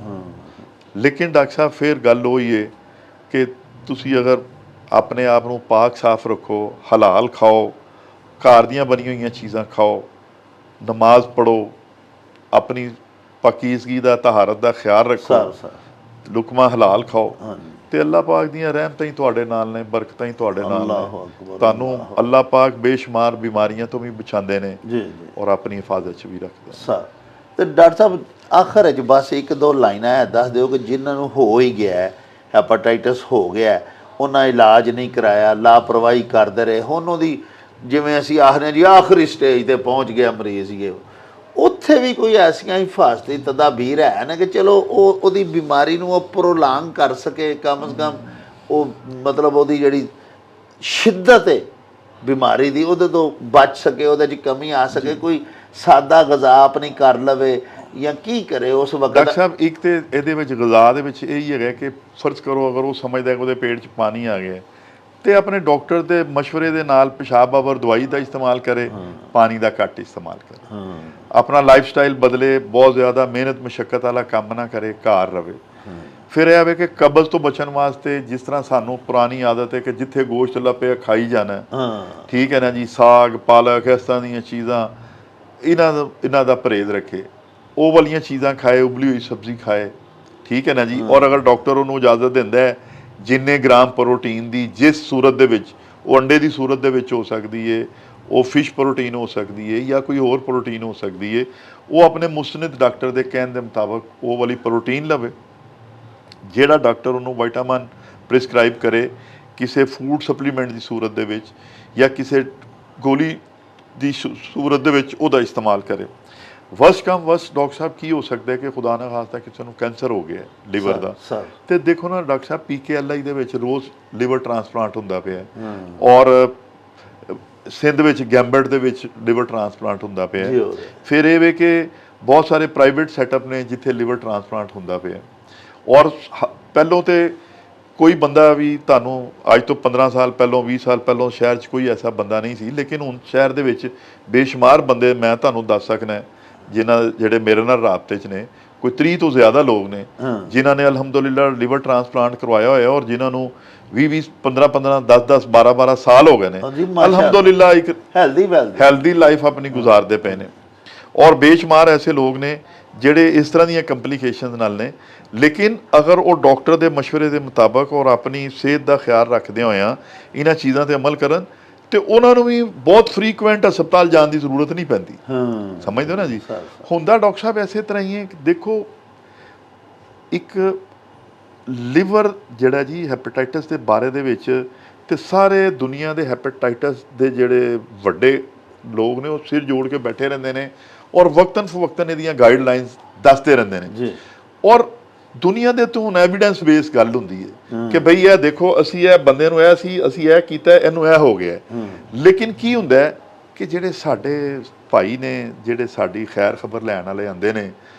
ਲੇਕਿਨ ਡਾਕਟਰ ਸਾਹਿਬ ਫਿਰ ਗੱਲ ਉਹੀ ਹੈ ਕਿ ਤੁਸੀਂ ਅਗਰ ਆਪਣੇ ਆਪ ਨੂੰ ਪਾਕ ਸਾਫ਼ ਰੱਖੋ, ਹਲਾਲ ਖਾਓ, ਘਰ ਦੀਆਂ ਬਣੀਆਂ ਹੋਈਆਂ ਚੀਜ਼ਾਂ ਖਾਓ, ਨਮਾਜ਼ ਪੜ੍ਹੋ, ਆਪਣੀ ਪਾਕੀਜ਼ਗੀ ਦਾ ਤਹਾਰਤ ਦਾ ਖਿਆਲ ਰੱਖੋ, ਲੁਕਮਾ ਹਲਾਲ ਖਾਓ, ਤੇ ਅੱਲਾਹ ਪਾਕ ਦੀਆਂ ਰਹਿਮਤਾਂ ਹੀ ਤੁਹਾਡੇ ਨਾਲ ਨੇ, ਬਰਕਤਾਂ ਹੀ ਤੁਹਾਡੇ ਨਾਲ ਨੇ। ਤੁਹਾਨੂੰ ਅੱਲਾਹ ਪਾਕ ਬੇਸ਼ੁਮਾਰ ਬਿਮਾਰੀਆਂ ਤੋਂ ਵੀ ਬਚਾਉਂਦੇ ਨੇ ਔਰ ਆਪਣੀ ਹਿਫਾਜ਼ਤ 'ਚ ਵੀ ਰੱਖਦੇ। ਤੇ ਡਾਕਟਰ ਸਾਹਿਬ ਆਖਰ 'ਚ ਬਸ 1-2 ਲਾਈਨਾਂ ਹੈ ਦੱਸ ਦਿਓ ਕਿ ਜਿਨ੍ਹਾਂ ਨੂੰ ਹੋ ਹੀ ਗਿਆ ਹੈਪਾਟਾਈਟਸ ਹੋ ਗਿਆ, ਉਹਨਾਂ ਇਲਾਜ ਨਹੀਂ ਕਰਾਇਆ, ਲਾਪਰਵਾਹੀ ਕਰਦੇ ਰਹੇ, ਹੁਣ ਉਹਦੀ ਜਿਵੇਂ ਅਸੀਂ ਆਖਦੇ ਜੀ ਆਖਰੀ ਸਟੇਜ ਤੇ ਪਹੁੰਚ ਗਿਆ ਮਰੀਜ਼ ਇਹ, ਉੱਥੇ ਵੀ ਕੋਈ ਐਸੀਆਂ ਹਿਫਾਜ਼ਤੀ ਤਦਾਬੀਰ ਹੈ ਨਾ ਕਿ ਚਲੋ ਉਹਦੀ ਬਿਮਾਰੀ ਨੂੰ ਉਹ ਪ੍ਰੋਲਾਂਗ ਕਰ ਸਕੇ, ਕਮ ਸੇ ਕਮ ਉਹ ਮਤਲਬ ਉਹਦੀ ਜਿਹੜੀ ਸ਼ਿੱਦਤ ਹੈ ਬਿਮਾਰੀ ਦੀ ਉਹਦੇ ਤੋਂ ਬਚ ਸਕੇ, ਉਹਦੇ 'ਚ ਕਮੀ ਆ ਸਕੇ, ਕੋਈ ਸਾਦਾ ਗਜ਼ਾ ਆਪਣੀ ਕਰ ਲਵੇ ਜਾਂ ਕੀ ਕਰੇ ਉਸ ਵਕਤ? ਡਾਕਟਰ ਸਾਹਿਬ ਇੱਕ ਤੇ ਇਹਦੇ ਵਿੱਚ ਗਜ਼ਾ ਦੇ ਵਿੱਚ ਇਹ ਹੀ ਹੈਗਾ ਕਿ ਫਰਜ਼ ਕਰੋ ਅਗਰ ਉਹ ਸਮਝਦਾ ਕਿ ਉਹਦੇ ਪੇਟ 'ਚ ਪਾਣੀ ਆ ਗਿਆ ਤੇ ਆਪਣੇ ਡਾਕਟਰ ਦੇ ਮਸ਼ਵਰੇ ਦੇ ਨਾਲ ਪਿਸ਼ਾਬ ਆਵਰ ਦਵਾਈ ਦਾ ਇਸਤੇਮਾਲ ਕਰੇ, ਪਾਣੀ ਦਾ ਘੱਟ ਇਸਤੇਮਾਲ ਕਰੇ, ਆਪਣਾ ਲਾਈਫ ਸਟਾਈਲ ਬਦਲੇ, ਬਹੁਤ ਜ਼ਿਆਦਾ ਮਿਹਨਤ ਮੁਸ਼ੱਕਤ ਵਾਲਾ ਕੰਮ ਨਾ ਕਰੇ, ਘਰ ਰਵੇ। ਫਿਰ ਇਹ ਆਵੇ ਕਿ ਕਬਜ਼ ਤੋਂ ਬਚਣ ਵਾਸਤੇ ਜਿਸ ਤਰ੍ਹਾਂ ਸਾਨੂੰ ਪੁਰਾਣੀ ਆਦਤ ਹੈ ਕਿ ਜਿੱਥੇ ਗੋਸ਼ਤ ਲੱਪਿਆ ਖਾਈ ਜਾਣਾ, ਠੀਕ ਹੈ ਨਾ ਜੀ, ਸਾਗ ਪਾਲਕ ਇਸ ਤਰ੍ਹਾਂ ਦੀਆਂ ਚੀਜ਼ਾਂ, ਇਹਨਾਂ ਦਾ ਪਰਹੇਜ਼ ਰੱਖੇ, ਉਹ ਵਾਲੀਆਂ ਚੀਜ਼ਾਂ ਖਾਏ, ਉਬਲੀ ਹੋਈ ਸਬਜ਼ੀ ਖਾਏ, ਠੀਕ ਹੈ ਨਾ ਜੀ। ਔਰ ਅਗਰ ਡਾਕਟਰ ਉਹਨੂੰ ਇਜਾਜ਼ਤ ਦਿੰਦਾ ਹੈ ਜਿੰਨੇ ਗ੍ਰਾਮ ਪ੍ਰੋਟੀਨ ਦੀ ਜਿਸ ਸੂਰਤ ਦੇ ਵਿੱਚ, ਉਹ ਅੰਡੇ ਦੀ ਸੂਰਤ ਦੇ ਵਿੱਚ ਹੋ ਸਕਦੀ ਹੈ, ਉਹ ਫਿਸ਼ ਪ੍ਰੋਟੀਨ ਹੋ ਸਕਦੀ ਹੈ ਜਾਂ ਕੋਈ ਹੋਰ ਪ੍ਰੋਟੀਨ ਹੋ ਸਕਦੀ ਹੈ, ਉਹ ਆਪਣੇ ਮੁਸਨਦ ਡਾਕਟਰ ਦੇ ਕਹਿਣ ਦੇ ਮੁਤਾਬਕ ਉਹ ਵਾਲੀ ਪ੍ਰੋਟੀਨ ਲਵੇ। ਜਿਹੜਾ ਡਾਕਟਰ ਉਹਨੂੰ ਵਿਟਾਮਿਨ ਪ੍ਰਿਸਕ੍ਰਾਈਬ ਕਰੇ ਕਿਸੇ ਫੂਡ ਸਪਲੀਮੈਂਟ ਦੀ ਸੂਰਤ ਦੇ ਵਿੱਚ ਜਾਂ ਕਿਸੇ ਗੋਲੀ ਦੀ ਸੂਰਤ ਦੇ ਵਿੱਚ ਉਹਦਾ ਇਸਤੇਮਾਲ ਕਰੇ। ਵਸ ਕਮ ਵਸ ਡਾਕਟਰ ਸਾਹਿਬ ਕੀ ਹੋ ਸਕਦਾ ਹੈ ਕਿ ਖੁਦਾ ਨਾ ਖਾਸਤਾ ਕਿਸੇ ਨੂੰ ਕੈਂਸਰ ਹੋ ਗਿਆ ਲਿਵਰ ਦਾ, ਤੇ ਦੇਖੋ ਨਾ ਡਾਕਟਰ ਸਾਹਿਬ PKLI ਦੇ ਵਿੱਚ ਰੋਜ਼ ਲਿਵਰ ਟ੍ਰਾਂਸਪਲਾਂਟ ਹੁੰਦਾ ਪਿਆ, ਔਰ ਸਿੰਧ ਵਿੱਚ ਗੈਂਬਟ ਦੇ ਵਿੱਚ ਲਿਵਰ ਟ੍ਰਾਂਸਪਲਾਂਟ ਹੁੰਦਾ ਪਿਆ। ਫਿਰ ਇਹ ਵੇ ਕਿ ਬਹੁਤ ਸਾਰੇ ਪ੍ਰਾਈਵੇਟ ਸੈਟਅਪ ਨੇ ਜਿੱਥੇ ਲਿਵਰ ਟ੍ਰਾਂਸਪਲਾਂਟ ਹੁੰਦਾ ਪਿਆ। ਔਰ ਪਹਿਲੋਂ ਤੇ ਕੋਈ ਬੰਦਾ ਵੀ ਤੁਹਾਨੂੰ ਅੱਜ ਤੋਂ 15 ਸਾਲ ਪਹਿਲੋਂ 20 ਸਾਲ ਪਹਿਲੋਂ ਸ਼ਹਿਰ 'ਚ ਕੋਈ ਐਸਾ ਬੰਦਾ ਨਹੀਂ ਸੀ, ਲੇਕਿਨ ਹੁਣ ਸ਼ਹਿਰ ਦੇ ਵਿੱਚ ਬੇਸ਼ੁਮਾਰ ਬੰਦੇ ਮੈਂ ਤੁਹਾਨੂੰ ਦੱਸ ਸਕਦਾ ਜਿਨ੍ਹਾਂ ਜਿਹੜੇ ਮੇਰੇ ਨਾਲ ਰਾਬਤੇ 'ਚ ਨੇ, ਕੋਈ 30 ਤੋਂ ਜ਼ਿਆਦਾ ਲੋਕ ਨੇ ਜਿਨ੍ਹਾਂ ਨੇ ਅਲਹਮਦੁਲਿਲਾ ਲਿਵਰ ਟ੍ਰਾਂਸਪਲਾਂਟ ਕਰਵਾਇਆ ਹੋਇਆ ਔਰ ਜਿਨ੍ਹਾਂ ਨੂੰ 20-20 15-15 10-10 12-12 ਸਾਲ ਹੋ ਗਏ ਨੇ ਅਲਹਮਦੁਲਿਲਾ ਇੱਕ ਹੈਲਦੀ ਲਾਈਫ ਆਪਣੀ ਗੁਜ਼ਾਰਦੇ ਪਏ ਨੇ। ਔਰ ਬੇਸ਼ੁਮਾਰ ਐਸੇ ਲੋਕ ਨੇ ਜਿਹੜੇ ਇਸ ਤਰ੍ਹਾਂ ਦੀਆਂ ਕੰਪਲਿਕੇਸ਼ਨਸ ਨਾਲ ਨੇ। ਲੇਕਿਨ ਅਗਰ ਉਹ ਡਾਕਟਰ ਦੇ ਮਸ਼ਵਰੇ ਦੇ ਮੁਤਾਬਕ ਔਰ ਆਪਣੀ ਸਿਹਤ ਦਾ ਖਿਆਲ ਰੱਖਦਿਆਂ ਹੋਇਆਂ ਇਹਨਾਂ ਚੀਜ਼ਾਂ ਤੇ ਅਮਲ ਕਰਨ ਤੇ ਉਹਨਾਂ ਨੂੰ ਵੀ ਬਹੁਤ ਫਰੀਕੁਐਂਟ ਹਸਪਤਾਲ ਜਾਣ ਦੀ ਜ਼ਰੂਰਤ ਨਹੀਂ ਪੈਂਦੀ। ਸਮਝਦੇ ਹੋ ਨਾ ਜੀ। ਹੁੰਦਾ ਡਾਕਟਰ ਸਾਹਿਬ ਇਸੇ ਤਰ੍ਹਾਂ ਹੀ ਹੈ ਕਿ ਦੇਖੋ ਇੱਕ ਲਿਵਰ ਜਿਹੜਾ ਜੀ ਹੈਪੇਟਾਈਟਸ ਦੇ ਬਾਰੇ ਦੇ ਵਿੱਚ ਤੇ ਸਾਰੇ ਦੁਨੀਆ ਦੇ ਹੈਪੇਟਾਈਟਸ ਦੇ ਜਿਹੜੇ ਵੱਡੇ ਲੋਕ ਨੇ ਉਹ ਸਿਰ ਜੋੜ ਕੇ ਬੈਠੇ ਰਹਿੰਦੇ ਨੇ ਔਰ ਵਕਤਨ ਫਵਕਤਨ ਇਹਦੀਆਂ ਗਾਈਡਲਾਈਨਸ ਦੱਸਦੇ ਰਹਿੰਦੇ ਨੇ ਜੀ। ਔਰ ਦੁਨੀਆ ਦੇ ਤੋਂ ਹੁਣ ਐਵੀਡੈਂਸ ਬੇਸ ਗੱਲ ਹੁੰਦੀ ਹੈ ਕਿ ਬਈ ਇਹ ਦੇਖੋ ਅਸੀਂ ਇਹ ਬੰਦੇ ਨੂੰ ਇਹ ਸੀ ਅਸੀਂ ਇਹ ਕੀਤਾ ਇਹਨੂੰ ਇਹ ਹੋ ਗਿਆ। ਲੇਕਿਨ ਕੀ ਹੁੰਦਾ ਹੈ ਕਿ ਜਿਹੜੇ ਸਾਡੇ ਭਾਈ ਨੇ ਜਿਹੜੇ ਸਾਡੀ ਖੈਰ ਖਬਰ ਲੈਣ ਵਾਲੇ ਆਉਂਦੇ ਨੇ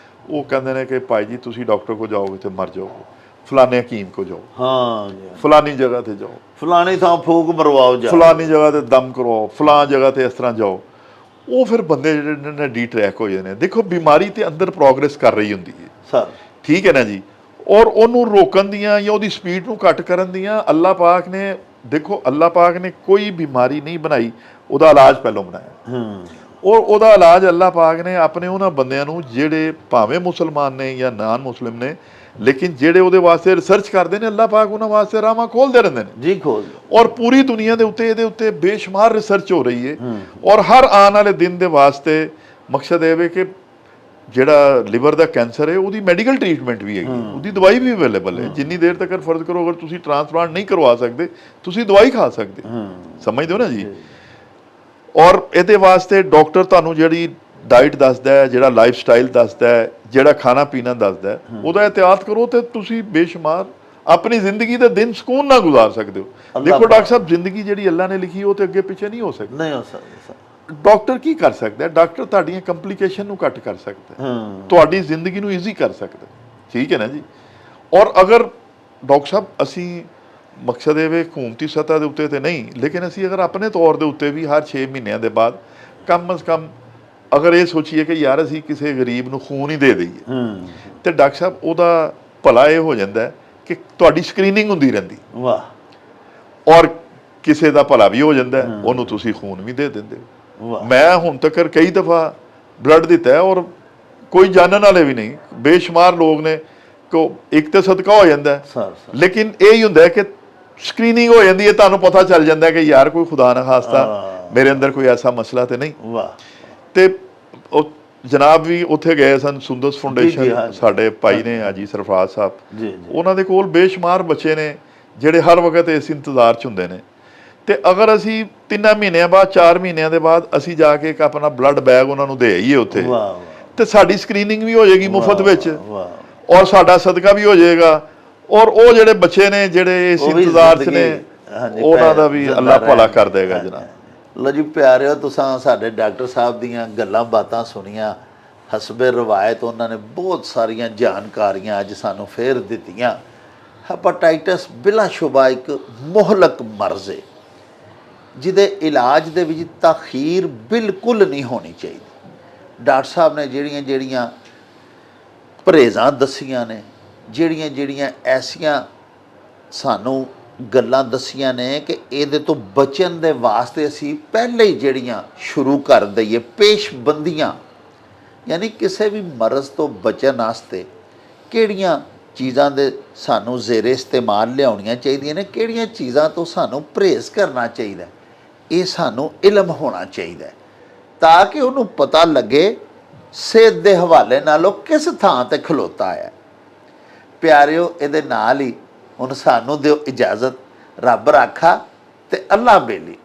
ਉਹ ਕਹਿੰਦੇ ਨੇ ਕਿ ਭਾਈ ਜੀ ਤੁਸੀਂ ਡਾਕਟਰ ਕੋਲ ਜਾਓਗੇ ਤੇ ਮਰ ਜਾਓਗੇ, ਫਲਾਣੇ ਹਕੀਮ ਕੋ ਜਾਓ, ਹਾਂ ਫਲਾਨੀ ਜਗ੍ਹਾ ਤੇ ਜਾਓ, ਫਲਾਣੀ ਥਾਂ ਫੂਕ ਮਰਵਾਓ, ਜਾ ਫਲਾਨੀ ਜਗ੍ਹਾ ਤੇ ਦਮ ਕਰਵਾਓ, ਫਲਾਂ ਜਗ੍ਹਾ ਤੇ ਇਸ ਤਰ੍ਹਾਂ ਜਾਓ। ਉਹ ਫਿਰ ਬੰਦੇ ਜਿਹੜੇ ਨੇ ਡੀ ਟਰੈਕ ਹੋ ਜਾਂਦੇ ਨੇ। ਦੇਖੋ ਬਿਮਾਰੀ ਤੇ ਅੰਦਰ ਪ੍ਰੋਗਰੈਸ ਕਰ ਰਹੀ ਹੁੰਦੀ ਹੈ ਸਰ, ਠੀਕ ਹੈ ਨਾ ਜੀ। ਔਰ ਉਹਨੂੰ ਰੋਕਣ ਦੀਆਂ ਜਾਂ ਉਹਦੀ ਸਪੀਡ ਨੂੰ ਘੱਟ ਕਰਨ ਦੀਆਂ ਅੱਲਾਹ ਪਾਕ ਨੇ, ਦੇਖੋ ਅੱਲਾਹ ਪਾਕ ਨੇ ਕੋਈ ਬਿਮਾਰੀ ਨਹੀਂ ਬਣਾਈ, ਉਹਦਾ ਇਲਾਜ ਪਹਿਲਾਂ ਬਣਾਇਆ। ਔਰ ਉਹਦਾ ਇਲਾਜ ਅੱਲਾਹ ਪਾਕ ਨੇ ਆਪਣੇ ਉਹਨਾਂ ਬੰਦਿਆਂ ਨੂੰ ਜਿਹੜੇ ਭਾਵੇਂ ਮੁਸਲਮਾਨ ਨੇ ਜਾਂ ਨਾਨ ਮੁਸਲਿਮ ਨੇ ਲੇਕਿਨ ਜਿਹੜੇ ਉਹਦੇ ਵਾਸਤੇ ਰਿਸਰਚ ਕਰਦੇ ਨੇ ਅੱਲਾਹ ਪਾਕ ਉਹਨਾਂ ਵਾਸਤੇ ਰਾਹਾਂ ਖੋਲ੍ਹਦੇ ਰਹਿੰਦੇ ਨੇ ਜੀ, ਖੋਲ੍ਹਦੇ। ਔਰ ਪੂਰੀ ਦੁਨੀਆ ਦੇ ਉੱਤੇ ਇਹਦੇ ਉੱਤੇ ਬੇਸ਼ੁਮਾਰ ਰਿਸਰਚ ਹੋ ਰਹੀ ਹੈ। ਔਰ ਹਰ ਆਉਣ ਵਾਲੇ ਦਿਨ ਦੇ ਵਾਸਤੇ ਮਕਸਦ ਇਹ ਹੈ ਕਿ ਜਿਹੜਾ ਲਿਵਰ ਦਾ ਕੈਂਸਰ ਹੈ ਉਹਦੀ ਮੈਡੀਕਲ ਟ੍ਰੀਟਮੈਂਟ ਵੀ ਹੈਗੀ, ਉਹਦੀ ਦਵਾਈ ਵੀ ਅਵੇਲੇਬਲ ਹੈ। ਜਿੰਨੀ ਦੇਰ ਤੱਕ ਫਰਜ਼ ਕਰੋ ਅਗਰ ਤੁਸੀਂ ਟ੍ਰਾਂਸਪਲਾਂਟ ਨਹੀਂ ਕਰਵਾ ਸਕਦੇ ਤੁਸੀਂ ਦਵਾਈ ਖਾ ਸਕਦੇ, ਸਮਝਦੇ ਹੋ ਨਾ ਜੀ। ਔਰ ਇਹਦੇ ਵਾਸਤੇ ਡਾਕਟਰ ਤੁਹਾਨੂੰ ਜਿਹੜੀ ਡਾਈਟ ਦੱਸਦਾ ਹੈ, ਜਿਹੜਾ ਲਾਈਫ ਸਟਾਈਲ ਦੱਸਦਾ ਹੈ, ਜਿਹੜਾ ਖਾਣਾ ਪੀਣਾ ਦੱਸਦਾ ਹੈ, ਉਹਦਾ ਇਹਤਿਆਤ ਕਰੋ ਤੇ ਤੁਸੀਂ ਬੇਸ਼ੁਮਾਰ ਆਪਣੀ ਜ਼ਿੰਦਗੀ ਦੇ ਦਿਨ ਸਕੂਨ ਨਾਲ ਗੁਜ਼ਾਰ ਸਕਦੇ ਹੋ। ਦੇਖੋ ਡਾਕਟਰ ਸਾਹਿਬ ਜ਼ਿੰਦਗੀ ਜਿਹੜੀ ਅੱਲਾ ਨੇ ਲਿਖੀ ਉਹ ਤੇ ਅੱਗੇ ਪਿੱਛੇ ਨਹੀਂ ਹੋ ਸਕਦੀ। ਨਹੀਂ ਹੋ ਸਕਦੀ। ਡਾਕਟਰ ਕੀ ਕਰ ਸਕਦਾ ਹੈ? ਡਾਕਟਰ ਤੁਹਾਡੀਆਂ ਕੰਪਲਿਕੇਸ਼ਨ ਨੂੰ ਘੱਟ ਕਰ ਸਕਦਾ ਹੈ, ਤੁਹਾਡੀ ਜ਼ਿੰਦਗੀ ਨੂੰ ਈਜ਼ੀ ਕਰ ਸਕਦਾ, ਠੀਕ ਹੈ ਨਾ ਜੀ। ਔਰ ਅਗਰ ਡਾਕਟਰ ਸਾਹਿਬ ਅਸੀਂ ਮਕਸਦ ਇਹ ਵੇ ਹਕੂਮਤੀ ਸਤ੍ਹਾ ਦੇ ਉੱਤੇ ਤੇ ਨਹੀਂ ਲੇਕਿਨ ਅਸੀਂ ਅਗਰ ਆਪਣੇ ਤੌਰ ਦੇ ਉੱਤੇ ਵੀ ਹਰ 6 ਮਹੀਨਿਆਂ ਦੇ ਬਾਅਦ ਕਮ ਅਜ਼ ਕਮ ਅਗਰ ਇਹ ਸੋਚੀਏ ਕਿ ਯਾਰ ਅਸੀਂ ਕਿਸੇ ਗਰੀਬ ਨੂੰ ਖੂਨ ਹੀ ਦੇ ਦਈਏ ਤੇ ਡਾਕਟਰ ਸਾਹਿਬ ਉਹਦਾ ਭਲਾ ਇਹ ਹੋ ਜਾਂਦਾ ਕਿ ਤੁਹਾਡੀ ਸਕਰੀਨਿੰਗ ਹੁੰਦੀ ਰਹਿੰਦੀ। ਵਾਹ। ਔਰ ਕਿਸੇ ਦਾ ਭਲਾ ਵੀ ਹੋ ਜਾਂਦਾ, ਉਹਨੂੰ ਤੁਸੀਂ ਖੂਨ ਵੀ ਦੇ ਦਿੰਦੇ ਹੋ। ਮੈਂ ਹੁਣ ਤੱਕ ਕਈ ਦਫਾ ਬਲੱਡ ਦਿੱਤਾ ਹੈ ਔਰ ਕੋਈ ਜਾਣਨ ਵਾਲੇ ਵੀ ਨਹੀਂ, ਬੇਸ਼ੁਮਾਰ ਲੋਕ ਨੇ ਕੋ ਇੱਕ ਤੇ ਸਦਕਾ ਹੋ ਜਾਂਦਾ ਲੇਕਿਨ ਇਹ ਹੀ ਹੁੰਦਾ ਕਿ ਸਕਰੀਨਿੰਗ ਹੋ ਜਾਂਦੀ ਹੈ, ਤੁਹਾਨੂੰ ਪਤਾ ਚੱਲ ਜਾਂਦਾ ਕਿ ਯਾਰ ਕੋਈ ਖੁਦਾ ਨਾ ਖਾਸਤਾ ਮੇਰੇ ਅੰਦਰ ਕੋਈ ਐਸਾ ਮਸਲਾ ਤੇ ਨਹੀਂ। ਵਾਹ। ਤੇ ਉਹ ਜਨਾਬ ਵੀ ਉੱਥੇ ਗਏ ਸਨ, ਸੁੰਦਰਸ ਫਾਊਂਡੇਸ਼ਨ ਸਾਡੇ ਭਾਈ ਨੇ ਹਾਜੀ ਸਰਫਰਾਜ਼ ਸਾਹਿਬ, ਉਹਨਾਂ ਦੇ ਕੋਲ ਬੇਸ਼ੁਮਾਰ ਬੱਚੇ ਨੇ ਜਿਹੜੇ ਹਰ ਵਕਤ ਇਸ ਇੰਤਜ਼ਾਰ 'ਚ ਹੁੰਦੇ ਨੇ। ਤੇ ਅਗਰ ਅਸੀਂ 3 ਮਹੀਨਿਆਂ ਬਾਅਦ 4 ਮਹੀਨਿਆਂ ਦੇ ਬਾਅਦ ਅਸੀਂ ਜਾ ਕੇ ਇੱਕ ਆਪਣਾ ਬਲੱਡ ਬੈਗ ਉਹਨਾਂ ਨੂੰ ਦੇ ਆਈਏ ਉੱਥੇ ਤੇ ਸਾਡੀ ਸਕਰੀਨਿੰਗ ਵੀ ਹੋ ਜਾਏਗੀ ਮੁਫਤ ਵਿੱਚ ਔਰ ਸਾਡਾ ਸਦਕਾ ਵੀ ਹੋ ਜਾਏਗਾ। ਔਰ ਉਹ ਜਿਹੜੇ ਬੱਚੇ ਨੇ ਜਿਹੜੇ ਇਸ ਇੰਤਜ਼ਾਰ 'ਚ ਨੇ ਉਹਨਾਂ ਦਾ ਵੀ ਅੱਲਾਹ ਭਲਾ ਕਰ ਦੇਗਾ ਜਨਾਬ। ਲਓ ਜੀ ਪਿਆਰਿਓ, ਤੁਸੀਂ ਸਾਡੇ ਡਾਕਟਰ ਸਾਹਿਬ ਦੀਆਂ ਗੱਲਾਂ ਬਾਤਾਂ ਸੁਣੀਆਂ, ਹਸਬੇ ਰਵਾਇਤ ਉਹਨਾਂ ਨੇ ਬਹੁਤ ਸਾਰੀਆਂ ਜਾਣਕਾਰੀਆਂ ਅੱਜ ਸਾਨੂੰ ਫੇਰ ਦਿੱਤੀਆਂ। ਹੈਪਾਟਾਈਟਸ ਬਿਲਾਸ਼ੁਬਾ ਇੱਕ ਮੁਹਲਕ ਮਰਜ਼ ਹੈ ਜਿਹਦੇ ਇਲਾਜ ਦੇ ਵਿੱਚ ਤਾਖੀਰ ਬਿਲਕੁਲ ਨਹੀਂ ਹੋਣੀ ਚਾਹੀਦੀ। ਡਾਕਟਰ ਸਾਹਿਬ ਨੇ ਜਿਹੜੀਆਂ ਪਰਹੇਜ਼ਾਂ ਦੱਸੀਆਂ ਨੇ, ਜਿਹੜੀਆਂ ਐਸੀਆਂ ਸਾਨੂੰ ਗੱਲਾਂ ਦੱਸੀਆਂ ਨੇ ਕਿ ਇਹਦੇ ਤੋਂ ਬਚਣ ਦੇ ਵਾਸਤੇ ਅਸੀਂ ਪਹਿਲੇ ਹੀ ਜਿਹੜੀਆਂ ਸ਼ੁਰੂ ਕਰ ਦਈਏ ਪੇਸ਼ਬੰਦੀਆਂ, ਯਾਨੀ ਕਿਸੇ ਵੀ ਮਰਜ਼ ਤੋਂ ਬਚਣ ਵਾਸਤੇ ਕਿਹੜੀਆਂ ਚੀਜ਼ਾਂ ਦੇ ਸਾਨੂੰ ਜ਼ੇਰੇ ਇਸਤੇਮਾਲ ਲਿਆਉਣੀਆਂ ਚਾਹੀਦੀਆਂ ਨੇ, ਕਿਹੜੀਆਂ ਚੀਜ਼ਾਂ ਤੋਂ ਸਾਨੂੰ ਪਰਹੇਜ਼ ਕਰਨਾ ਚਾਹੀਦਾ, ਇਹ ਸਾਨੂੰ ਇਲਮ ਹੋਣਾ ਚਾਹੀਦਾ ਤਾਂ ਕਿ ਉਹਨੂੰ ਪਤਾ ਲੱਗੇ ਸਿਹਤ ਦੇ ਹਵਾਲੇ ਨਾਲ ਉਹ ਕਿਸ ਥਾਂ ਤੇ ਖਲੋਤਾ ਹੈ। ਪਿਆਰਿਓ, ਇਹਦੇ ਨਾਲ ਹੀ ਹੁਣ ਸਾਨੂੰ ਦਿਓ ਇਜਾਜ਼ਤ। ਰੱਬ ਰਾਖਾ ਤੇ ਅੱਲਾ ਬੇਲੀ।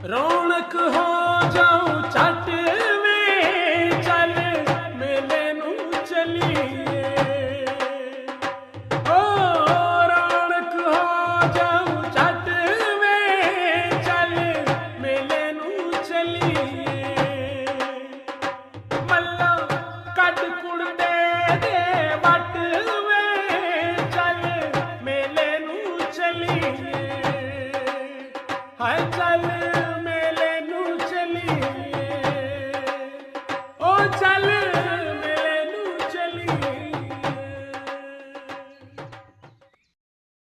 ਰੌਣਕ ਹੋ ਜਾਊ ਛੱਟ ਵੇ ਚੱਲ ਮੇਲੇ ਨੂੰ ਚਲੀਏ, ਓ ਰੌਣਕ ਹੋ ਜਾਊ ਛੱਟ ਵੇ ਚੱਲ ਮੇਲੇ ਨੂੰ ਚਲੀਏ, ਮੱਲਾ ਕੱਢ ਕੁੜਤੇ ਦੇ ਵੱਟ ਵੇ ਚੱਲ ਮੇਲੇ ਨੂੰ ਚਲੀਏ। ਚੱਲੀਏ